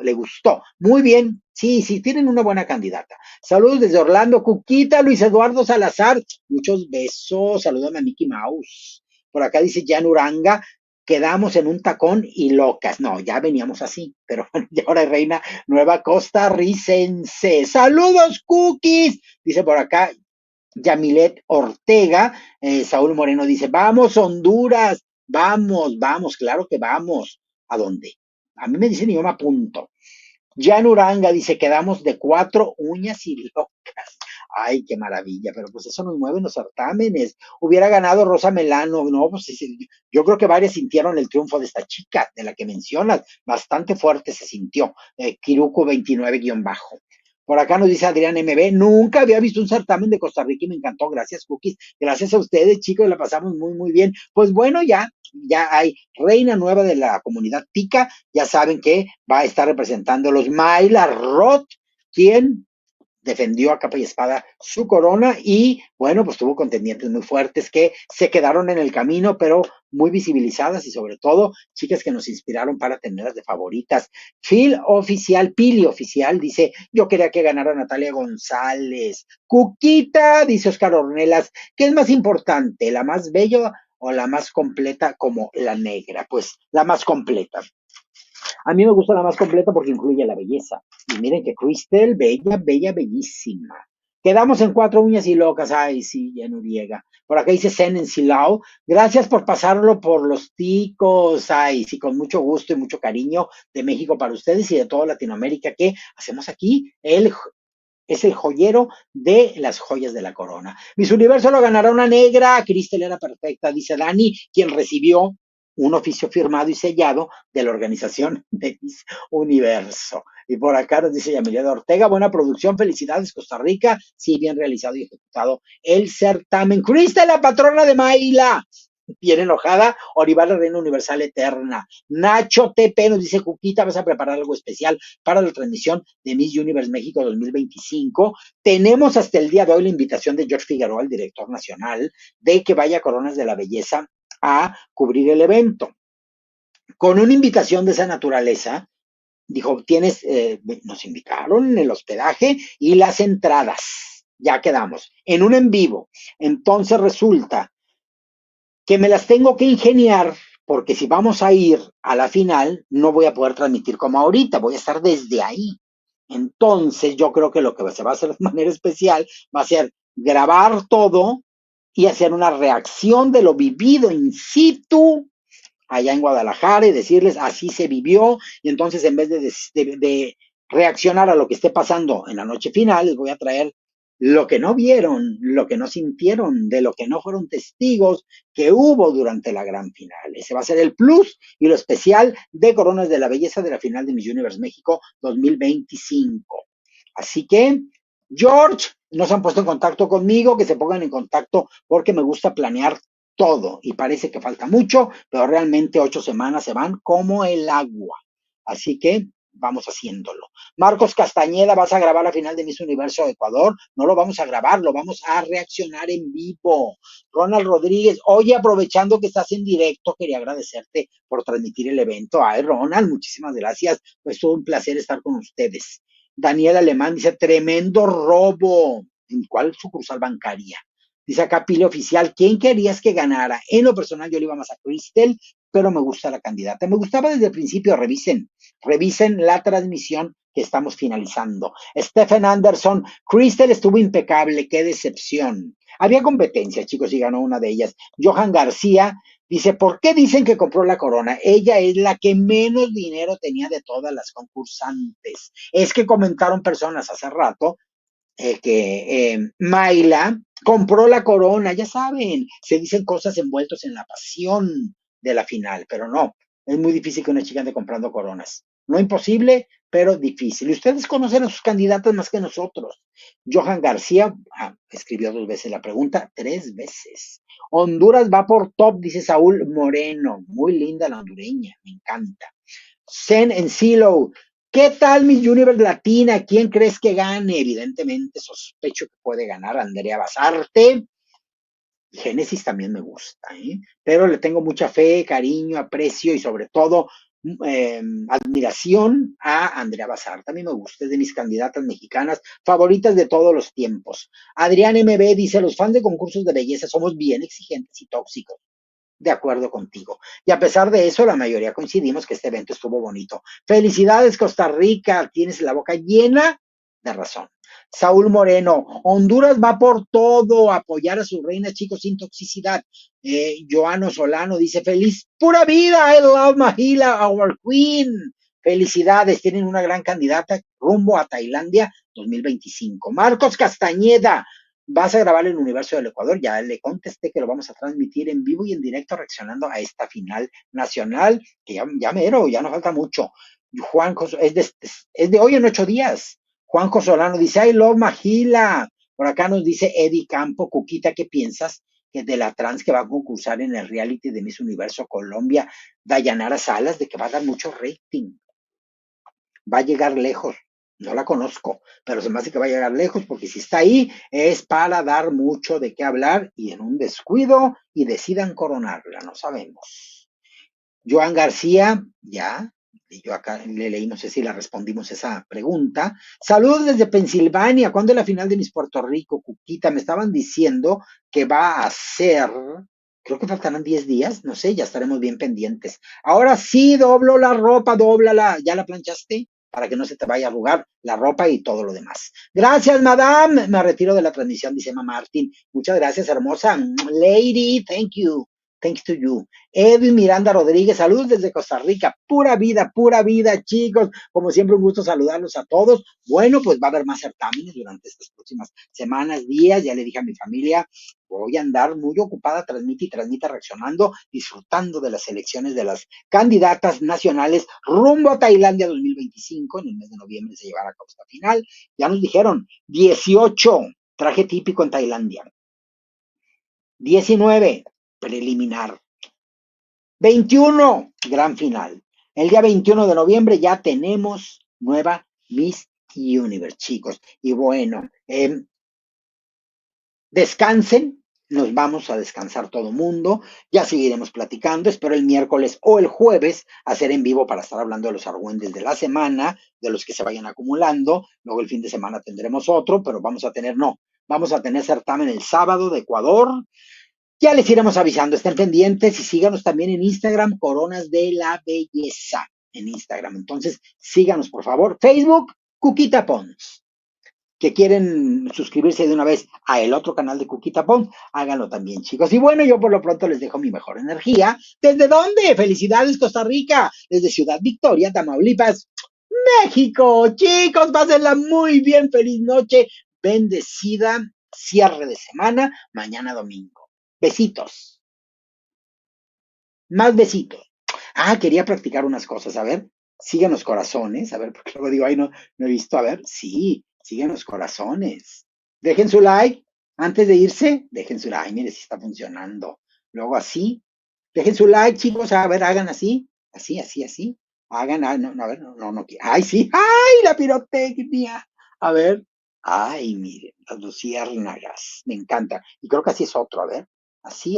Speaker 1: Le gustó. Muy bien. Sí, tienen una buena candidata. Saludos desde Orlando, Cuquita, Luis Eduardo Salazar. Muchos besos. Salúdame a Mickey Mouse. Por acá dice Jan Uranga. quedamos en un tacón y locas. No, ya veníamos así, pero bueno, y ahora reina nueva costarricense. ¡Saludos, cookies! Dice por acá Yamilet Ortega. Saúl Moreno dice, vamos, Honduras, vamos, claro que vamos. ¿A dónde? A mí me dicen y yo me apunto. Jan Uranga dice, quedamos de 4 uñas y locas. Ay, qué maravilla, pero pues eso nos mueve en los certámenes. Hubiera ganado Rosa Melano, no, pues yo creo que varias sintieron el triunfo de esta chica, de la que mencionas, bastante fuerte se sintió. Kiruku 29-bajo. Por acá nos dice Adrián MB, nunca había visto un certamen de Costa Rica y me encantó, gracias Cookies, gracias a ustedes chicos, la pasamos muy bien. Pues bueno, ya hay reina nueva de la comunidad tica, ya saben que va a estar representándolos Mayla Roth, quien defendió a capa y espada su corona y, bueno, pues tuvo contendientes muy fuertes que se quedaron en el camino, pero muy visibilizadas y sobre todo chicas que nos inspiraron para tenerlas de favoritas. Pili Oficial dice, yo quería que ganara Natalia González. Cuquita, dice Oscar Ornelas, ¿qué es más importante, la más bella o la más completa como la negra? Pues la más completa. A mí me gusta la más completa porque incluye la belleza. Y miren que Crystal, bellísima. Quedamos en 4 uñas y locas. Ay, sí, ya no llega. Por acá dice Zen en Silao. Gracias por pasarlo por los ticos. Ay, sí, con mucho gusto y mucho cariño de México para ustedes y de toda Latinoamérica que hacemos aquí. Es el joyero de las joyas de la corona. Miss Universo lo ganará una negra. Crystal era perfecta, dice Dani, quien recibió un oficio firmado y sellado de la organización de Miss Universo. Y por acá nos dice Yamilet Ortega, buena producción, felicidades Costa Rica, sí, bien realizado y ejecutado el certamen. Crystal, la patrona de Mayla, bien enojada, Orival, la reina universal eterna. Nacho TP nos dice, Cuquita, vas a preparar algo especial para la transmisión de Miss Universe México 2025. Tenemos hasta el día de hoy la invitación de George Figueroa, el director nacional, de que vaya a Coronas de la Belleza a cubrir el evento. Con una invitación de esa naturaleza, dijo, nos invitaron en el hospedaje y las entradas, ya quedamos, en un en vivo. Entonces resulta que me las tengo que ingeniar, porque si vamos a ir a la final, no voy a poder transmitir como ahorita, voy a estar desde ahí. Entonces yo creo que lo que se va a hacer de manera especial va a ser grabar todo y hacer una reacción de lo vivido in situ allá en Guadalajara y decirles así se vivió, y entonces en vez de reaccionar a lo que esté pasando en la noche final, les voy a traer lo que no vieron, lo que no sintieron, de lo que no fueron testigos que hubo durante la gran final. Ese va a ser el plus y lo especial de Coronas de la Belleza de la final de Miss Universe México 2025. Así que, George, no se han puesto en contacto conmigo, que se pongan en contacto porque me gusta planear todo y parece que falta mucho, pero realmente 8 semanas se van como el agua. Así que vamos haciéndolo. Marcos Castañeda, ¿vas a grabar la final de Miss Universo Ecuador? No lo vamos a grabar, lo vamos a reaccionar en vivo. Ronald Rodríguez, oye, aprovechando que estás en directo, quería agradecerte por transmitir el evento. Ay, Ronald, muchísimas gracias. Pues todo un placer estar con ustedes. Daniel Alemán dice, tremendo robo. ¿En cuál sucursal bancaria? Dice acá Pili Oficial, ¿quién querías que ganara? En lo personal yo le iba más a Crystal, pero me gusta la candidata. Me gustaba desde el principio, revisen la transmisión que estamos finalizando. Stephen Anderson, Crystal estuvo impecable, qué decepción. Había competencia, chicos, y ganó una de ellas. Johan García dice, ¿por qué dicen que compró la corona? Ella es la que menos dinero tenía de todas las concursantes. Es que comentaron personas hace rato que Mayla compró la corona, ya saben, se dicen cosas envueltos en la pasión de la final, pero no, es muy difícil que una chica ande comprando coronas. No imposible, pero difícil. Y ustedes conocen a sus candidatos más que nosotros. Johan García escribió 2 veces la pregunta, 3 veces. Honduras va por top, dice Saúl Moreno. Muy linda la hondureña, me encanta. Zen en Silo, ¿qué tal Miss Universe Latina? ¿Quién crees que gane? Evidentemente sospecho que puede ganar Andrea Basarte. Génesis también me gusta, pero le tengo mucha fe, cariño, aprecio y sobre todo admiración a Andrea Basarte. A mí me gusta, es de mis candidatas mexicanas favoritas de todos los tiempos. Adrián MB dice, los fans de concursos de belleza somos bien exigentes y tóxicos. de acuerdo contigo. Y a pesar de eso, la mayoría coincidimos que este evento estuvo bonito. Felicidades, Costa Rica, tienes la boca llena de razón. Saúl Moreno, Honduras va por todo, apoyar a su reina, chicos, sin toxicidad. Joano Solano dice, feliz, pura vida, I love Mahila, our queen. Felicidades, tienen una gran candidata rumbo a Tailandia 2025. Marcos Castañeda, vas a grabar el Universo del Ecuador. Ya le contesté que lo vamos a transmitir en vivo y en directo reaccionando a esta final nacional, que ya mero, ya nos falta mucho. Juan, es de hoy en 8 días. Juanjo Solano dice, I love Mahila. Por acá nos dice Eddie Campo, Cuquita, ¿qué piensas de la trans que va a concursar en el reality de Miss Universo Colombia, Dayanara Salas, de que va a dar mucho rating? Va a llegar lejos. No la conozco, pero se me hace que va a llegar lejos, porque si está ahí es para dar mucho de qué hablar y en un descuido y decidan coronarla, no sabemos. Joan García, ya. Yo acá le leí, no sé si le respondimos esa pregunta. Saludos desde Pensilvania. ¿Cuándo es la final de Miss Puerto Rico, Cuquita? Me estaban diciendo que va a ser, creo que faltarán 10 días, no sé, ya estaremos bien pendientes. Ahora sí, doblo la ropa, dóblala. ¿Ya la planchaste? Para que no se te vaya a arrugar la ropa y todo lo demás. Gracias, madame. Me retiro de la transmisión, dice Emma Martín. Muchas gracias, hermosa. Lady, thank you. Thanks to you. Edwin Miranda Rodríguez, saludos desde Costa Rica. Pura vida, chicos. Como siempre, un gusto saludarlos a todos. Bueno, pues va a haber más certámenes durante estas próximas semanas, días. Ya le dije a mi familia, voy a andar muy ocupada, transmite reaccionando, disfrutando de las elecciones de las candidatas nacionales rumbo a Tailandia 2025. En el mes de noviembre se llevará a cabo esta final. Ya nos dijeron, 18, traje típico en Tailandia. 19, preliminar. 21, gran final. El día 21 de noviembre ya tenemos nueva Miss Universe, chicos. Y bueno, descansen, nos vamos a descansar todo mundo. Ya seguiremos platicando. Espero el miércoles o el jueves hacer en vivo para estar hablando de los argüendes de la semana, de los que se vayan acumulando. Luego el fin de semana tendremos otro, pero vamos a tener certamen el sábado de Ecuador. Ya les iremos avisando, estén pendientes y síganos también en Instagram, Coronas de la Belleza, en Instagram. Entonces, síganos, por favor. Facebook, Cuquita Pons. Que quieren suscribirse de una vez a el otro canal de Cuquita Pons, háganlo también, chicos. Y bueno, yo por lo pronto les dejo mi mejor energía. ¿Desde dónde? Felicidades, Costa Rica. Desde Ciudad Victoria, Tamaulipas, México. Chicos, pásenla muy bien. Feliz noche. Bendecida. Cierre de semana. Mañana domingo. Besitos. Más besitos. Quería practicar unas cosas. A ver, siguen los corazones. A ver, porque luego digo, no he visto. A ver, sí, siguen los corazones. Dejen su like. Antes de irse, dejen su like. Mire si está funcionando. Luego así. Dejen su like, chicos. A ver, hagan así. Así. Hagan, a ver, no. Ay, sí. Ay, la pirotecnia. A ver. Ay, miren, las luciérnagas. Me encanta. Y creo que así es otro. A ver. Así.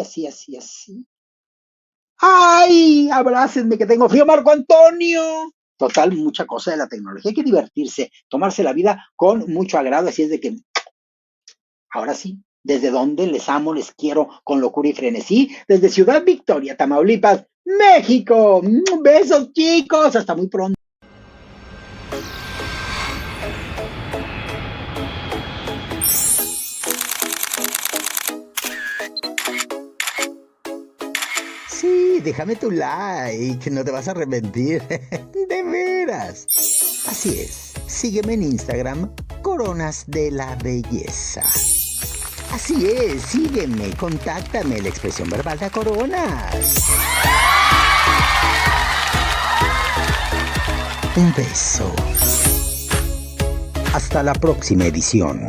Speaker 1: ¡Ay! Abrácenme que tengo frío, Marco Antonio. Total, mucha cosa de la tecnología. Hay que divertirse, tomarse la vida con mucho agrado. Así es de que, ahora sí, ¿desde dónde les amo, les quiero con locura y frenesí? Desde Ciudad Victoria, Tamaulipas, México. Besos, chicos. Hasta muy pronto.
Speaker 14: Sí, déjame tu like, no te vas a arrepentir. De veras. Así es, sígueme en Instagram, Coronas de la Belleza. Así es, sígueme, contáctame, la expresión verbal de Coronas. Un beso. Hasta la próxima edición.